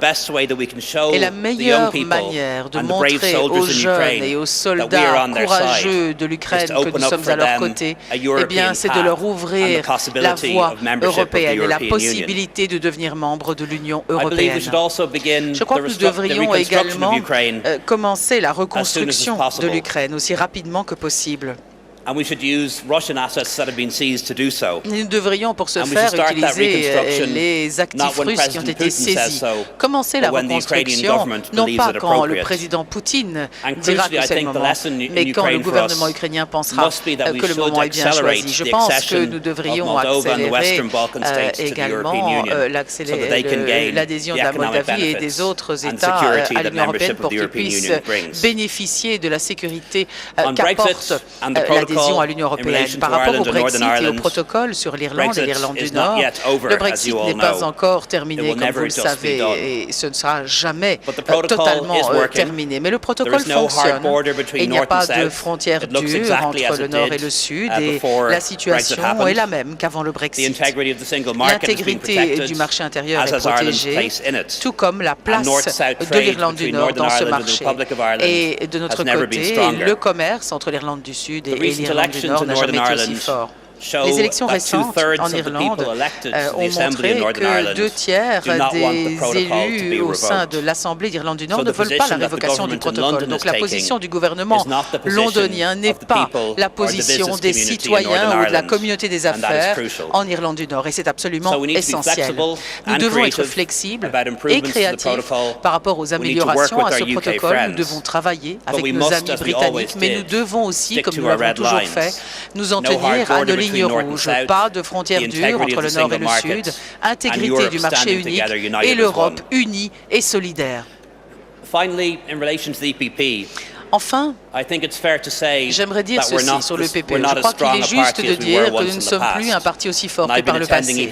Et la meilleure manière de montrer aux jeunes et aux soldats courageux de l'Ukraine que nous sommes à leur côté, eh bien, c'est de leur ouvrir la voie européenne et la possibilité de devenir membre de l'Union européenne. Je crois que nous devrions également commencer la reconstruction de l'Ukraine aussi rapidement que possible. Nous devrions pour ce faire utiliser les actifs russes qui ont été saisis. Commencer la reconstruction, non pas quand le président Poutine dira que c'est le moment, mais quand le gouvernement ukrainien pensera que le moment est bien choisi. Je pense que nous devrions accélérer également l'adhésion de la Moldavie et des autres États à l'Union européenne pour qu'ils puissent bénéficier de la sécurité qu'apporte l'adhésion à l'Union européenne. Par rapport au Brexit et au protocole sur l'Irlande et l'Irlande du Nord, le Brexit n'est pas encore terminé, comme vous le savez, et ce ne sera jamais totalement terminé. Mais le protocole fonctionne. Il n'y a pas de frontière dure entre le Nord et le Sud, et la situation est la même qu'avant le Brexit. L'intégrité du marché intérieur est protégée, tout comme la place de l'Irlande du Nord dans ce marché. Et de notre côté, le commerce entre l'Irlande du Sud et l'Irlande du Nord n'a jamais été aussi fort. Les élections récentes en Irlande ont montré que 2 tiers des élus au sein de l'Assemblée d'Irlande du Nord ne veulent pas la révocation du protocole. Donc la position du gouvernement londonien n'est pas la position des citoyens ou de la communauté des affaires en Irlande du Nord. Et c'est absolument essentiel. Nous devons être flexibles et créatifs par rapport aux améliorations à ce protocole. Nous devons travailler avec nos amis britanniques, mais nous devons aussi, comme nous l'avons toujours fait, nous en tenir à nos lignes rouge, pas de frontières dures entre le Nord et le Sud, intégrité du marché unique et l'Europe unie et solidaire. Enfin, j'aimerais dire ceci sur le PPE. Je crois qu'il est juste de dire que nous ne sommes plus un parti aussi fort que par le passé.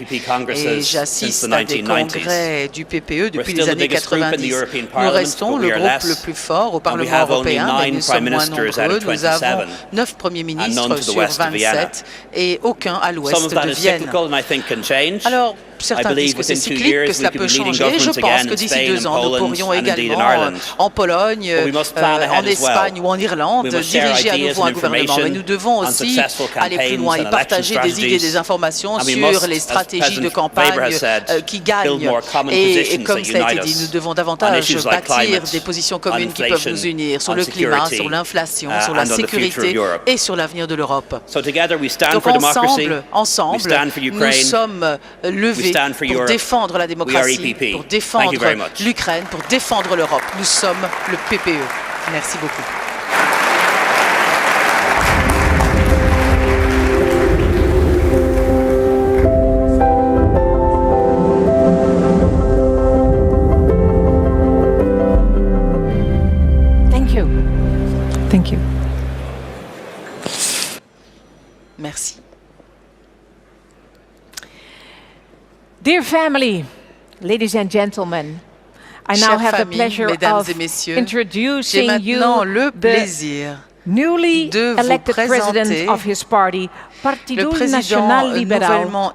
Et j'assiste à des congrès du PPE depuis les années 90. Nous restons le groupe le plus fort au Parlement européen, mais nous sommes moins nombreux. Nous avons 9 premiers ministres sur 27 et aucun à l'ouest de Vienne. Alors, certains disent que c'est cyclique, que cela peut changer. Je pense que d'ici 2 ans, nous pourrions également, en Pologne, en Espagne ou en Irlande, diriger à nouveau un gouvernement. Mais nous devons aussi aller plus loin et partager des idées, des informations sur les stratégies de campagne qui gagnent. Et comme cela a été dit, nous devons davantage bâtir des positions communes qui peuvent nous unir sur le climat, sur l'inflation, sur la sécurité et sur l'avenir de l'Europe. Donc ensemble, nous sommes levés lutter pour défendre la démocratie, pour défendre l'Ukraine, pour défendre l'Europe. Nous sommes le PPE. Merci beaucoup. Thank you. Merci. Dear family, ladies and gentlemen, I now have the pleasure of introducing you the newly elected president of his party, Partido Nacional Liberal, or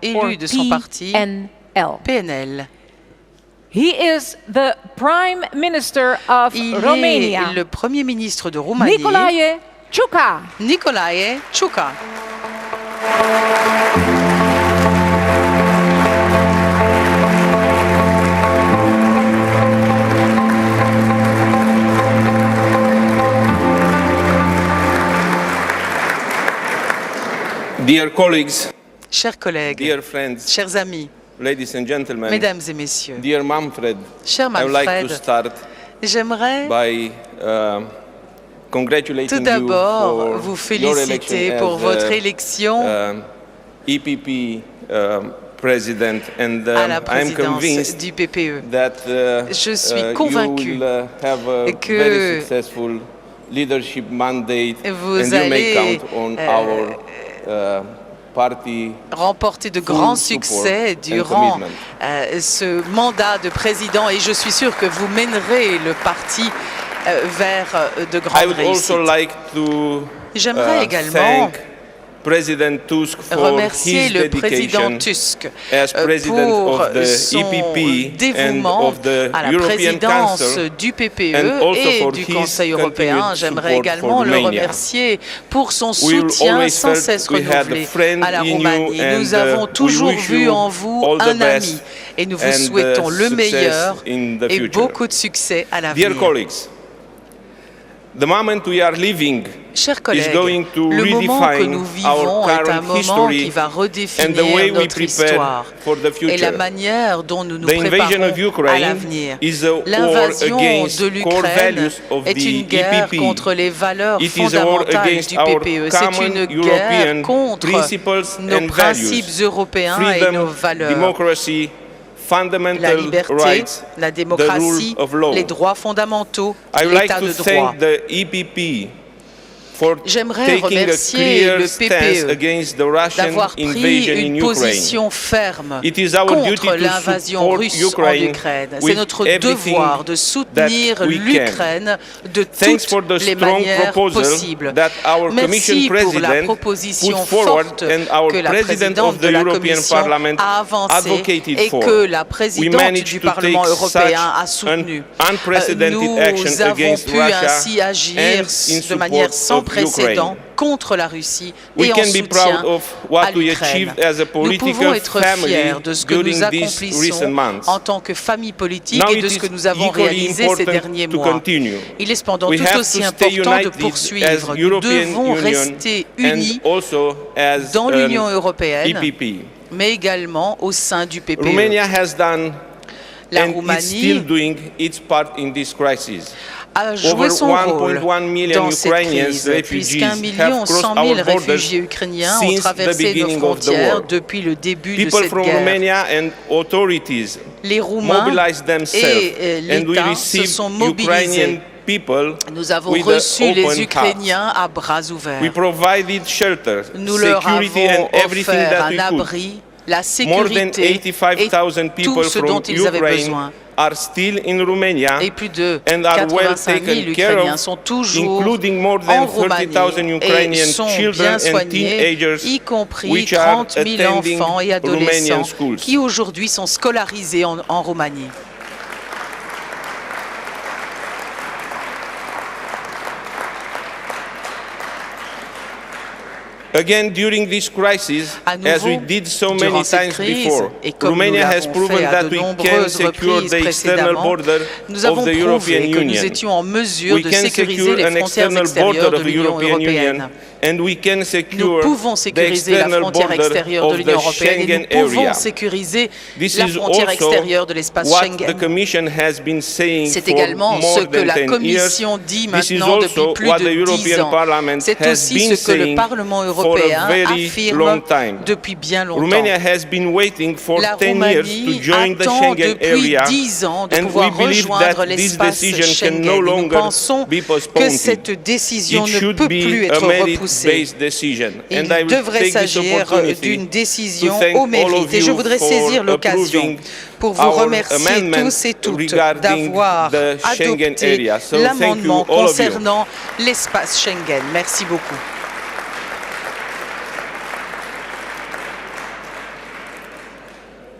PNL. He is the Prime Minister of Romania. Il est le Premier ministre de Roumanie. Nicolae Ciucă. Nicolae Ciucă. Dear colleagues, chers collègues, dear friends, chers amis, ladies and gentlemen, mesdames et messieurs, dear Manfred, cher I would like to start j'aimerais by congratulating tout d'abord you for vous féliciter pour votre élection EPP president, and à la I am convinced du PPE. that je suis convaincu you will have a que very successful leadership mandate, vous and you may allez count on our party remporter de grands succès durant ce mandat de président, et je suis sûr que vous mènerez le parti vers de grandes réussites. J'aimerais également remercier le président Tusk pour son dévouement à la présidence du PPE et du Conseil européen. J'aimerais également le remercier pour son soutien sans cesse renouvelé à la Roumanie. Nous avons toujours vu en vous un ami et nous vous souhaitons le meilleur et beaucoup de succès à l'avenir. Chers collègues, le moment que nous vivons est un moment qui va redéfinir notre histoire et la manière dont nous nous préparons à l'avenir. L'invasion de l'Ukraine est une guerre contre les valeurs fondamentales du PPE. C'est une guerre contre nos principes européens et nos valeurs. La liberté, la démocratie, les droits fondamentaux, l'état de droit. J'aimerais remercier le PPE d'avoir pris une position ferme contre l'invasion russe en Ukraine. C'est notre devoir de soutenir l'Ukraine de toutes les manières possibles. Merci pour la proposition forte que la présidente de la Commission a avancée et que la présidente du Parlement européen a soutenue. Nous avons pu ainsi agir de manière sans précédent contre la Russie et en soutien à l'Ukraine. Nous pouvons être fiers de ce que nous accomplissons en tant que famille politique et de ce que nous avons réalisé ces derniers mois. Il est cependant tout aussi important de poursuivre. Nous devons rester unis dans l'Union européenne, mais également au sein du PPE. La Roumanie a joué son rôle dans cette crise, puisqu'un million 100 000 réfugiés ukrainiens ont traversé nos frontières depuis le début de cette guerre. Les Roumains et l'État se sont mobilisés. Nous avons reçu les Ukrainiens à bras ouverts. Nous leur avons offert un abri, la sécurité et tout ce dont ils avaient besoin. Et plus de 85 000 Ukrainiens sont toujours en Roumanie et sont bien soignés, y compris 30 000 enfants et adolescents qui aujourd'hui sont scolarisés en Roumanie. Again, during this crisis, as we did so many times before, Romania has proven that we can secure the external border of the European Union. We can secure an external border of the European Union, and we can secure the external border of the Schengen area. This is also what the Commission has been saying for more than 10 years. This is also what the European Parliament has been saying for a very long time. Romania has been waiting for 10 years to join the Schengen area, and we believe that this decision can no longer be postponed. It should be a merit-based decision. And I will take this opportunity to thank all of you for approving our amendment regarding the Schengen area. So thank you all of you. Concernant l'espace Schengen. Merci beaucoup.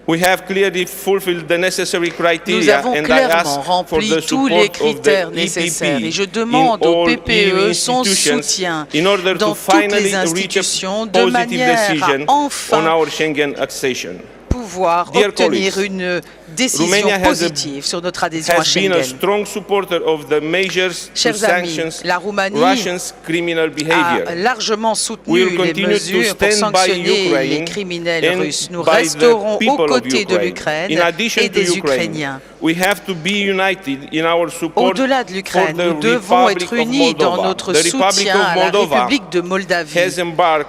We have clearly fulfilled the necessary Nous criteria, avons and I clairement ask for the rempli tous les support of critères the nécessaires et je EPP demande in au all EU PPE son institutions soutien in order dans to toutes finally les reach a institutions de positive manière à decision enfin on our Schengen accession. pouvoir Dear obtenir colleagues, une décision Romania positive sur notre adhésion à has been a Schengen. strong supporter of the measures to Chers amis, sanctions la Roumanie Russia's criminal behavior. a largement We soutenu will les continue to mesures pour stand by sanctionner Ukraine les criminels and russes. Nous by the resterons aux people of côtés de Ukraine. l'Ukraine In addition et to des Ukraine, Ukrainiens. we have to be united in our support Au-delà de for l'Ukraine, the nous devons Republic être of unis dans Moldova. notre The Republic soutien of à la Moldova République de Moldavie. has embarked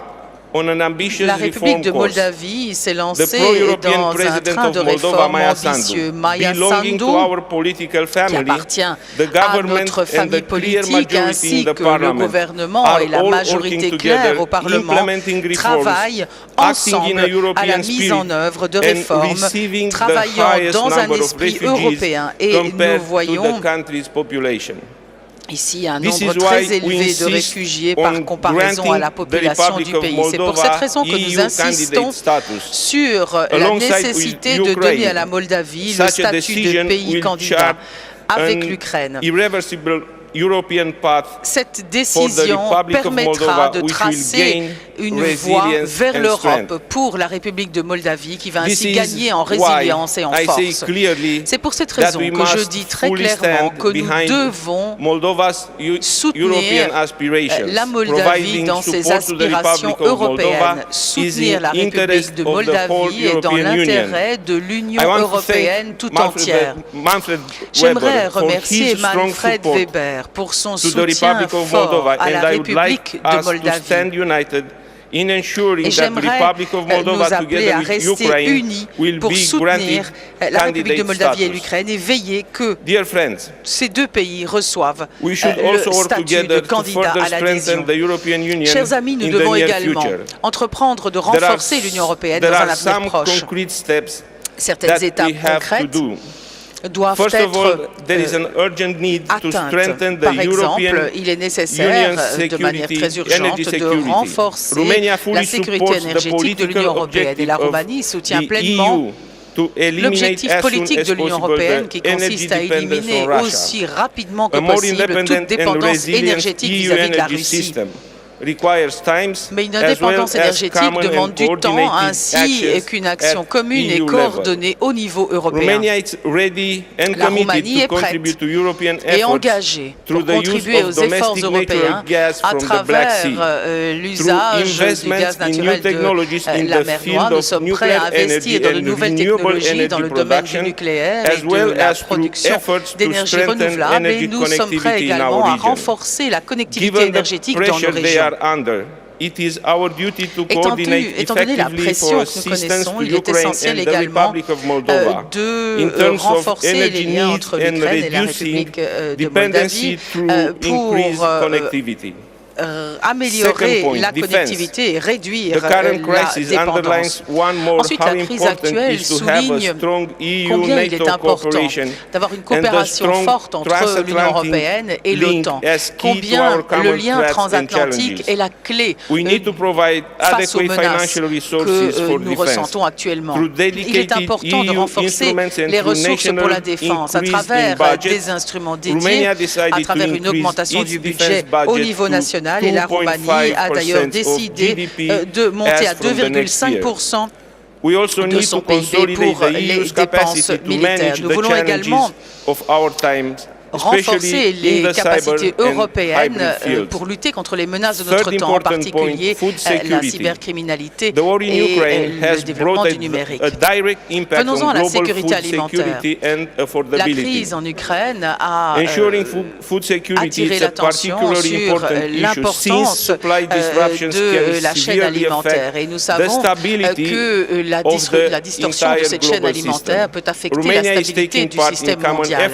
on an ambitious La République reform de course. Moldavie s'est The lancée pro-European dans un president train de of Moldova, réforme Maia ambitieux. Sandu, Maia belonging to Sandu, our political qui family, appartient the à government notre and famille the clear politique, majority ainsi in the que le parliament gouvernement are et la all majorité working claire together, au Parlement implementing reforms, travaillent acting in a ensemble à la European mise spirit, en œuvre de and réformes, receiving the travaillant highest dans un number of esprit refugees européen. Et nous compared to voyons the country's population. ici un This nombre is très why we élevé de insist réfugiés on par comparaison à la granting the population Republic du of pays. C'est pour cette Moldova raison que nous EU insistons candidate status. sur la Alongside nécessité with de donner Ukraine, à la Moldavie le such a statut de decision pays will candidat chart avec an l'Ukraine. irreversible European path Cette for the décision Republic of permettra Moldova, de which will tracer gain une voie resilience vers and l'Europe strength. pour la République de Moldavie qui va This ainsi is gagner en why résilience et en I say force. clearly C'est pour cette that raison we que je must dis très fully clairement stand que nous behind devons Moldova's soutenir European aspirations. la Moldavie Providing dans ses support to the aspirations Republic of Moldova européennes, is soutenir in la interest République de of the whole Moldavie est dans European Union. l'intérêt de l'Union I want to européenne thank tout entière. Manfred J'aimerais Weber for remercier his strong Manfred support Weber pour son to the soutien Republic of fort Moldova, à la and I would like République de us to Moldavie. stand united in ensuring Et that the j'aimerais Republic of nous Moldova, appeler à together with rester Ukraine, unis will pour be soutenir granted la République de candidate Moldavie et status. l'Ukraine et veiller que Dear friends, ces deux pays reçoivent we should le also work statut de together to candidat further à l'adhésion. strengthen the European Union Chers amis, nous in the devons near également future. entreprendre de There are- renforcer l'Union européenne dans there un are avenir some proche. concrete steps Certaines that we étapes have to concrètes do. doivent First of all, être there is an urgent need to atteintes. strengthen the Par European exemple, il est nécessaire Union's de manière security, très urgente energy de security. renforcer Romania fully la sécurité supports the énergétique de l'Union political européenne et la objective of Roumanie soutient the pleinement EU to eliminate l'objectif as soon politique as de l'Union possible européenne the qui energy consiste à dependence éliminer on Russia. aussi rapidement que A more possible toute independent and dépendance resilient énergétique EU vis-à-vis de la energy Russie. system requires times Mais une as well indépendance as énergétique common demande and du temps coordinated ainsi actions qu'une action at commune et EU coordonnée au niveau européen. Romania is ready and La committed Roumanie to est prête contribute to European et efforts engagée through pour the use contribuer of aux efforts domestic européens natural gas à from the Black Sea, travers l'usage du investments gaz in new naturel technologies de in la the mer field Noire. Nous of sommes prêts à nuclear investir energy dans de and nouvelles renewable technologies dans energy le domaine du production, nucléaire as et de well la as through production efforts to d'énergie strengthen renouvelable. Et energy nous sommes prêts connectivity in également our à region. renforcer la connectivité Given the énergétique dans nos pressure they régions. are under, it is our duty to coordinate Étant donné la effectively pression for que nous assistance connaissons, to il est Ukraine essentiel and the également Republic of Moldova in de terms of renforcer les energy liens needs entre and l'Ukraine et la reducing République de dependency Moldavie through increased pour connectivity. améliorer Second point, la defense. connectivité et réduire The current la crisis dépendance. underlines one more Ensuite, how la crise important actuelle is to have a souligne strong combien il est EU-NATO important cooperation d'avoir une and the coopération strong forte entre l'Union transatlantic européenne et link l'OTAN. as key to Combien our le common lien threats and transatlantique challenges. est la clé We need to provide face aux adequate menaces financial resources que for nous defense. ressentons actuellement. Through Il est dedicated important de EU renforcer instruments and les through ressources pour la national défense à increase travers in budget, des instruments dédiés, Romania decided à travers to une increase augmentation its du defense budget au budget niveau to national nationale et la Roumanie a d'ailleurs décidé de monter à 2,5% de son PIB pour les dépenses militaires. Nous voulons également renforcer les capacités européennes pour lutter contre les menaces de notre temps, en particulier la cybercriminalité et le développement du numérique. Venons-en à la sécurité alimentaire. La crise en Ukraine a attiré l'attention sur l'importance de la chaîne alimentaire et nous savons que la distorsion de cette chaîne alimentaire peut affecter la stabilité du système mondial.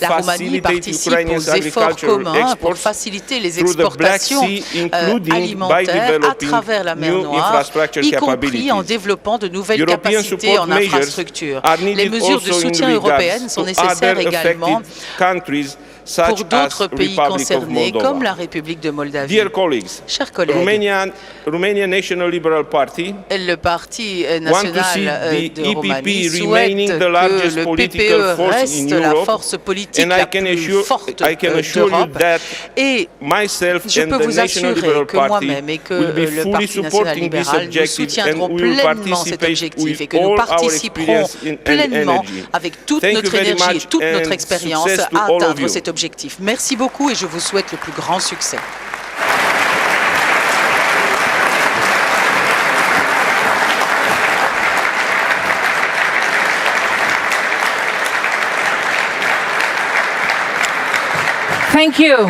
La Roumanie participe aux efforts communs pour faciliter les exportations alimentaires à travers la mer Noire, y compris en développant de nouvelles capacités en infrastructure. Les mesures de soutien européennes sont nécessaires également pour d'autres pays concernés, comme la République de Moldavie. Chers collègues, le Parti national de Roumanie souhaite que le PPE reste la force politique la plus forte d'Europe et je peux vous assurer que moi-même et que le Parti national libéral, nous soutiendrons pleinement cet objectif et que nous participerons pleinement avec toute notre énergie et toute notre expérience à atteindre cet objectif. Merci beaucoup et je vous souhaite le plus grand succès. Thank you.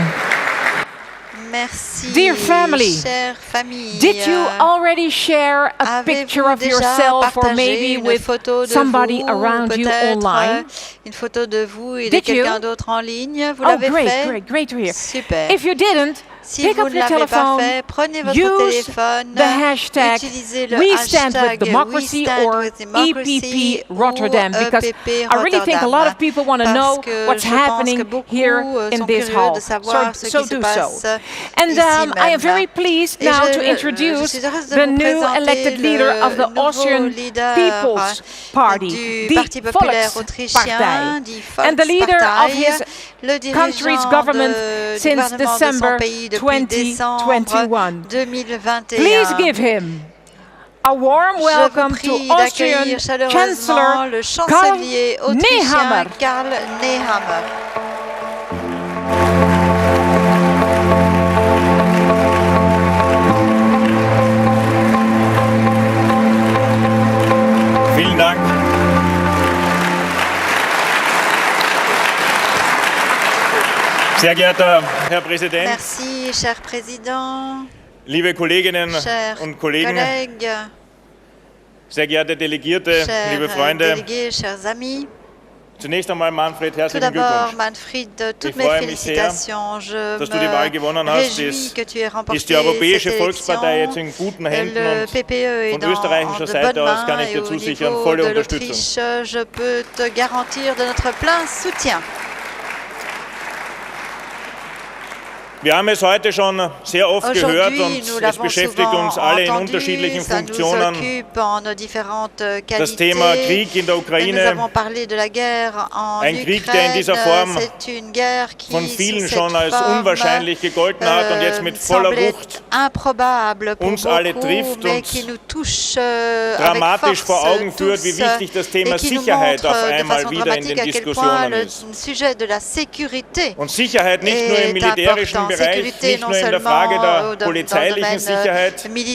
Merci. Dear family, chère famille, did you already share a picture of yourself or maybe with somebody around you online? Une photo de vous et de quelqu'un d'autre en ligne. Vous l'avez fait? Great to hear. Super. If you didn't, si pick vous up ne your l'avez pas telephone, fait, prenez votre use téléphone, the hashtag utilisez le We Stand hashtag with Democracy or EPP Rotterdam, because I really think a lot of people want to know what's happening here in this hall. So do so. And I am very pleased now to introduce the new elected leader of the Austrian People's Party, the Volkspartei, and the leader of his country's government since December 2021. Please give him a warm welcome to Austrian Chancellor Karl Nehammer. Vielen Dank. Sehr geehrter Herr Präsident, Merci, cher Président, liebe Kolleginnen chers und Kollegen, collègues, sehr geehrte Delegierte, liebe chers Freunde. délégués, chers amis. Zunächst einmal, Manfred, Tout herzlichen d'abord, Glückwunsch. Manfred, toutes Ich mes freue mich sehr, félicitations. Je dass du die Wahl gewonnen hast. réjouis que tu aies remporté Ist die Europäische cette Volkspartei jetzt élection. in guten Händen Le und PPE est von österreichischer de Seite bonnes aus kann mains ich et dir au zusichern, niveau volle de Unterstützung. l'Autriche, je peux te garantir de notre plein soutien. Wir haben es heute schon sehr oft gehört und es beschäftigt uns alle in unterschiedlichen Funktionen. Das Thema Krieg in der Ukraine, ein Krieg, der in dieser Form von vielen schon als unwahrscheinlich gegolten hat und jetzt mit voller Wucht uns alle trifft und dramatisch vor Augen führt, wie wichtig das Thema Sicherheit auf einmal wieder in den Diskussionen ist. Und Sicherheit nicht nur im militärischen Bereich, nicht nur in der Frage der polizeilichen Sicherheit, sondern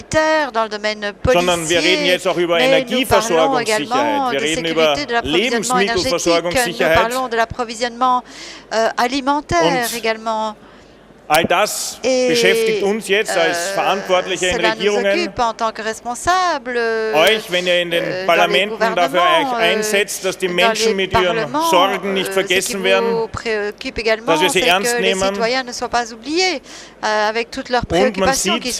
wir reden jetzt auch über Energieversorgungssicherheit, wir reden über Lebensmittelversorgungssicherheit. All das beschäftigt uns jetzt als Verantwortliche in Regierungen, euch, wenn ihr in den Parlamenten dafür euch einsetzt, dass die Menschen mit ihren Sorgen nicht vergessen werden, dass wir sie ernst nehmen und man sieht,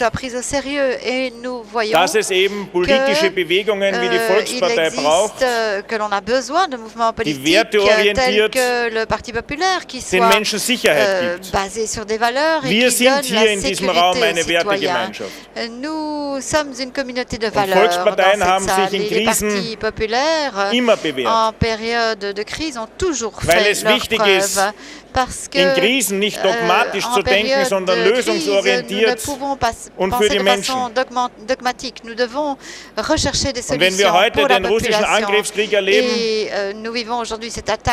dass es eben politische Bewegungen wie die Volkspartei braucht, die werteorientiert den Menschen Sicherheit gibt. Wir sind hier in diesem Raum eine Wertegemeinschaft. Und Volksparteien haben sich in Krisen immer bewährt, weil es wichtig ist, in Krisen nicht dogmatisch zu denken, sondern lösungsorientiert und für die Menschen. Und wenn wir heute den russischen Angriffskrieg erleben,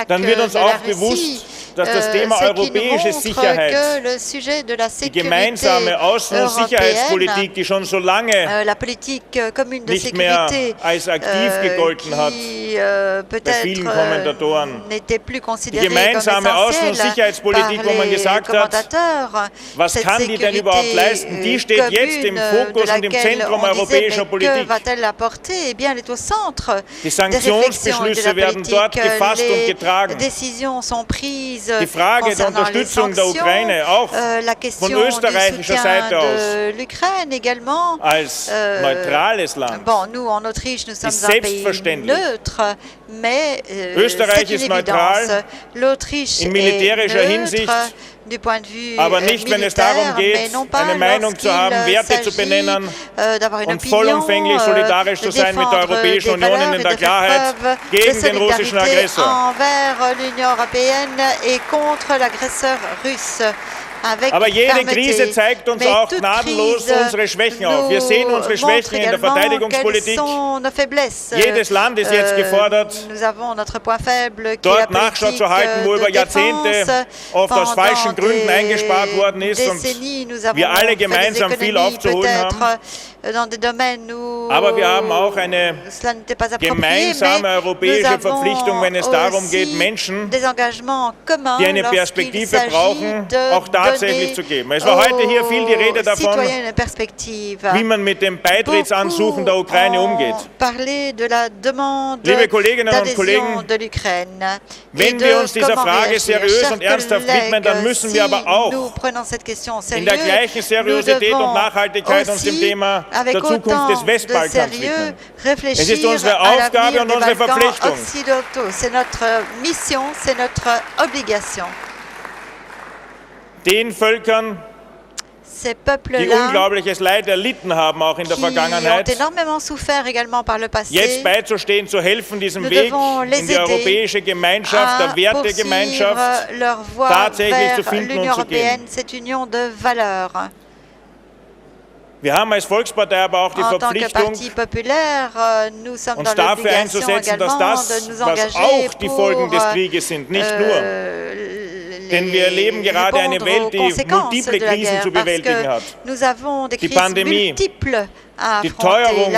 dann wird uns auch bewusst, dass das Thema europäische Sicherheit, die gemeinsame Außen- und Sicherheitspolitik, die schon so lange nicht mehr als aktiv gegolten hat bei vielen Kommentatoren, die gemeinsame Außen- und Sicherheitspolitik, wo man gesagt hat, was kann die denn überhaupt leisten, die steht jetzt im Fokus und im Zentrum europäischer Politik. Die Sanktionsbeschlüsse werden dort gefasst und getragen. Die Frage der Unterstützung der Ukraine, auch von österreichischer Seite aus, als neutrales Land, ist selbstverständlich. Österreich ist neutral in militärischer Hinsicht, aber nicht, wenn es darum geht, eine Meinung zu haben, Werte zu benennen und vollumfänglich solidarisch zu sein mit der Europäischen Union in der Klarheit gegen den russischen Aggressor. Aber jede Krise zeigt uns auch gnadenlos unsere Schwächen auf. Wir sehen unsere Schwächen in der Verteidigungspolitik. Jedes Land ist jetzt gefordert, dort Nachschau zu halten, wo über Jahrzehnte oft aus falschen Gründen eingespart worden ist und wir alle gemeinsam viel aufzuholen haben. Aber wir haben auch eine gemeinsame europäische Verpflichtung, wenn es darum geht, Menschen, die eine Perspektive brauchen, auch tatsächlich zu geben. Es war heute hier viel die Rede davon, wie man mit dem Beitrittsansuchen der Ukraine umgeht. Liebe Kolleginnen und Kollegen, wenn wir uns dieser Frage seriös und ernsthaft widmen, dann müssen wir aber auch in der gleichen Seriosität und Nachhaltigkeit uns dem Thema der Zukunft des Westbalkans widmen. Es ist unsere Aufgabe und unsere Verpflichtung. Den Völkern, die unglaubliches Leid erlitten haben, auch in der Vergangenheit, jetzt beizustehen, zu helfen, diesen Weg in die europäische Gemeinschaft, der Wertegemeinschaft tatsächlich zu finden und zu gehen. Wir haben als Volkspartei aber auch die Verpflichtung, uns dafür einzusetzen, dass das, was auch die Folgen des Krieges sind, nicht nur. Denn wir erleben gerade eine Welt, die multiple Krisen zu bewältigen hat. Die Pandemie, die Teuerung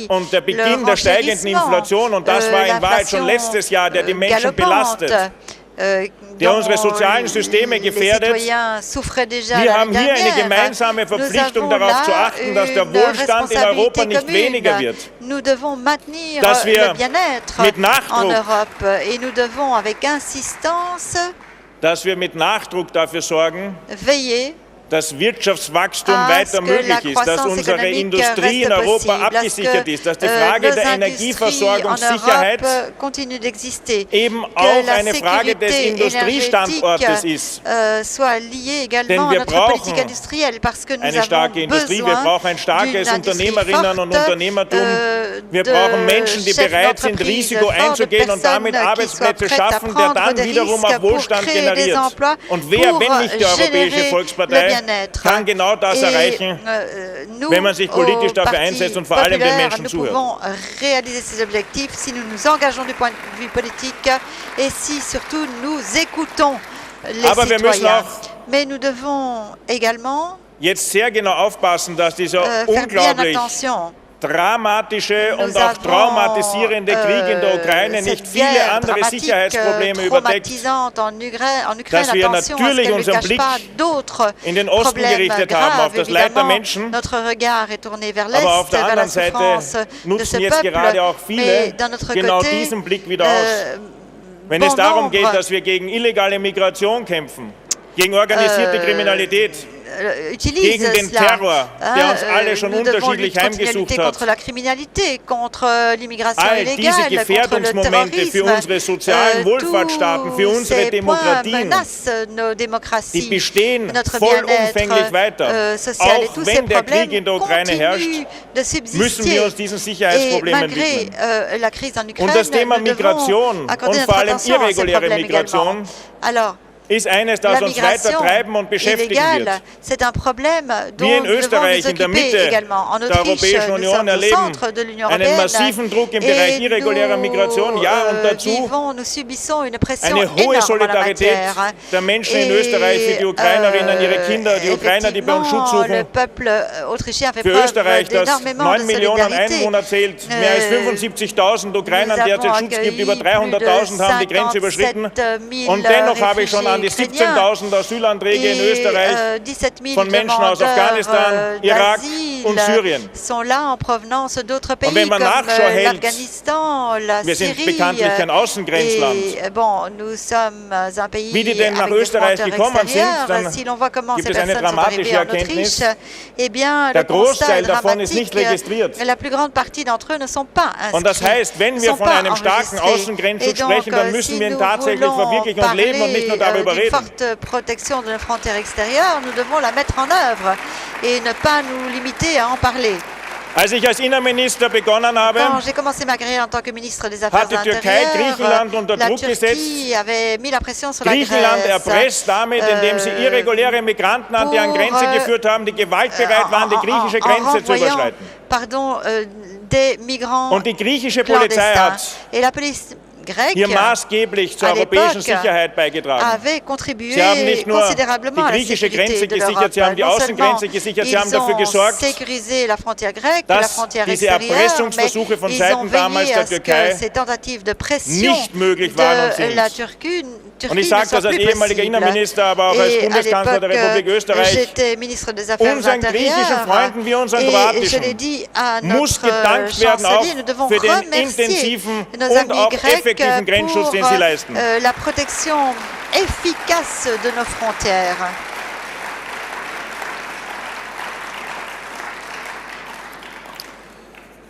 und der Beginn der steigenden Inflation. Und das war in Wahrheit schon letztes Jahr, der die Menschen belastet, der unsere sozialen Systeme gefährdet. Wir haben hier eine gemeinsame Verpflichtung, darauf zu achten, dass der Wohlstand in Europa nicht weniger wird. Dass wir mit Nachdruck dafür sorgen, dass Wirtschaftswachstum weiter möglich ist, dass unsere Industrie in Europa abgesichert ist, dass die Frage der Energieversorgungssicherheit eben auch eine Frage des Industriestandortes ist. Denn wir brauchen eine starke Industrie, wir brauchen ein starkes Unternehmerinnen- und Unternehmertum, wir brauchen Menschen, die bereit sind, Risiko einzugehen und damit Arbeitsplätze schaffen, der dann wiederum auch Wohlstand generiert. Und wer, wenn nicht die Europäische Volkspartei, kann genau das erreichen, wenn man sich politisch dafür einsetzt und vor allem den Menschen zuhört. Aber wir müssen auch jetzt sehr genau aufpassen, dass dieser unglaublich dramatische und auch traumatisierende Krieg in der Ukraine nicht viele andere Sicherheitsprobleme überdeckt, dass wir natürlich unseren Blick in den Osten gerichtet haben, auf das Leid der Menschen, aber auf der anderen Seite nutzen jetzt gerade auch viele genau diesen Blick wieder aus. Wenn es darum geht, dass wir gegen illegale Migration kämpfen, gegen organisierte Kriminalität, gegen den Terror, der uns alle schon unterschiedlich heimgesucht hat. All diese Gefährdungsmomente für unsere sozialen Wohlfahrtsstaaten, für unsere Demokratien, die bestehen vollumfänglich weiter. Auch wenn der Krieg in der Ukraine herrscht, müssen wir uns diesen Sicherheitsproblemen widmen. Und das Thema Migration und vor allem irreguläre Migration ist eines, das uns weiter treiben und beschäftigen wird. Wir in Österreich in der Mitte der Europäischen Union erleben einen massiven Druck im Bereich irregulärer Migration, ja, und dazu eine hohe Solidarität der Menschen in Österreich für die Ukrainerinnen, ihre Kinder, die Ukrainer, die bei uns Schutz suchen. Für Österreich, das 9 Millionen Einwohner zählt, mehr als 75.000 Ukrainern derzeit Schutz gibt, über 300.000 haben die Grenze überschritten. Und dennoch habe ich schon an die 17.000 Asylanträge in Österreich von Menschen aus Afghanistan, Irak und Syrien. Und wenn man Nachschau hält, wir sind bekanntlich kein Außengrenzland, wie die denn nach Österreich gekommen sind, dann gibt es eine dramatische Erkenntnis. Der Großteil davon ist nicht registriert. Und das heißt, wenn wir von einem starken Außengrenzschutz sprechen, dann müssen wir ihn tatsächlich verwirklichen und leben und nicht nur darüber reden. Forte protection de nos frontières extérieures, nous devons la mettre en œuvre et ne pas nous limiter à en parler. Als ich als Innenminister begonnen habe, Quand j'ai commencé ma carrière en tant que ministre des Affaires hat die Türkei Griechenland unter la Druck gesetzt. Turquie avait mis la pression sur la Griechenland Grèce. erpresst damit, indem sie irreguläre Migranten an deren Grenze geführt haben, die gewaltbereit waren, die griechische Grenze zu überschreiten. Des migrants Und die griechische Polizei hat hier maßgeblich zur europäischen Sicherheit beigetragen. Sie haben nicht nur die griechische Grenze gesichert, sie haben die Außengrenze gesichert, sie haben dafür gesorgt, dass diese Erpressungsversuche von Seiten damals der Türkei nicht möglich waren und sind. Und ich sage das als ehemaliger Innenminister, aber auch als Bundeskanzler der Republik Österreich, unseren griechischen Freunden wie unseren kroatischen muss gedankt werden auch für den intensiven und auch effektiven Grenzschutz, den sie leisten. La protection efficace de nos frontières.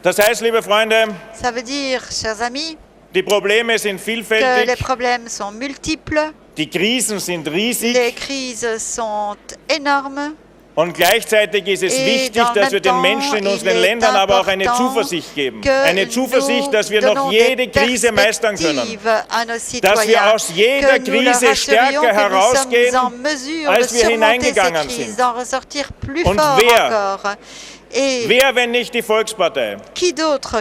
Das heißt, liebe Freunde, ça veut dire, chers amis, die Probleme sind que vielfältig, les problèmes sont multiples, die Krisen sind riesig les crises sont énormes. und gleichzeitig ist es wichtig, dass wir den Menschen in unseren Ländern aber auch eine Zuversicht geben. Eine Zuversicht, dass wir noch jede Krise meistern können. Dass wir aus jeder Krise stärker herausgehen, als wir hineingegangen sind. Und wer, wenn nicht die Volkspartei?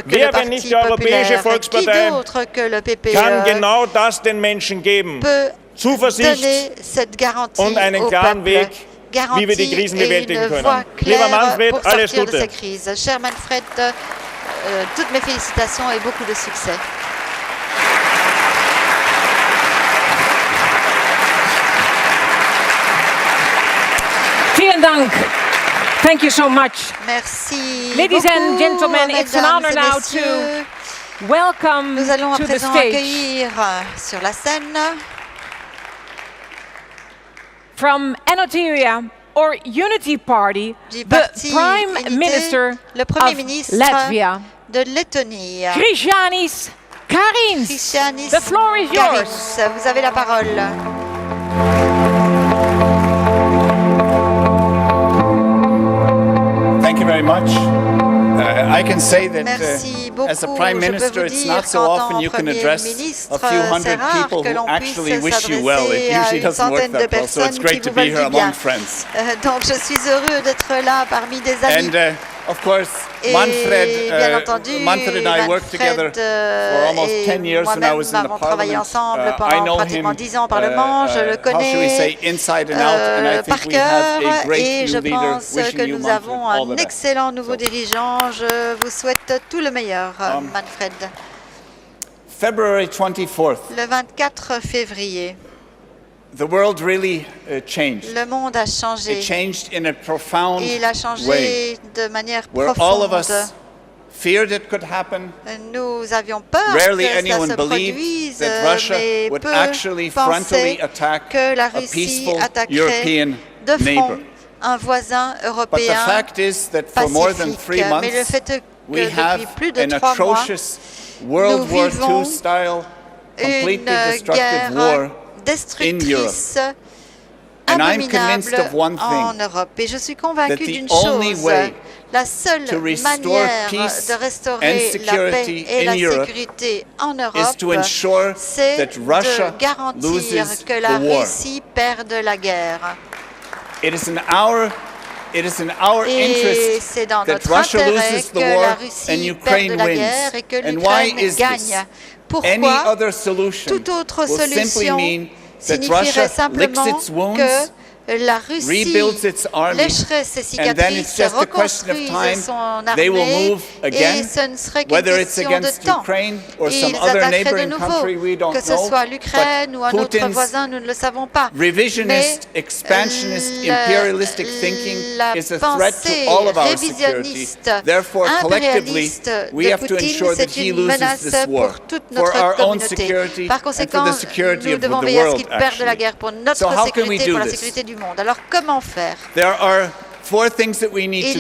Wer, wenn nicht die Europäische Volkspartei, kann genau das den Menschen geben? Zuversicht und einen klaren Weg, wie wir die Krisen bewältigen können. Lieber Manfred, alles Gute. Cher Manfred, toutes mes félicitations et beaucoup de succès. Vielen Dank. Thank you so much. Merci. Ladies beaucoup, and gentlemen, it's an honor now to welcome Nous allons à to the présent stage accueillir sur la scène from Enoteria or Unity Party, the Prime Minister le Premier of ministre Latvia, de Lettonie. Krišjānis Kariņš. Krišjānis The floor is yours. Kariņš, vous avez la parole. Thank you very much. I can say that beaucoup. as a Prime Minister, it's not so often you can address a few hundred people who actually wish you well. It usually doesn't work that well, so it's great to be here among friends. Donc je suis heureux d'être là parmi des amis. And of course, Manfred and I worked together for almost 10 years when I was in the Parliament. I know him, how shall we say, inside and out, and I think we have a great new leader. Wishing you, Manfred, all the best. Excellent nouveau dirigeant. Je vous souhaite tout le meilleur, Manfred. February 24th. Le 24 février. The world really changed. Le monde a changé. It changed in a profound Il a changé way, de manière where profonde. all of us feared it could happen. Nous avions peur Rarely que ça anyone se believed produise, that Russia mais would peu actually frontally pensaient attack que la a Russie peaceful attaquerait European de front neighbor. un voisin But the européen fact is that for more than 3 pacifique. Mais le months, fait que we depuis have plus de an 3 mois, atrocious World War II style, completely destructive war in Europe. abominable en Europe. Et je suis convaincu d'une chose, la seule manière de restaurer la paix et la sécurité en Europe, c'est de garantir que la Russie perde la guerre. It is in our interest that Russia loses the war and Ukraine wins. And why is this? Any other solution will simply mean that Russia licks its wounds, la Russie lécherait ses cicatrices, reconstruise son armée, et ce ne serait qu'une question de temps. Ils attaqueraient de nouveau, que ce soit l'Ukraine ou un autre voisin, nous ne le savons pas. Mais la pensée révisionniste, impérialiste de Poutine, c'est une menace pour toute notre communauté. Par conséquent, nous devons veiller à ce qu'il perde la guerre pour notre sécurité, pour la sécurité du monde. Alors comment faire? Il y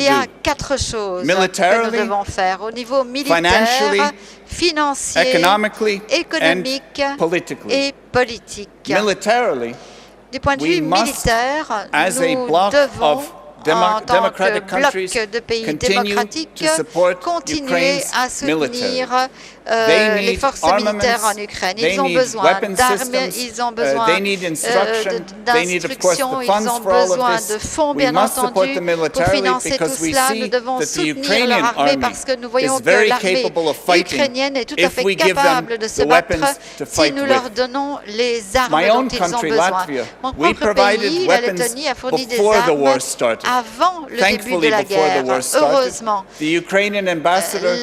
a 4 choses que nous devons faire au niveau militaire, financier, économique et politique. Du point de vue militaire, nous devons, en tant que bloc de pays démocratiques, continuer à soutenir les forces militaires en Ukraine. Ils ont besoin d'armes, ils ont besoin d'instructions, ils ont besoin de fonds, bien entendu, pour financer tout cela. Nous devons soutenir leur armée parce que nous voyons que l'armée ukrainienne est tout à fait capable de se battre si nous leur donnons les armes dont ils ont besoin. Mon propre pays, la Lettonie, a fourni des armes avant le début de la guerre. Heureusement,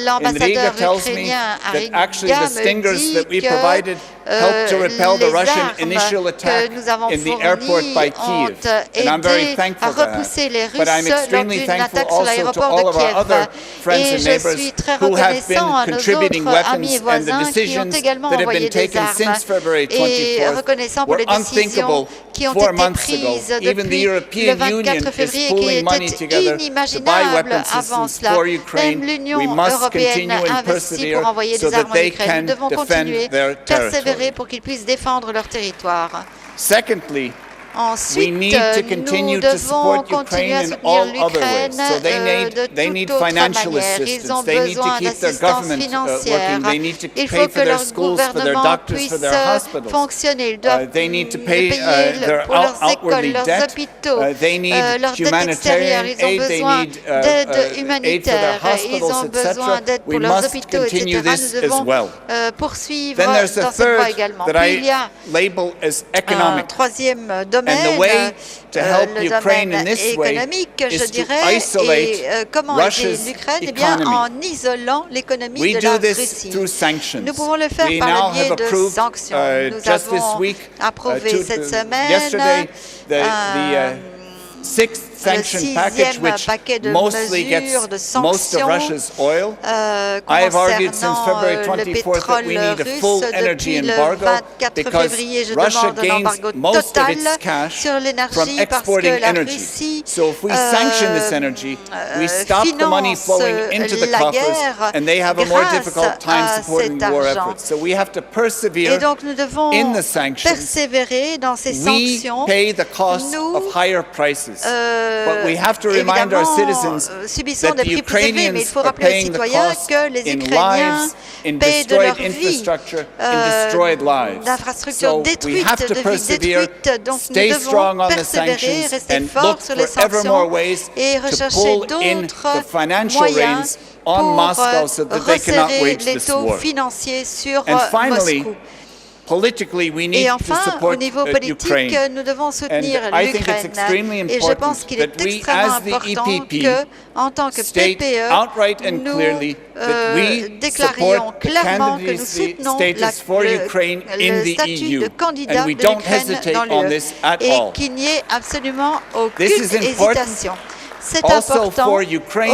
l'ambassadeur ukrainien that actually the stingers that we provided helped to repel the Russian initial attack in the airport by Kyiv. And I'm very thankful for that. But I'm extremely thankful also to all of our other friends and neighbors who have been contributing weapons, and the decisions that have been taken since February 24th were unthinkable 4 months ago. Even the European Union is pooling money together to buy weapon systems for Ukraine. We must continue and persevere so that they can defend their territory. Pour qu'ils puissent défendre leur territoire. Secondly, ensuite, nous devons continuer à soutenir l'Ukraine de toute autre manière. Ils ont besoin d'assistance financière. Il faut que leur gouvernement puisse fonctionner. Ils doivent payer pour leurs écoles, leurs hôpitaux, leur dette extérieure. Ils ont besoin d'aide humanitaire. Ils ont besoin d'aide pour leurs hôpitaux, etc. Nous devons poursuivre dans cette voie également. Puis il y a un troisième domaine, le domaine économique, je dirais, et comment aider l'Ukraine? Eh bien, en isolant l'économie de la Russie. Nous pouvons le faire par le biais de sanctions. Nous avons approuvé cette semaine sanction package, which mostly gets most of Russia's oil. I have argued since February 24th that we need a full energy embargo because Russia gains most of its cash from exporting energy. So if we sanction this energy, we stop the money flowing into the coffers, and they have a more difficult time supporting the war effort. So we have to persevere in the sanctions. We pay the cost of higher prices. But we have to remind our citizens that the Ukrainians are paying the cost in lives, in destroyed infrastructure, in destroyed lives. So we have to persevere, stay strong on the sanctions, and look for ever more ways to pull in the financial reins on Moscow so that they cannot wage this war. And finally, politically, we need to support Ukraine. Nous devons soutenir l'Ukraine. Et je pense qu'il est extrêmement important que, en tant que PPE, nous déclarions clairement que nous soutenons le statut de candidat de l'Ukraine dans l'UE et qu'il n'y ait absolument aucune hésitation. C'est important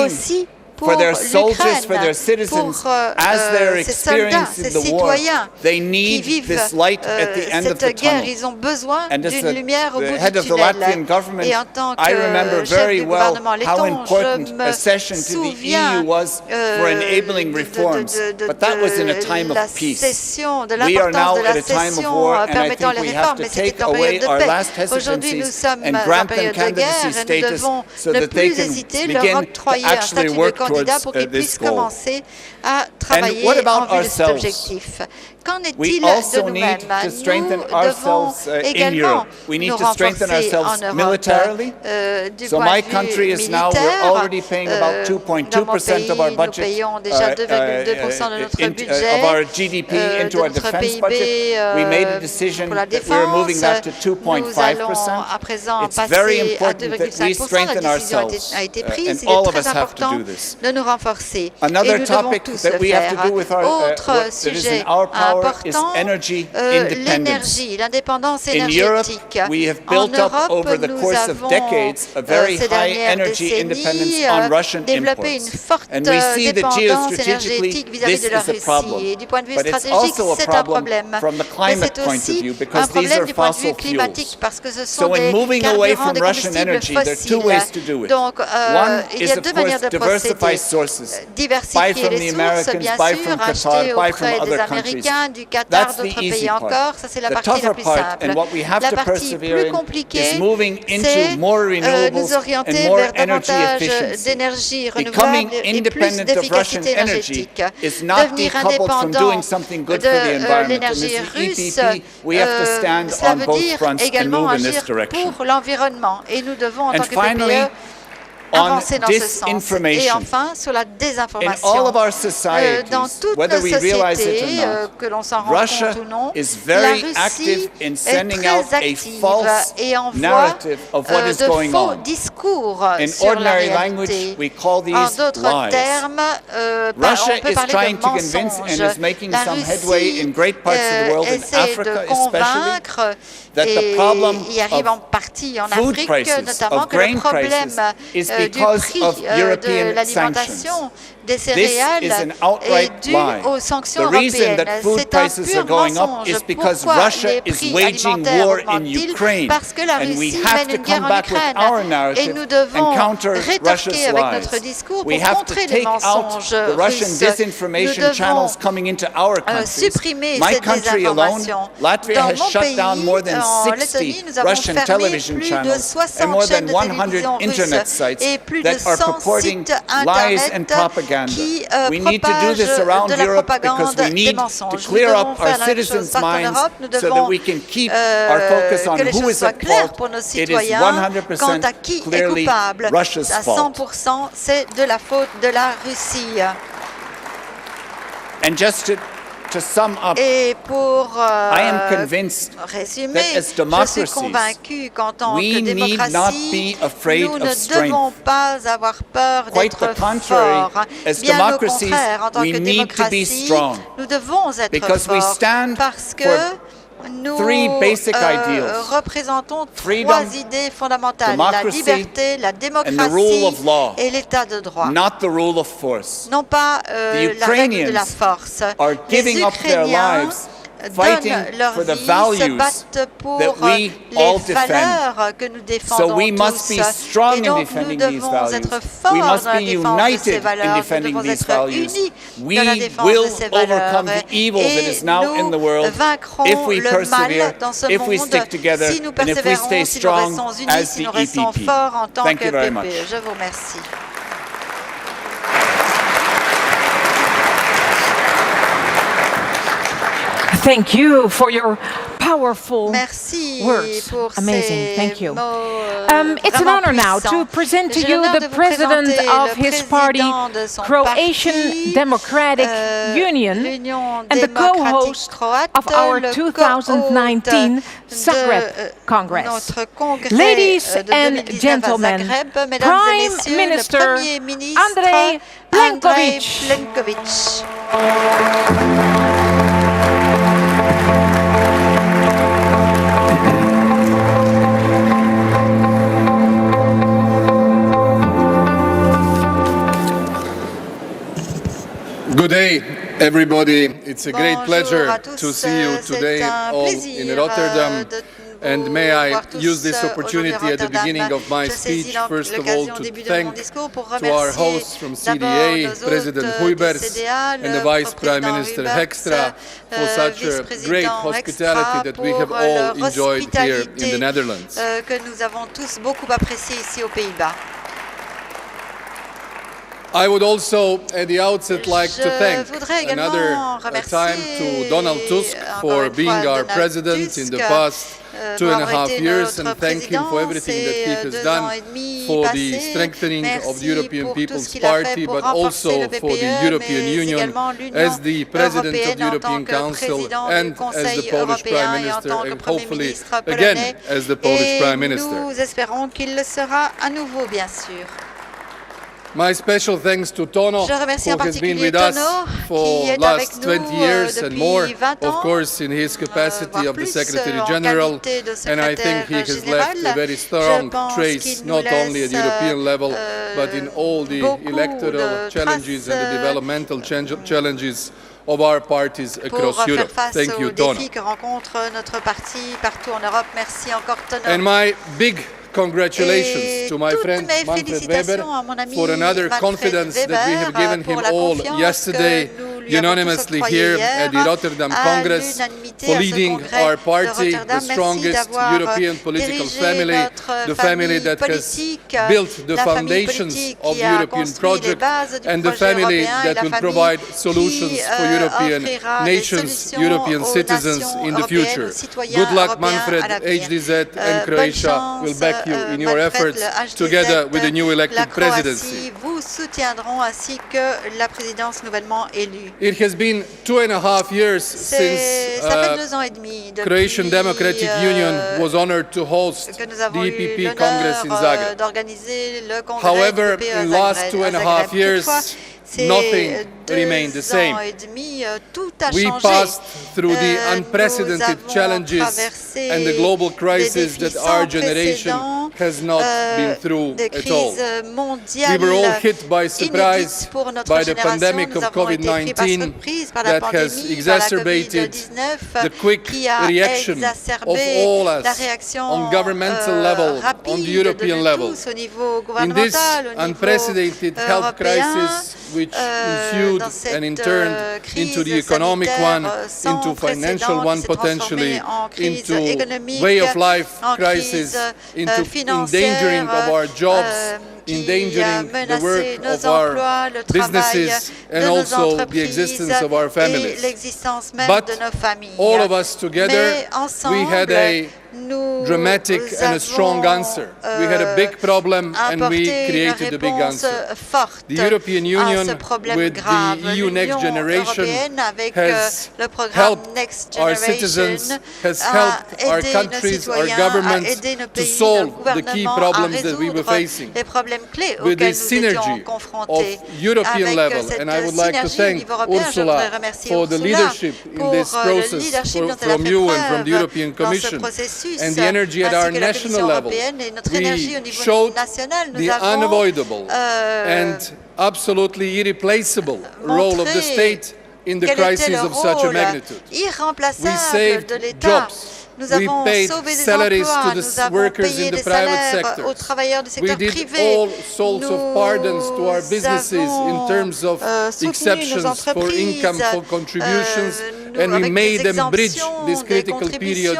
aussi for their soldiers, for their citizens, as they're experiencing the war, they need this light at the end of the tunnel. And as the head of the Latvian government, I remember very well how important accession to the EU was for enabling reforms. But that was in a time of peace. We are now at a time of war, and I think we have to take away our last hesitancies and grant them candidacy status so that they can begin to actually work towards this goal. And what about ourselves? We also need to strengthen ourselves in Europe. We need to strengthen ourselves militarily. So my country is now, we're already paying about 2.2% of our budget, of our GDP into our defense budget. We made a decision that we're moving that to 2.5%. It's very important that we strengthen ourselves, and all of us have to do this. Another topic that we have to do with our, that is in our power is energy independence. In Europe, we have built up over the course of decades a very high energy independence on Russian imports. And we see that geostrategically this is a problem. But it's also a problem from the climate point of view because these are fossil fuels. So in moving away from Russian energy, there are two ways to do it. One is, of course, diversify sources. Buy from the Americans, buy from Qatar, buy from other countries. That's the easy part. The tougher part, and what we have to persevere in, is moving into more renewables and more energy efficiency. Becoming independent of Russian energy is not decoupled from doing something good for the environment. And as the EPP, we have to stand on both fronts and move in this direction. And finally, on disinformation. In all of our societies, whether we realize it or not, Russia is very active in sending out a false narrative of what is going on. In ordinary language, we call these lies. Russia is trying to convince and is making some headway in great parts of the world, in Africa especially, that the problem of food prices, of grain prices, is because of European sanctions. This is an outright lie. The reason that food prices are going up is because Russia is waging war in Ukraine, and we have to come back with our narrative and counter Russia's lies. We have to take out the Russian disinformation channels coming into our countries. My country alone, Latvia, has shut down more than 60 Russian television channels and more than 100 internet sites that are purporting lies and propaganda. We need to do this around Europe because we need to clear up our citizens' minds so that we can keep our focus on who is at fault. It is 100% clearly Russia's fault. And just to sum up, I am convinced that as democracies, we need not be afraid of strength. Quite the contrary, as democracies, we need to be strong because we stand for three basic ideals: freedom, democracy, and the rule of law, not the rule of force. The Ukrainians are giving up their lives fighting for the values that we all defend. So we must be strong in defending these values. We must be united in defending these values. We will overcome the evil that is now in the world if we persevere, if we stick together, and if we stay strong as the EPP. Thank you very much. Thank you for your powerful words. Amazing. Thank you. It's an honor now to present to you the president of his party, Croatian Democratic Union, and the co-host of our 2019 Zagreb Congress. Ladies and gentlemen, Prime Minister Andrej Plenković. Hey everybody, it's a great pleasure to see you today all in Rotterdam. And may I use this opportunity at the beginning of my speech, first of all, to thank to our hosts from CDA, President Huybers and the Vice Prime Minister Hekstra for such a great hospitality that we have all enjoyed here in the Netherlands. Que nous avons tous beaucoup apprécié ici aux Pays-Bas. I would also, at the outset, like to thank another time to Donald Tusk for being our president in the past 2.5 years, and thank him for everything that he has done for the strengthening of the European People's Party, but also for the European Union as the President of the European Council and as the Polish Prime Minister, and hopefully again as the Polish Prime Minister. Nous espérons qu'il le sera à nouveau, bien sûr. My special thanks to Tono, who has been with us for the last 20 years and more, of course, in his capacity of the Secretary General, and I think he has left a very strong trace, not only at European level, but in all the electoral challenges and the developmental challenges of our parties across Europe. Thank you, Tono. And my big congratulations to my friend Manfred Weber for another confidence that we have given him all yesterday unanimously here at the Rotterdam Congress for leading our party, the strongest European political family, the family that has built the foundations of the European project, and the family that will provide solutions for European nations, European citizens in the future. Good luck, Manfred. HDZ and Croatia will back you in your efforts together with the new elected presidency. It has been 2.5 years since Croatian Democratic Union was honored to host the EPP Congress in Zagreb. However, in the last 2.5 years, nothing remained the same. We passed through the unprecedented challenges and the global crisis that our generation has not been through at all. We were all hit by surprise by the pandemic of COVID-19 that has exacerbated the quick reaction of all us on governmental level, on the European level. In this unprecedented health crisis, which ensued and in turn into the economic one, into financial one potentially, into way of life crisis, into endangering of our jobs, endangering the work of our businesses and also the existence of our families. But all of us together, we had a dramatic and a strong answer. We had a big problem and we created a big answer. The European Union with the EU Next Generation has helped our citizens, has helped our countries, our governments to solve the key problems that we were facing. With this synergy of European level, and I would like to thank Ursula for the leadership in this process from you and from the European Commission, and the energy at our national level. We showed the unavoidable and absolutely irreplaceable role of the state in the crisis of such a magnitude. We saved jobs. We paid salaries to the workers in the private sector. We did all sorts of pardons to our businesses in terms of exceptions for income, for contributions, and we made them bridge this critical period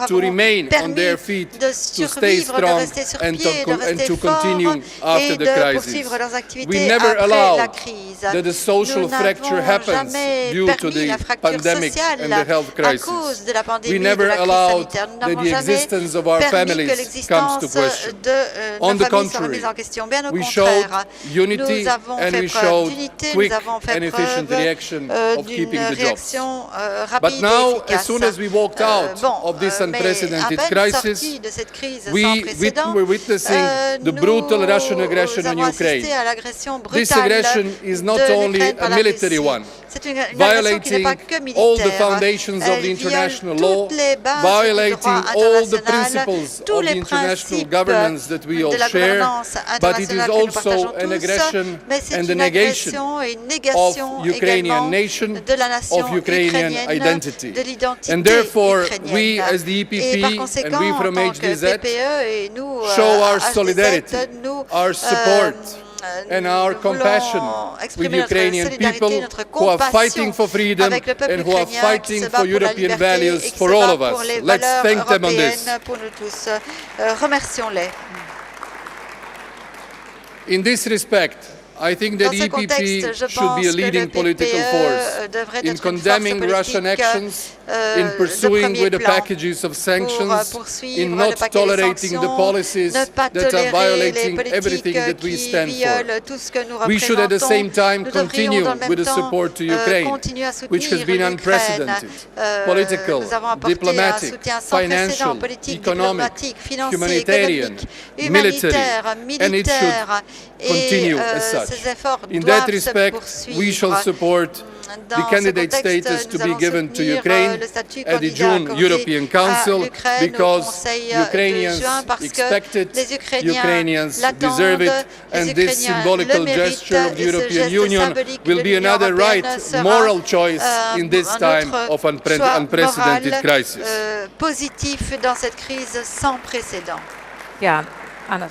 to remain on their feet, to stay strong, and to continue after the crisis. We never allowed that the social fracture happens due to the pandemic and the health crisis. We never allowed that the existence of our families comes to question. On the contrary, we showed unity and we showed quick and efficient reaction of keeping the jobs. But now, as soon as we walked out of this unprecedented crisis, we're witnessing the brutal Russian aggression on Ukraine. This aggression is not only a military one, violating all the foundations of the international law, violating all the principles of the international governance that we all share, but it is also an aggression and the negation of Ukrainian nation, of Ukrainian identity. And therefore, we as the EPP and we from HDZ show our solidarity, our support, and our compassion with Ukrainian people who are fighting for freedom and who are fighting for European values for all of us. Let's thank them on this. In this respect, I think that the EPP should be a leading political force in condemning Russian actions, in pursuing with the packages of sanctions, in not tolerating the policies that are violating everything that we stand for. We should at the same time continue with the support to Ukraine, which has been unprecedented, political, diplomatic, financial, economic, humanitarian, military, and it should continue as such. In that respect, we shall support the candidate status to be given to Ukraine at the June European Council because Ukrainians expect it, Ukrainians deserve it, and this symbolical gesture of the European Union will be another right, moral choice in this time of unprecedented crisis. Positif dans cette crise sans précédent. Yeah, Anna.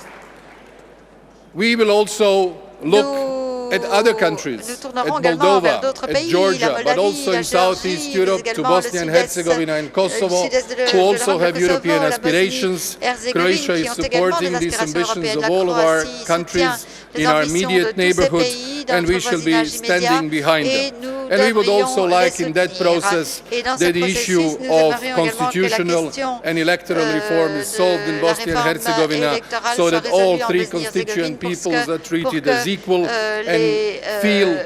We will also look at other countries, at Moldova, at Georgia, but also in Southeast Europe to Bosnia and Herzegovina and Kosovo, who also have European aspirations. Croatia is supporting these ambitions of all of our countries in our immediate neighborhood, and we shall be standing behind them. And we would also like in that process that the issue of constitutional and electoral reform is solved in Bosnia and Herzegovina so that all three constituent peoples are treated as equal and feel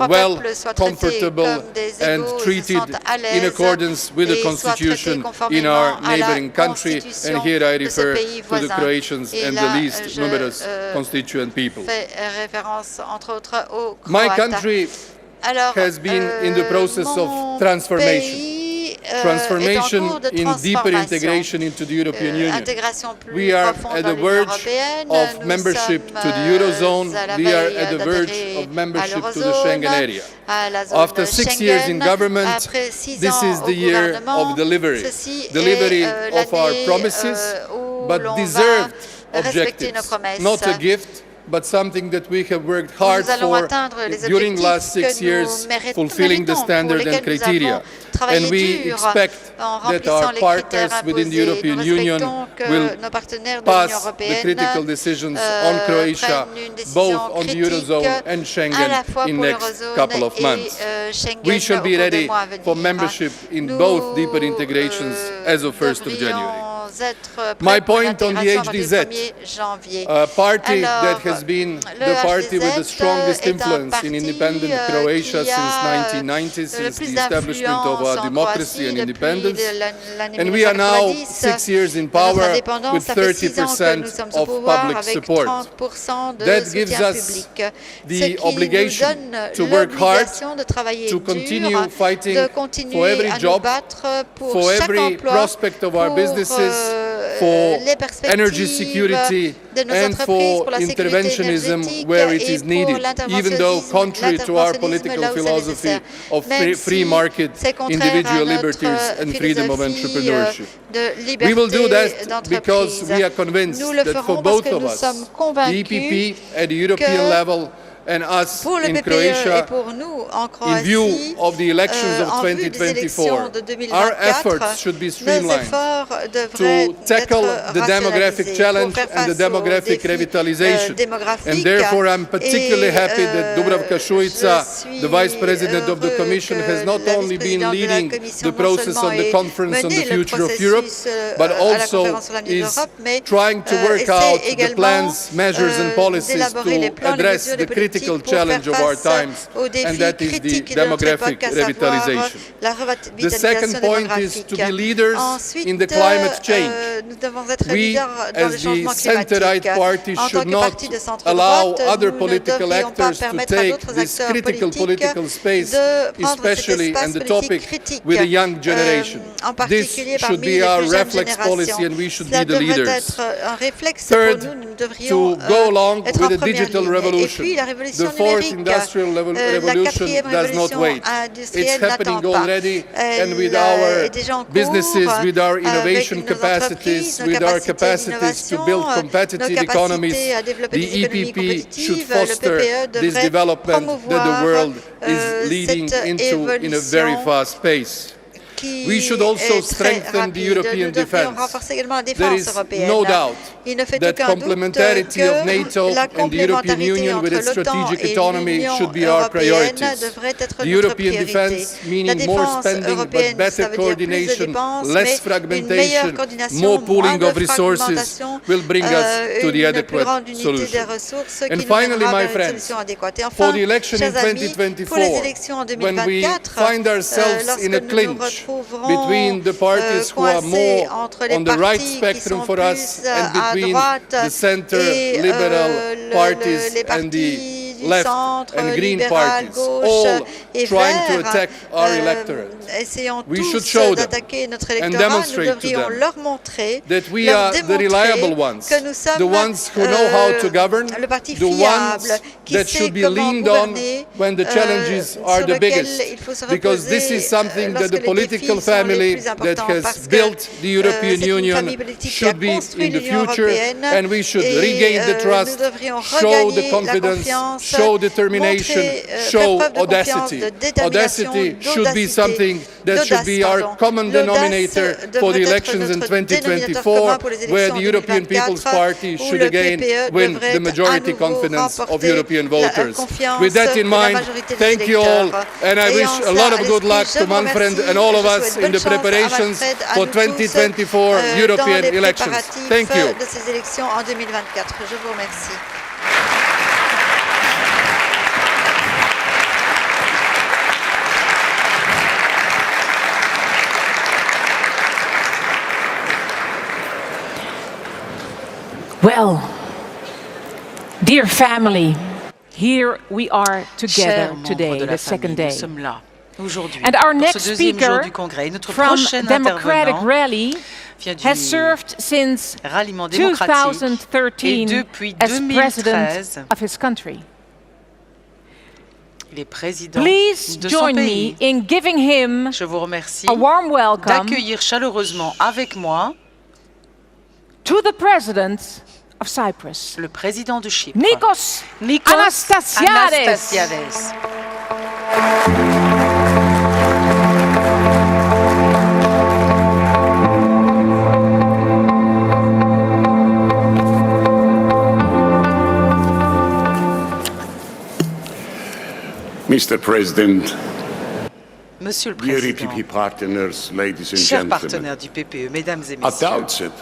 well, comfortable and treated in accordance with the constitution in our neighboring country. And here I refer to the Croatians and the least numerous constituent people. My country has been in the process of transformation in deeper integration into the European Union. We are at the verge of membership to the Eurozone. We are at the verge of membership to the Schengen area. After 6 years in government, this is the year of delivery of our promises, but deserved objectives, not a gift, but something that we have worked hard for during the last 6 years, fulfilling the standard and criteria. And we expect that our partners within the European Union will pass the critical decisions on Croatia, both on the Eurozone and Schengen in the next couple of months. We shall be ready for membership in both deeper integrations as of 1st of January. My point on the HDZ, a party that has been the party with the strongest influence in independent Croatia since 1990, since the establishment of our democracy and independence. And we are now 6 years in power with 30% of public support. That gives us the obligation to work hard, to continue fighting for every job, for every prospect of our businesses, for energy security and for interventionism where it is needed, even though contrary to our political philosophy of free market, individual liberties and freedom of entrepreneurship. We will do that because we are convinced that for both of us, the EPP at the European level and us in Croatia, in view of the elections of 2024, our efforts should be streamlined to tackle the demographic challenge and the demographic revitalization. And therefore, I'm particularly happy that Dubravka Šuica, the Vice President of the Commission, has not only been leading the process of the Conference on the Future of Europe, but also is trying to work out the plans, measures and policies to address the critical critical challenge of our times, and that is the demographic revitalization. The second point is to be leaders in the climate change. We, as the center-right party, should not allow other political actors to take this critical political space, especially and the topic with the young generation. This should be our reflex policy, and we should be the leaders. Third, to go along with the digital revolution. The fourth industrial revolution does not wait. It's happening already, and with our businesses, with our innovation capacities, with our capacities to build competitive economies, the EPP should foster this development that the world is leading into in a very fast pace. We should also strengthen the European defense. There is no doubt that complementarity of NATO and the European Union with its strategic autonomy should be our priorities. The European defense, meaning more spending but better coordination, less fragmentation, more pooling of resources, will bring us to the adequate solution. And finally, my friends, for the election in 2024, when we find ourselves in a clinch between the parties who are more on the right spectrum for us and between the center liberal parties and the left and green parties, all trying to attack our electorate. We should show them and demonstrate to them that we are the reliable ones, the ones who know how to govern, the ones that should be leaned on when the challenges are the biggest, because this is something that the political family that has built the European Union should be in the future, and we should regain the trust, show the confidence, show determination, show audacity. Audacity should be something that should be our common denominator for the elections in 2024, where the European People's Party should again win the majority confidence of European voters. With that in mind, thank you all, and I wish a lot of good luck to Manfred and all of us in the preparations for 2024 European elections. Thank you. Well, dear family, here we are together today, the second day. And our next speaker from Democratic Rally has served since 2013 as president of his country. Please join me in giving him a warm welcome to the President of Cyprus, le président de Chypre, Nikos Anastasiades. Mr. President, Monsieur le dear Président, EPP partners, ladies and chers gentlemen, partenaires du PPE, Mesdames et at the Messieurs, outset,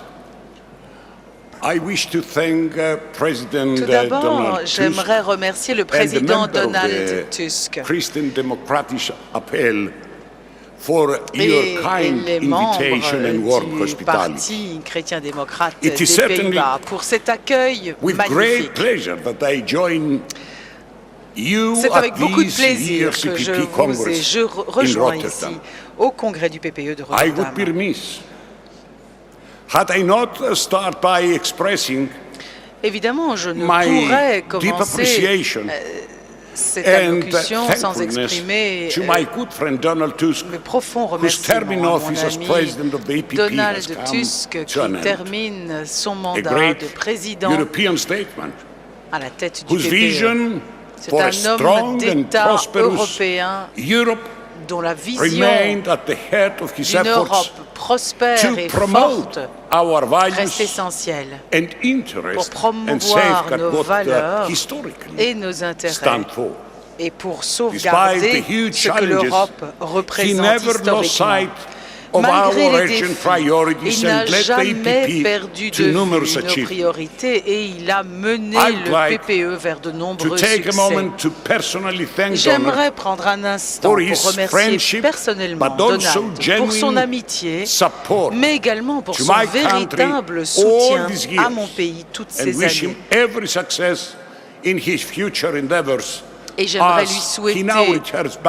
I wish to thank President tout d'abord, Donald Tusk j'aimerais remercier le président and the member Donald of the Tusk Christian Democratic Appel for your kind les invitation and warm membres du hospitality. Parti chrétien-démocrate It des is certainly Pays-Bas pour cet accueil with great magnifique. pleasure that I join you C'est at avec beaucoup de this plaisir year's que je EPP vous Congress in rejoins ici Rotterdam. au congrès du PPE de I would Rotterdam. be remiss had I not start by expressing Évidemment, je ne my pourrais deep commencer appreciation cette and allocution sans thankfulness exprimer to my good friend Donald Tusk, le profond whose term in remerciement à office mon as ami president of the EPP Donald has come Tusk to qui an end. termine son A mandat great de président European statement à la tête du whose PPE. vision C'est for a un homme strong and d'État prosperous européen Europe dont la vision remained at the head of his d'une Europe efforts prospère to et promote forte our reste values essentielle and pour interests and promouvoir safeguard nos what valeurs historically et nos intérêts stand for. et pour Despite the sauvegarder huge ce que challenges, l'Europe he représente never lost historiquement. sight malgré les défis, il n'a jamais perdu de vue nos priorités et il a mené le PPE vers de nombreux succès. J'aimerais prendre un instant pour remercier personnellement Donald pour son amitié, mais également pour son véritable soutien à mon pays toutes ces années. Et j'aimerais lui souhaiter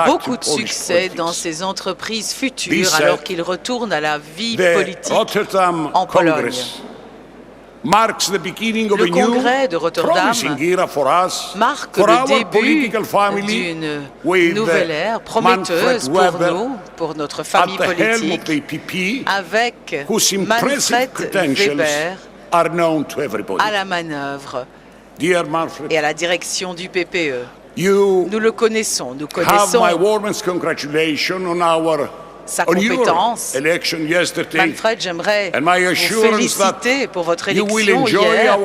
beaucoup de succès dans ses entreprises futures alors qu'il retourne à la vie politique en Pologne. Le congrès de Rotterdam marque le début d'une nouvelle ère prometteuse pour nous, pour notre famille politique, avec Manfred Weber à la manœuvre et à la direction du PPE. Nous le connaissons, nous connaissons sa compétence. Manfred, j'aimerais vous féliciter pour votre élection hier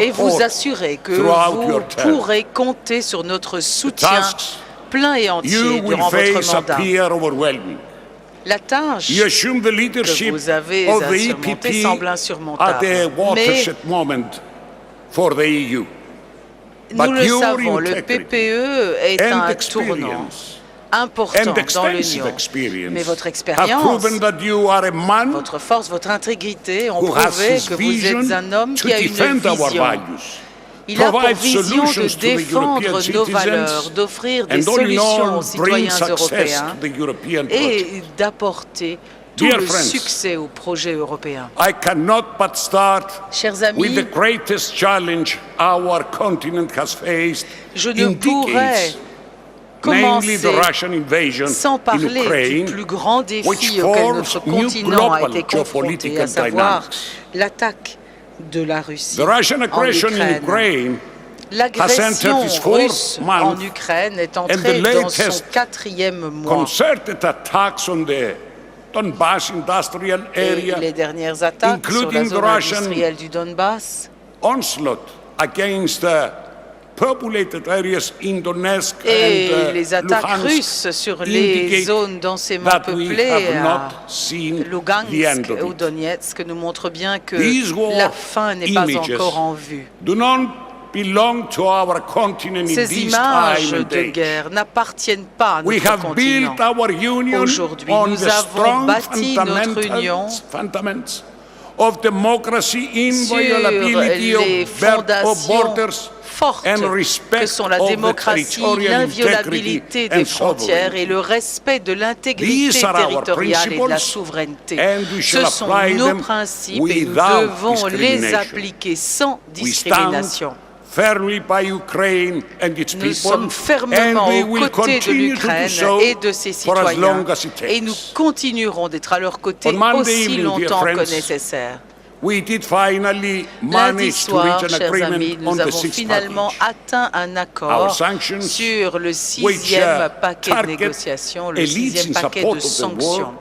et vous assurer que vous pourrez compter sur notre soutien plein et entier durant votre mandat. La tâche que vous avez à surmonter semble insurmontable, mais nous le savons, le PPE est un tournant important dans l'Union. Mais votre expérience, votre force, votre intégrité ont prouvé que vous êtes un homme qui a une vision. Il a pour vision de défendre nos valeurs, d'offrir des solutions aux citoyens européens et d'apporter tout le succès au projet européen. Chers amis, je ne pourrais commencer sans parler du plus grand défi auquel notre continent a été confronté, à savoir l'attaque de la Russie en Ukraine. L'agression russe en Ukraine est entrée dans son 4e mois. Et les dernières attaques sur la zone industrielle du Donbass et les attaques russes sur les zones densément peuplées à Lugansk ou Donetsk nous montrent bien que la fin n'est pas encore en vue. Ces images de guerre n'appartiennent pas à notre continent. Aujourd'hui, nous avons bâti notre union sur les fondations fortes que sont la démocratie, l'inviolabilité des frontières et le respect de l'intégrité territoriale et de la souveraineté. Ce sont nos principes et nous devons les appliquer sans discrimination. Nous sommes fermement aux côtés de l'Ukraine et de ses citoyens et nous continuerons d'être à leur côté aussi longtemps que nécessaire. Lundi soir, chers amis, nous avons finalement atteint un accord sur le 6e paquet de négociations, le 6e paquet de sanctions.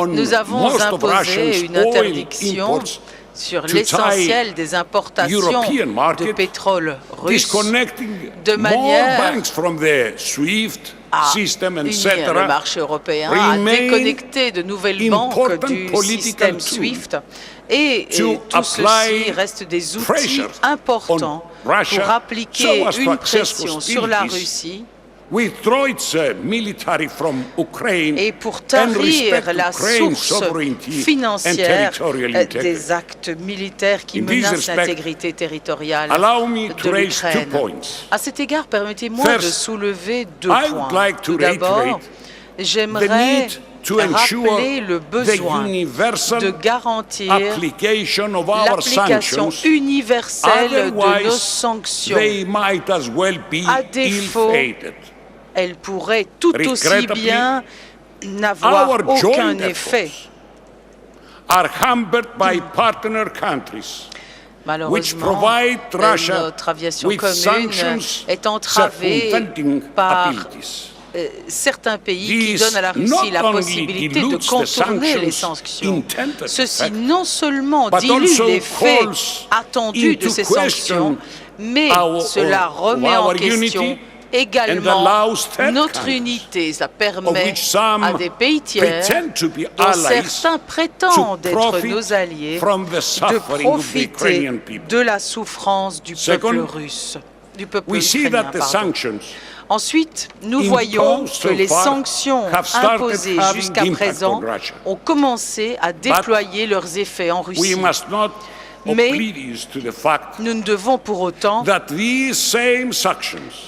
Nous avons imposé une interdiction sur l'essentiel des importations de pétrole russe, de manière à unir le marché européen, à déconnecter de nouvelles banques du système SWIFT. Et tout ceci reste des outils importants pour appliquer une pression sur la Russie et pour tarir la source financière des actes militaires qui menacent l'intégrité territoriale de l'Ukraine. À cet égard, permettez-moi de soulever 2 points. Tout d'abord, j'aimerais rappeler le besoin de garantir l'application universelle de nos sanctions. À défaut, elles pourraient tout aussi bien n'avoir aucun effet. Malheureusement, notre aviation commune est entravée par certains pays qui donnent à la Russie la possibilité de contourner les sanctions. Ceci non seulement dilue l'effet attendu de ces sanctions, mais cela remet en question également notre unité. Ça permet à des pays tiers, dont certains prétendent être nos alliés, de profiter de la souffrance du peuple russe, du peuple ukrainien. Ensuite, nous voyons que les sanctions imposées jusqu'à présent ont commencé à déployer leurs effets en Russie. Mais nous ne devons pour autant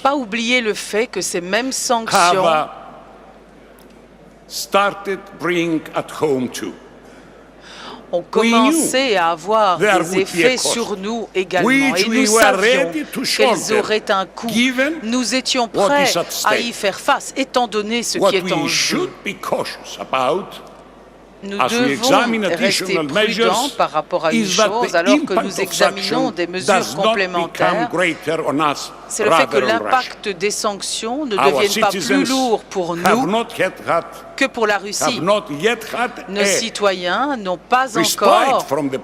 pas oublier le fait que ces mêmes sanctions ont commencé à avoir des effets sur nous également. Et nous savions qu'elles auraient un coût. Nous étions prêts à y faire face, étant donné ce qui est en jeu. Nous devons rester prudents par rapport à une chose alors que nous examinons des mesures complémentaires. C'est le fait que l'impact des sanctions ne devienne pas plus lourd pour nous que pour la Russie. Nos citoyens n'ont pas encore trouvé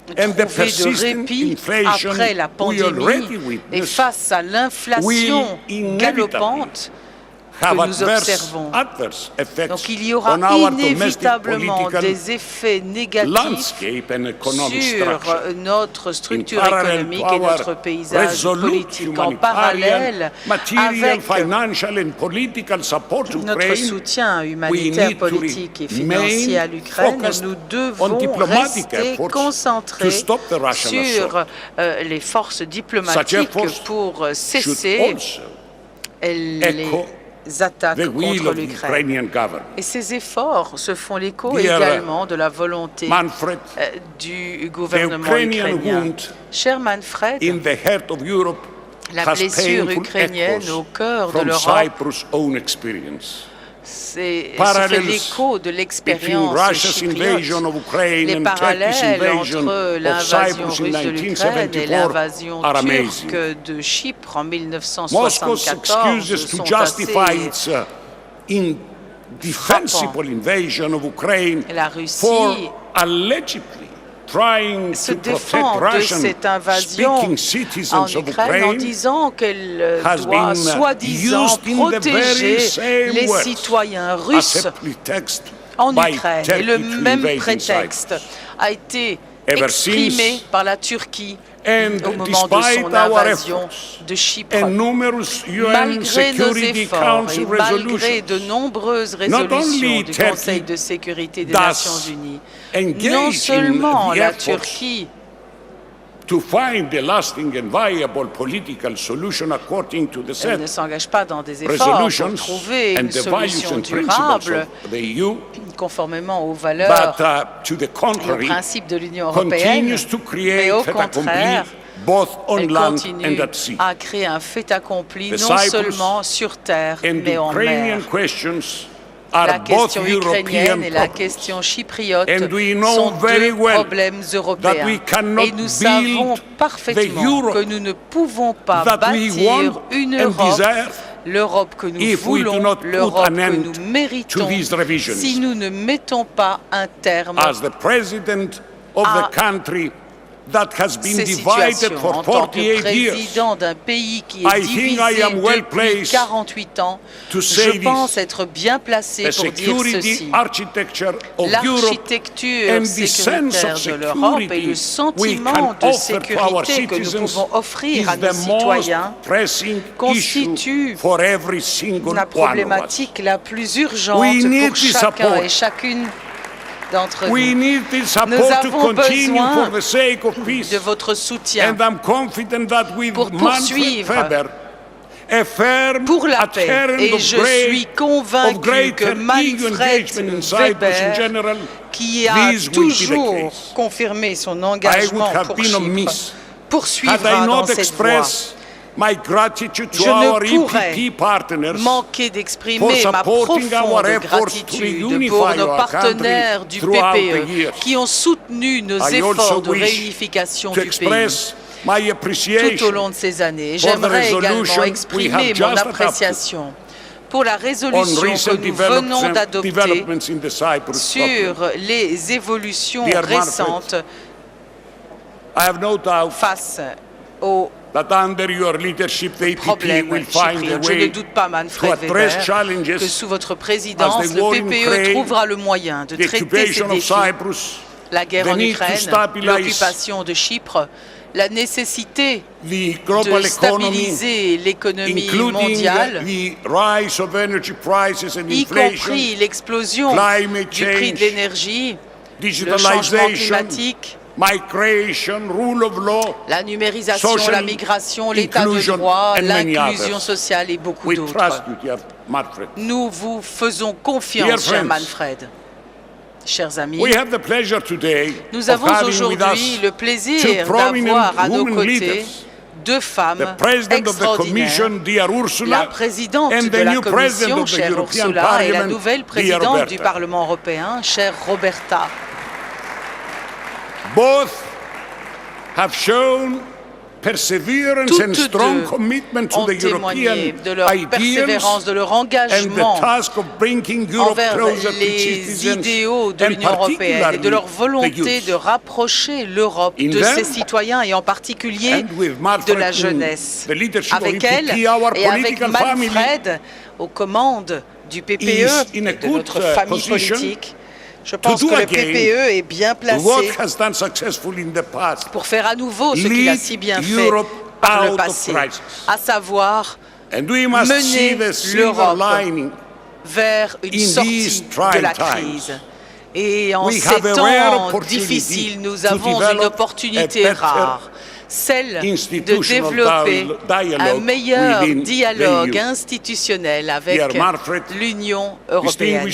de répit après la pandémie et face à l'inflation galopante que nous observons. Donc il y aura inévitablement des effets négatifs sur notre structure économique et notre paysage politique. En parallèle avec notre soutien humanitaire, politique et financier à l'Ukraine, nous devons rester concentrés sur les forces diplomatiques pour cesser les attaques contre l'Ukraine. Et ces efforts se font l'écho également de la volonté du gouvernement ukrainien. Cher Manfred, la blessure ukrainienne au cœur de l'Europe se fait l'écho de l'expérience chypriote. Les parallèles entre l'invasion russe de l'Ukraine et l'invasion turque de Chypre en 1974 sont assez frappants. La Russie se défend de cette invasion en Ukraine en disant qu'elle doit soi-disant protéger les citoyens russes en Ukraine. Et le même prétexte a été exprimé par la Turquie au moment de son invasion de Chypre. Malgré nos efforts et malgré de nombreuses résolutions du Conseil de sécurité des Nations Unies, non seulement la Turquie elle ne s'engage pas dans des efforts pour trouver une solution durable conformément aux valeurs et aux principes de l'Union européenne, mais au contraire, elle continue à créer un fait accompli non seulement sur terre, mais en mer. La question ukrainienne et la question chypriote sont deux problèmes européens. Et nous savons parfaitement que nous ne pouvons pas bâtir une Europe, l'Europe que nous voulons, l'Europe que nous méritons, si nous ne mettons pas un terme à ces situations. En tant que président d'un pays qui est divisé depuis 48 ans, je pense être bien placé pour dire ceci. L'architecture sécuritaire de l'Europe et le sentiment de sécurité que nous pouvons offrir à nos citoyens constituent la problématique la plus urgente pour chacun et chacune d'entre nous. Nous avons besoin de votre soutien pour poursuivre pour la paix. Et je suis convaincu que Manfred Weber, qui a toujours confirmé son engagement pour Chypre, poursuivra dans cette voie. Je ne pourrais manquer d'exprimer ma profonde gratitude pour nos partenaires du PPE qui ont soutenu nos efforts de réunification du pays tout au long de ces années. J'aimerais également exprimer mon appréciation pour la résolution que nous venons d'adopter sur les évolutions récentes face aux that under your leadership the EPP will find a Je ne way doute pas, to Manfred address Weber, challenges que sous votre présidence, as the le war in PPE Ukraine, trouvera le moyen de the traiter ces occupation of défis. Cyprus, La guerre the en need to Ukraine, stabilise l'occupation de Chypre, la nécessité the global de stabiliser l'économie including mondiale, the rise of energy prices and y inflation, compris l'explosion climate du prix de change, l'énergie, le changement climatique, migration, rule of law, la numérisation, social la migration, l'état de droit, l'inclusion sociale et beaucoup d'autres. Nous vous faisons confiance, cher Manfred. Chers amis, nous avons aujourd'hui le plaisir d'avoir à nos côtés deux femmes extraordinaires, la présidente de la Commission, chère Ursula, et la nouvelle présidente du Parlement européen, chère Roberta. Both have shown perseverance and strong commitment to the European de leur persévérance, de leur engagement envers les idéaux de l'Union européenne et de leur volonté de rapprocher l'Europe de ses citoyens et en particulier de la jeunesse. Avec elle et avec Manfred aux commandes du PPE et de notre famille politique, je pense que le PPE est bien placé pour faire à nouveau ce qu'il a si bien fait par le passé, à savoir mener l'Europe vers une sortie de la crise. Et en ces temps difficiles, nous avons une opportunité rare, celle de développer un meilleur dialogue institutionnel avec l'Union européenne.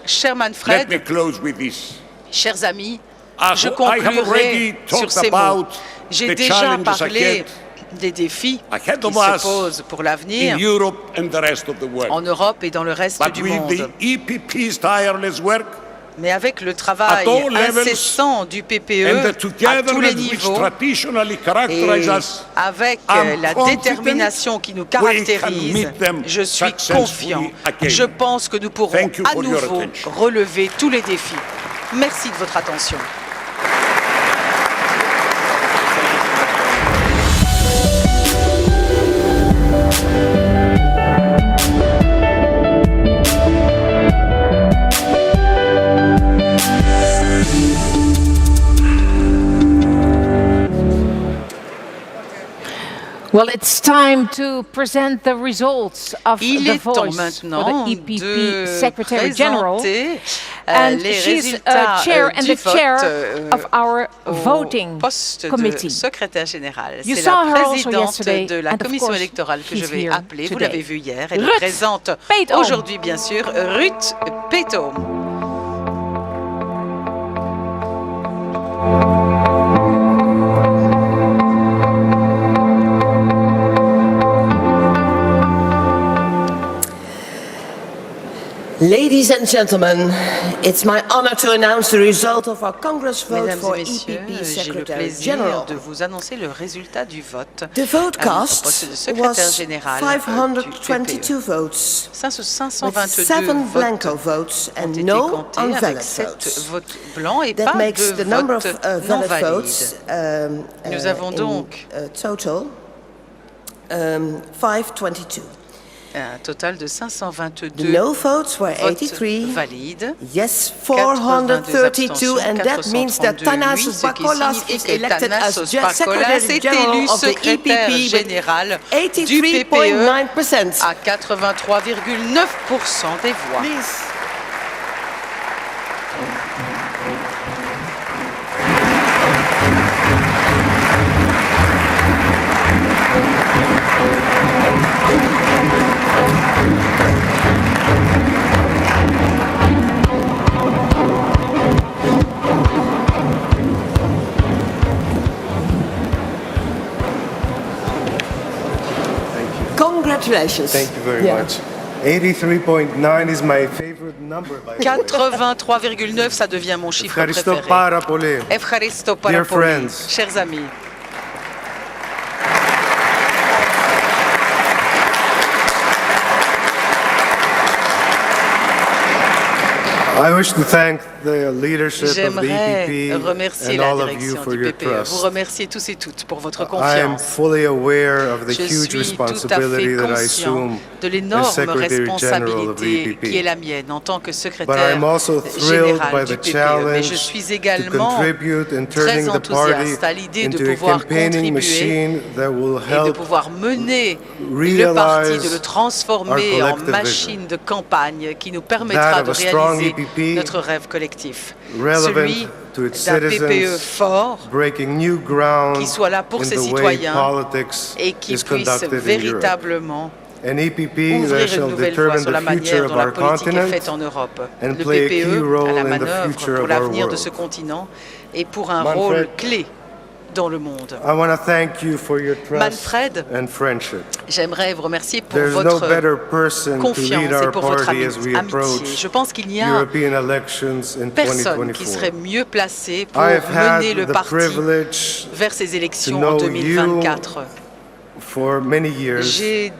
Cher Manfred, chers amis, je conclurai sur ces mots. J'ai déjà parlé des défis qui se posent pour l'avenir en Europe et dans le reste du monde. Mais avec le travail incessant du PPE à tous les niveaux et avec la détermination qui nous caractérise, je suis confiant. Je pense que nous pourrons à nouveau relever tous les défis. Merci de votre attention. Well, it's time to present the results of the voice maintenant for the EPP de Secretary General, and les she's résultats chair and du the chair vote of our voting poste committee. de secrétaire général. You C'est saw la her also présidente yesterday, de la and of commission course, électorale que je she's vais here appeler. Vous today. l'avez vu hier. Elle Ruth est présente Petom. aujourd'hui, bien sûr. Ruth Petom. Ladies and gentlemen, it's my honor to announce the result of our Congress vote for EPP Secretary General. De vous annoncer le résultat du vote. The vote cast was 522 votes, 522 with 7 blanco votes and no unvalid votes blancs et That pas makes de the number of votes valid non valides. votes Nous avons donc total 522. Un total de 522 The no votes were 83, valides, yes 432, and that means that Thanasis Bakolas is elected as Secretary General of the EPP général with du PPE 83.9%. à 83,9% des voix. Please. Congratulations. Thank you very much. 83.9 is my favorite number. 83,9, ça devient mon chiffre préféré. Efcharisto para Dear poli. friends. Chers amis. I wish to thank J'aimerais remercier la direction du PPE, vous remercier tous et toutes pour votre confiance. Je suis tout à fait conscient de l'énorme responsabilité qui est la mienne en tant que secrétaire général du PPE, mais je suis également très enthousiaste à l'idée de pouvoir contribuer et de pouvoir mener le parti, de le transformer en machine de campagne qui nous permettra de réaliser notre rêve collectif, celui d'un PPE fort qui soit là pour ses citoyens et qui puisse véritablement ouvrir une nouvelle voie sur la manière dont la politique est faite en Europe. Le PPE à la manœuvre pour l'avenir de ce continent et pour un rôle clé dans le monde. Manfred, j'aimerais vous remercier pour votre confiance et pour votre amitié. Je pense qu'il n'y a personne qui serait mieux placé pour mener le parti vers ces élections en 2024. J'ai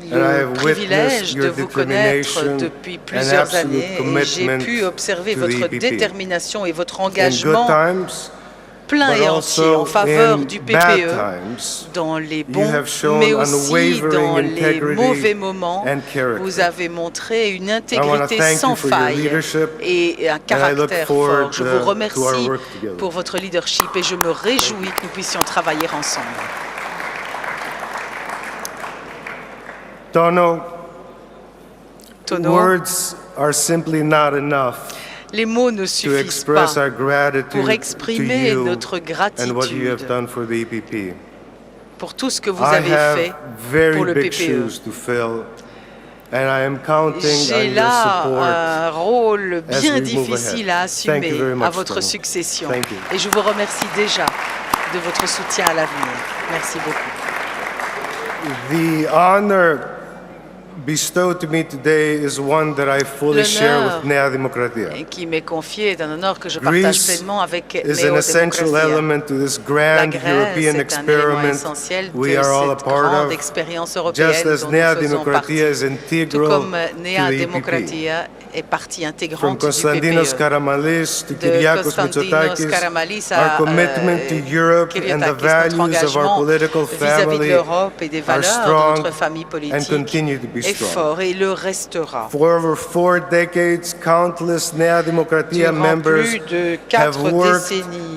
le privilège de vous connaître depuis plusieurs années et j'ai pu observer votre détermination et votre engagement plein et entier en faveur du PPE dans les bons mais aussi dans les mauvais moments. Vous avez montré une intégrité sans faille et un caractère fort. Je vous remercie pour votre leadership et je me réjouis que nous puissions travailler ensemble. Tono, words are simply not enough. Les mots ne suffisent pas pour exprimer notre gratitude pour tout ce que vous avez fait pour le PPE. J'ai là un rôle bien difficile à assumer à votre succession et je vous remercie déjà de votre soutien à l'avenir. Merci beaucoup. Bestowed to me today is one that I fully share with Nea Demokratia. Qui m'est confié est un honneur que je partage pleinement avec Nea Demokratia. Greece is an essential element to this grand European experiment we are all a part of. Just as Nea Demokratia is integral to the EPP. Est partie intégrante From Konstantinos Karamalis to Kyriakos Mitsotakis, our commitment to Europe and the values of our political family are strong and continue to be strong. For over 4 decades, countless Nea Demokratia members have worked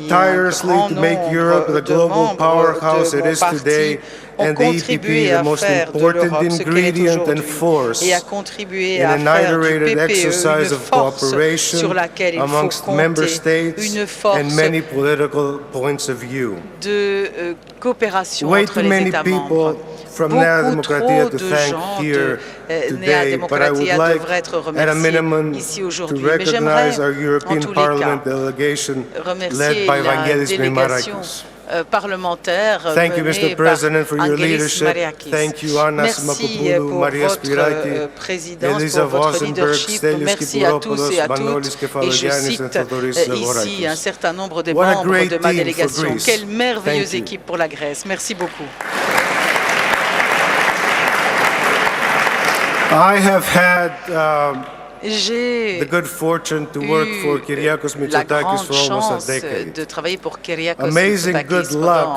tirelessly to make Europe the global powerhouse it is today, and the EPP the most important ingredient and force in an iterated exercise of cooperation amongst member states and many political points of view. Way too many people from Nea Demokratia to thank here today, but I would like, at a minimum, to recognize our European Parliament delegation led by Vangelis Mimarakis. Parlementaire Thank you, Mr. President, for your leadership. Thank you, Annas Makopoulou, Maria Spiraki, Elisa Vosenberg, Stelios Kipouropoulos, Manolis Kefalogiannis, and Theodoris Zagorakis. Ici un certain nombre de membres de ma délégation. Quelle merveilleuse équipe pour la Grèce. Merci beaucoup. I have had J'ai the good fortune to work for Kyriakos Mitsotakis for almost a decade. De travailler pour Kyriakos Amazing Mitsotakis good luck,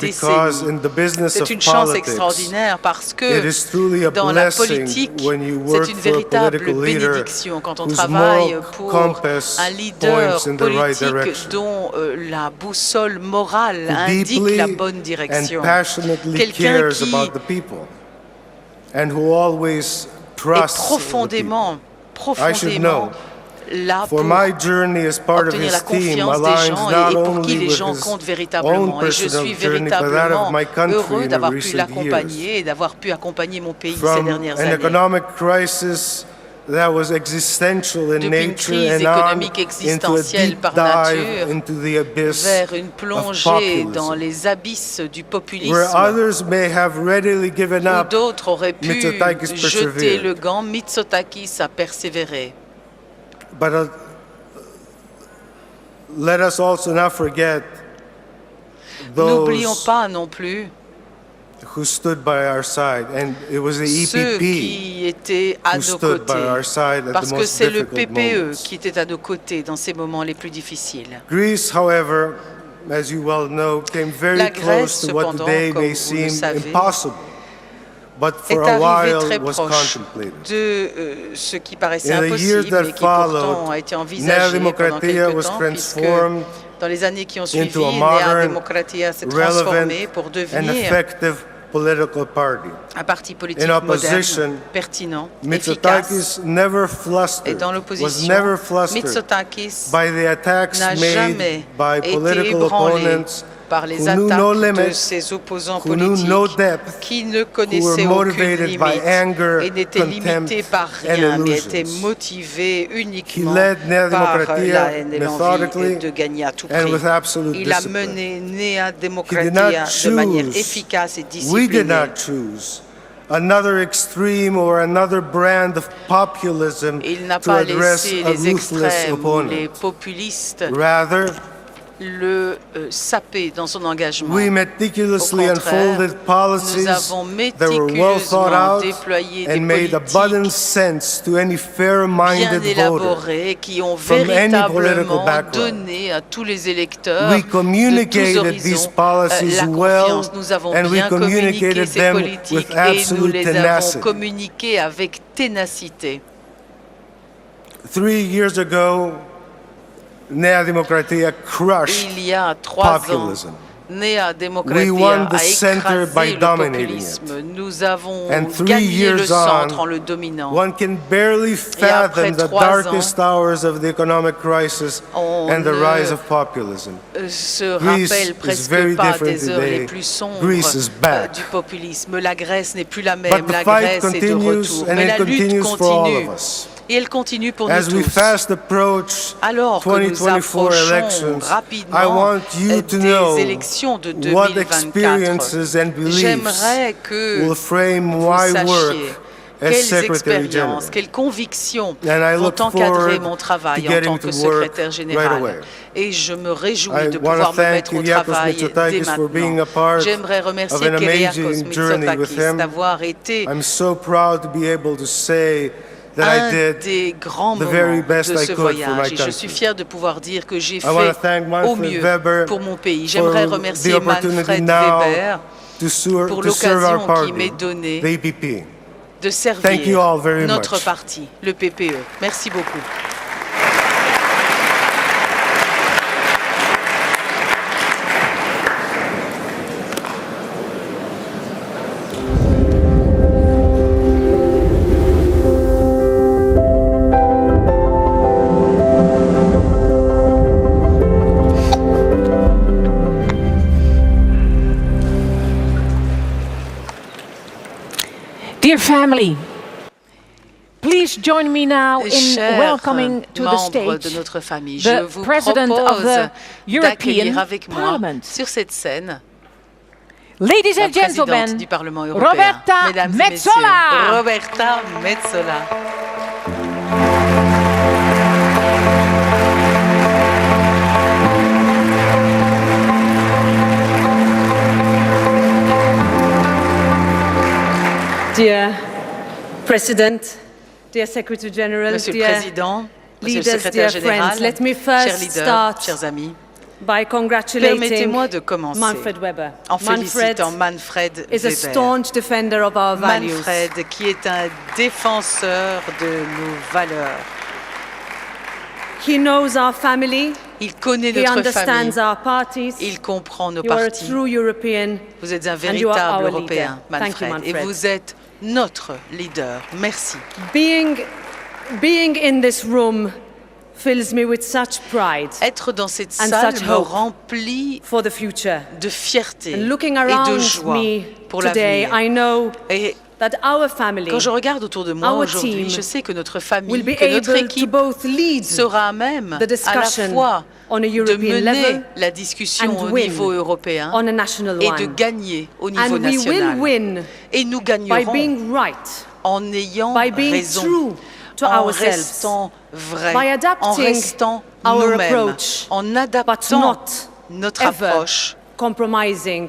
because in the business of politics, extraordinaire parce que it is truly a dans la blessing politique, when you work c'est une for a véritable political leader bénédiction quand on whose travaille moral pour compass un leader points in the right politique direction. dont la boussole morale indique Deeply la bonne direction. and passionately Quelqu'un cares qui about the people, and who always trusts profondément là for pour my journey as part of obtenir his la team confiance des aligns gens not et pour qui only les with gens his comptent own véritablement. Et je personal suis journey, but that véritablement of my country heureux in d'avoir pu recent l'accompagner et d'avoir pu accompagner mon pays ces From dernières an années. economic crisis that was existential in Depuis une nature crise and économique into a existentielle deep par dive nature into the abyss vers une of plongée dans populism, les abysses du populisme where others may have readily given où up. d'autres auraient pu Mitsotakis jeter persevered. le gant. Mitsotakis a persévéré. But let us also not forget N'oublions those pas non plus who stood by our side, and it was the ceux EPP qui étaient à who nos stood by côtés, our side at parce the que most c'est le difficult PPE moments. qui était à nos côtés dans ces moments les plus difficiles. Greece, however, as you well know, came very La close Grèce, to what cependant, today comme may vous le seem savez, impossible, but for est a arrivé while très was proche contemplated. de ce qui paraissait In the years impossible that et qui pourtant followed, a été Nea envisagé pendant Dimokratia quelque was temps, puisque transformed dans les années qui ont suivi, into a Nea modern, Dimokratia s'est relevant, transformée pour and devenir effective political party. un parti politique In opposition, moderne, pertinent, Mitsotakis efficace. never Et flustered, dans was l'opposition, never flustered Mitsotakis by the attacks n'a made jamais by été political ébranlé opponents par les who knew no attaques de limits, ses opposants who knew no politiques depth, qui ne who were connaissaient aucune motivated by limite anger, et n'étaient limités contempt, par and rien, mais étaient illusions. motivés He uniquement led Nea par Dimokratia la haine et l'envie methodically de gagner à tout and prix. with absolute Il a discipline. mené Nea He did Dimokratia not de manière choose, efficace et we did disciplinée. not choose another extreme or another brand of populism Il n'a to pas address laissé a les ruthless extrêmes ou opponent. les populistes Rather, le saper dans son engagement. we meticulously Au contraire, unfolded nous policies avons that were well thought méticuleusement out déployé des and made abundant politiques sense to any bien fair-minded voter élaborées qui ont from any political véritablement background. donné à tous les électeurs We de tous communicated these horizons policies la well, confiance. Nous avons and we bien communiqué communicated ces them politiques with et nous absolute les avons tenacity. communiquées avec ténacité. 3 years ago, Nea Dimokratia crushed Il y a 3 populism. ans, Nea We Dimokratia won the a center by écrasé le dominating populisme. Nous avons And 3 gagné le years centre on, en le dominant. one can barely après fathom the 3 darkest hours of the economic crisis On and the ne rise of populism. se Greece rappelle is presque very pas different des heures today. les plus sombres Greece is back. du populisme. La Grèce n'est plus la But même, the la fight Grèce est de continues, retour. and Mais it la lutte continues for all continue. of us. Et elle continue pour As nous we tous. fast approach Alors que nous 2024 approchons elections, I rapidement want you to des know élections de what 2024, experiences and beliefs j'aimerais que will frame vous my sachiez work as quelles Secretary General. expériences, quelles convictions And I vont look encadrer forward mon travail to en getting tant que to work secrétaire right général. away. Et je me réjouis I de want pouvoir to me thank mettre au Kyriakos travail dès Mitsotakis for being maintenant. a part J'aimerais of remercier an Kyriakos amazing journey with Mitsotakis him. d'avoir été I'm so proud to be able to say that I un did des grands the moments very best de I ce could for my voyage. Et je suis country. fier de pouvoir dire que j'ai I want to fait thank au Manfred mieux Weber pour mon pays. for J'aimerais the remercier opportunity Manfred now Weber to pour to serve our l'occasion party, qui m'est donnée the EPP. de Thank you all servir very notre much. parti, le PPE. Merci beaucoup. Dear family, please join me now in Chers welcoming to the membres stage de notre famille, je the vous President of propose the d'accueillir European avec moi Parliament. sur cette scène Ladies la and présidente gentlemen, du Parlement européen, Roberta Mesdames et Metsola. messieurs, Roberta Metsola. Dear President, dear Secretary General, Monsieur le dear Président, Monsieur le leaders, Secrétaire dear général, friends, let me chers first leaders, start chers amis, by congratulating permettez-moi de commencer Manfred Weber. en félicitant Manfred is a Weber. staunch defender of our values. Manfred, qui est un défenseur de nos valeurs. He knows our family. Il connaît He notre understands famille. our parties. Il comprend nos You are a partis. true European. Vous êtes un and you are véritable our Européen, leader. Thank you, Manfred. Et Manfred. vous êtes notre leader. Merci. Being in this room fills me with such pride Être dans cette and salle such me hope remplit for the future. de fierté And looking et de around joie me pour today, l'avenir. I know Et that our family, quand je regarde autour de moi our aujourd'hui, team je sais que notre will famille, be que notre able to équipe both lead sera à même the à la discussion fois on a de European mener level la discussion and au win niveau européen on a national et one. de gagner au niveau And we will national. win Et nous by gagnerons being right, en ayant by being raison, true to en ourselves, restant vrai, by adapting en restant our nous-mêmes, approach, en but adaptant not notre ever approche, compromising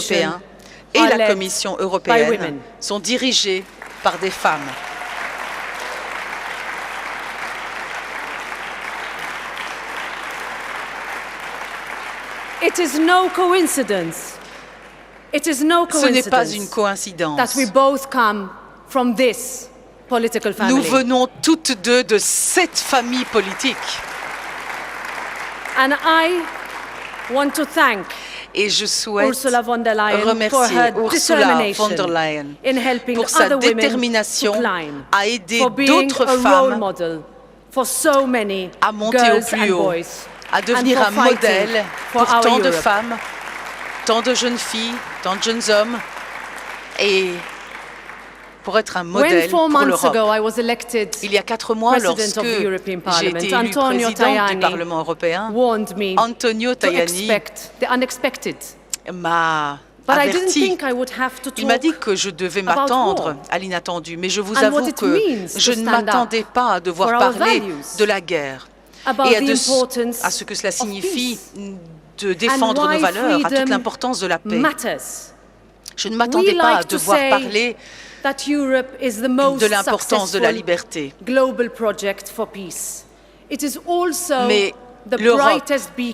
Commission, et la Commission européenne sont dirigées par des femmes. It is no coincidence. It is no Ce n'est pas une coïncidence. That we both come from this political family. Nous venons toutes deux de cette famille politique. And I want to thank Et je souhaite Ursula von der Leyen remercier Ursula von der Leyen pour sa détermination à aider d'autres femmes à monter au plus haut, à devenir un modèle pour tant de femmes, tant de jeunes filles, tant de jeunes hommes, et pour être un modèle pour l'Europe. Il y a 4 mois, lorsque j'ai été élu président du Parlement européen, Antonio Tajani m'a averti. Il m'a dit que je devais m'attendre à l'inattendu, mais je vous avoue que je ne m'attendais pas à devoir parler de la guerre et à ce que cela signifie de défendre nos valeurs, à toute l'importance de la paix. Je ne m'attendais pas à devoir parler de l'importance de la liberté. Mais l'Europe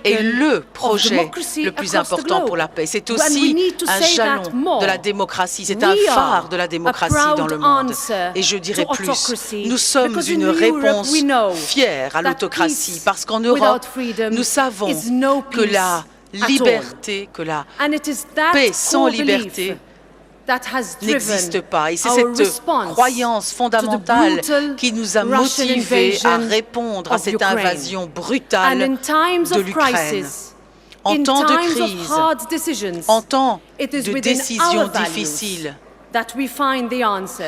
est le projet le plus important pour la paix. C'est aussi un jalon de la démocratie, c'est un phare de la démocratie dans le monde. Et je dirais plus, nous sommes une réponse fière à l'autocratie, parce qu'en Europe, nous savons que la liberté, que la paix sans liberté n'existe pas. Et c'est cette croyance fondamentale qui nous a motivés à répondre à cette invasion brutale de l'Ukraine. En temps de crise, en temps de décisions difficiles,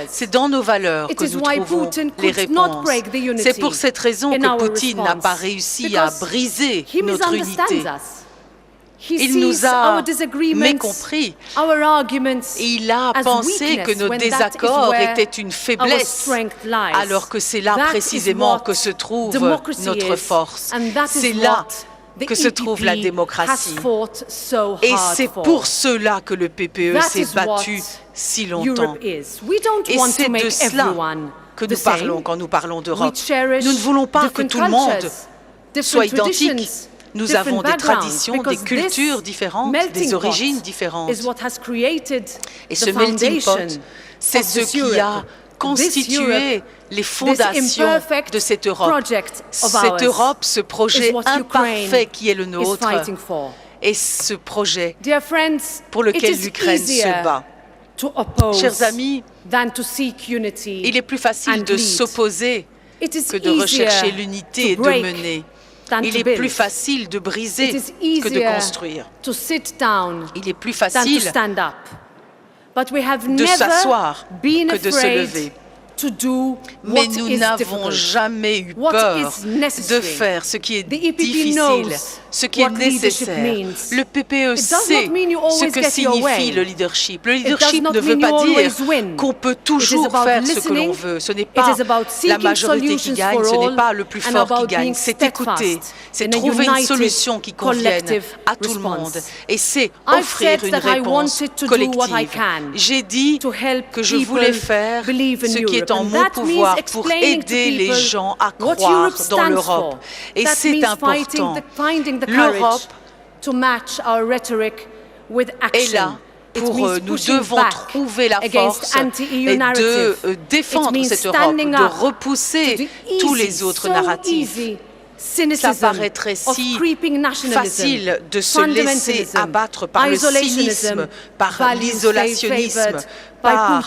c'est dans nos valeurs que nous trouvons les réponses. C'est pour cette raison que Poutine n'a pas réussi à briser notre unité. Il nous a mécompris et il a pensé que nos désaccords étaient une faiblesse, alors que c'est là précisément que se trouve notre force. C'est là que se trouve la démocratie. Et c'est pour cela que le PPE s'est battu si longtemps. Et c'est de cela que nous parlons quand nous parlons d'Europe. Nous ne voulons pas que tout le monde soit identique. Nous avons des traditions, des cultures différentes, des origines différentes. Et ce melting pot, c'est ce qui a constitué les fondations de cette Europe. Cette Europe, ce projet imparfait qui est le nôtre, et ce projet pour lequel l'Ukraine se bat. Chers amis, il est plus facile de s'opposer que de rechercher l'unité et de mener. Il est plus facile de briser que de construire. Il est plus facile de s'asseoir que de se lever. Mais nous n'avons jamais eu peur de faire ce qui est difficile, ce qui est nécessaire. Le PPE sait ce que signifie le leadership. Le leadership ne veut pas dire qu'on peut toujours faire ce que l'on veut. Ce n'est pas la majorité qui gagne, ce n'est pas le plus fort qui gagne. C'est écouter, c'est trouver une solution qui convienne à tout le monde. Et c'est offrir une réponse collective. J'ai dit que je voulais faire ce qui est en mon pouvoir pour aider les gens à croire dans l'Europe. Et c'est important. L'Europe est là pour nous devons trouver la force et de défendre cette Europe, de repousser tous les autres narratifs. Ça paraîtrait si facile de se laisser abattre par le cynisme, par l'isolationnisme, par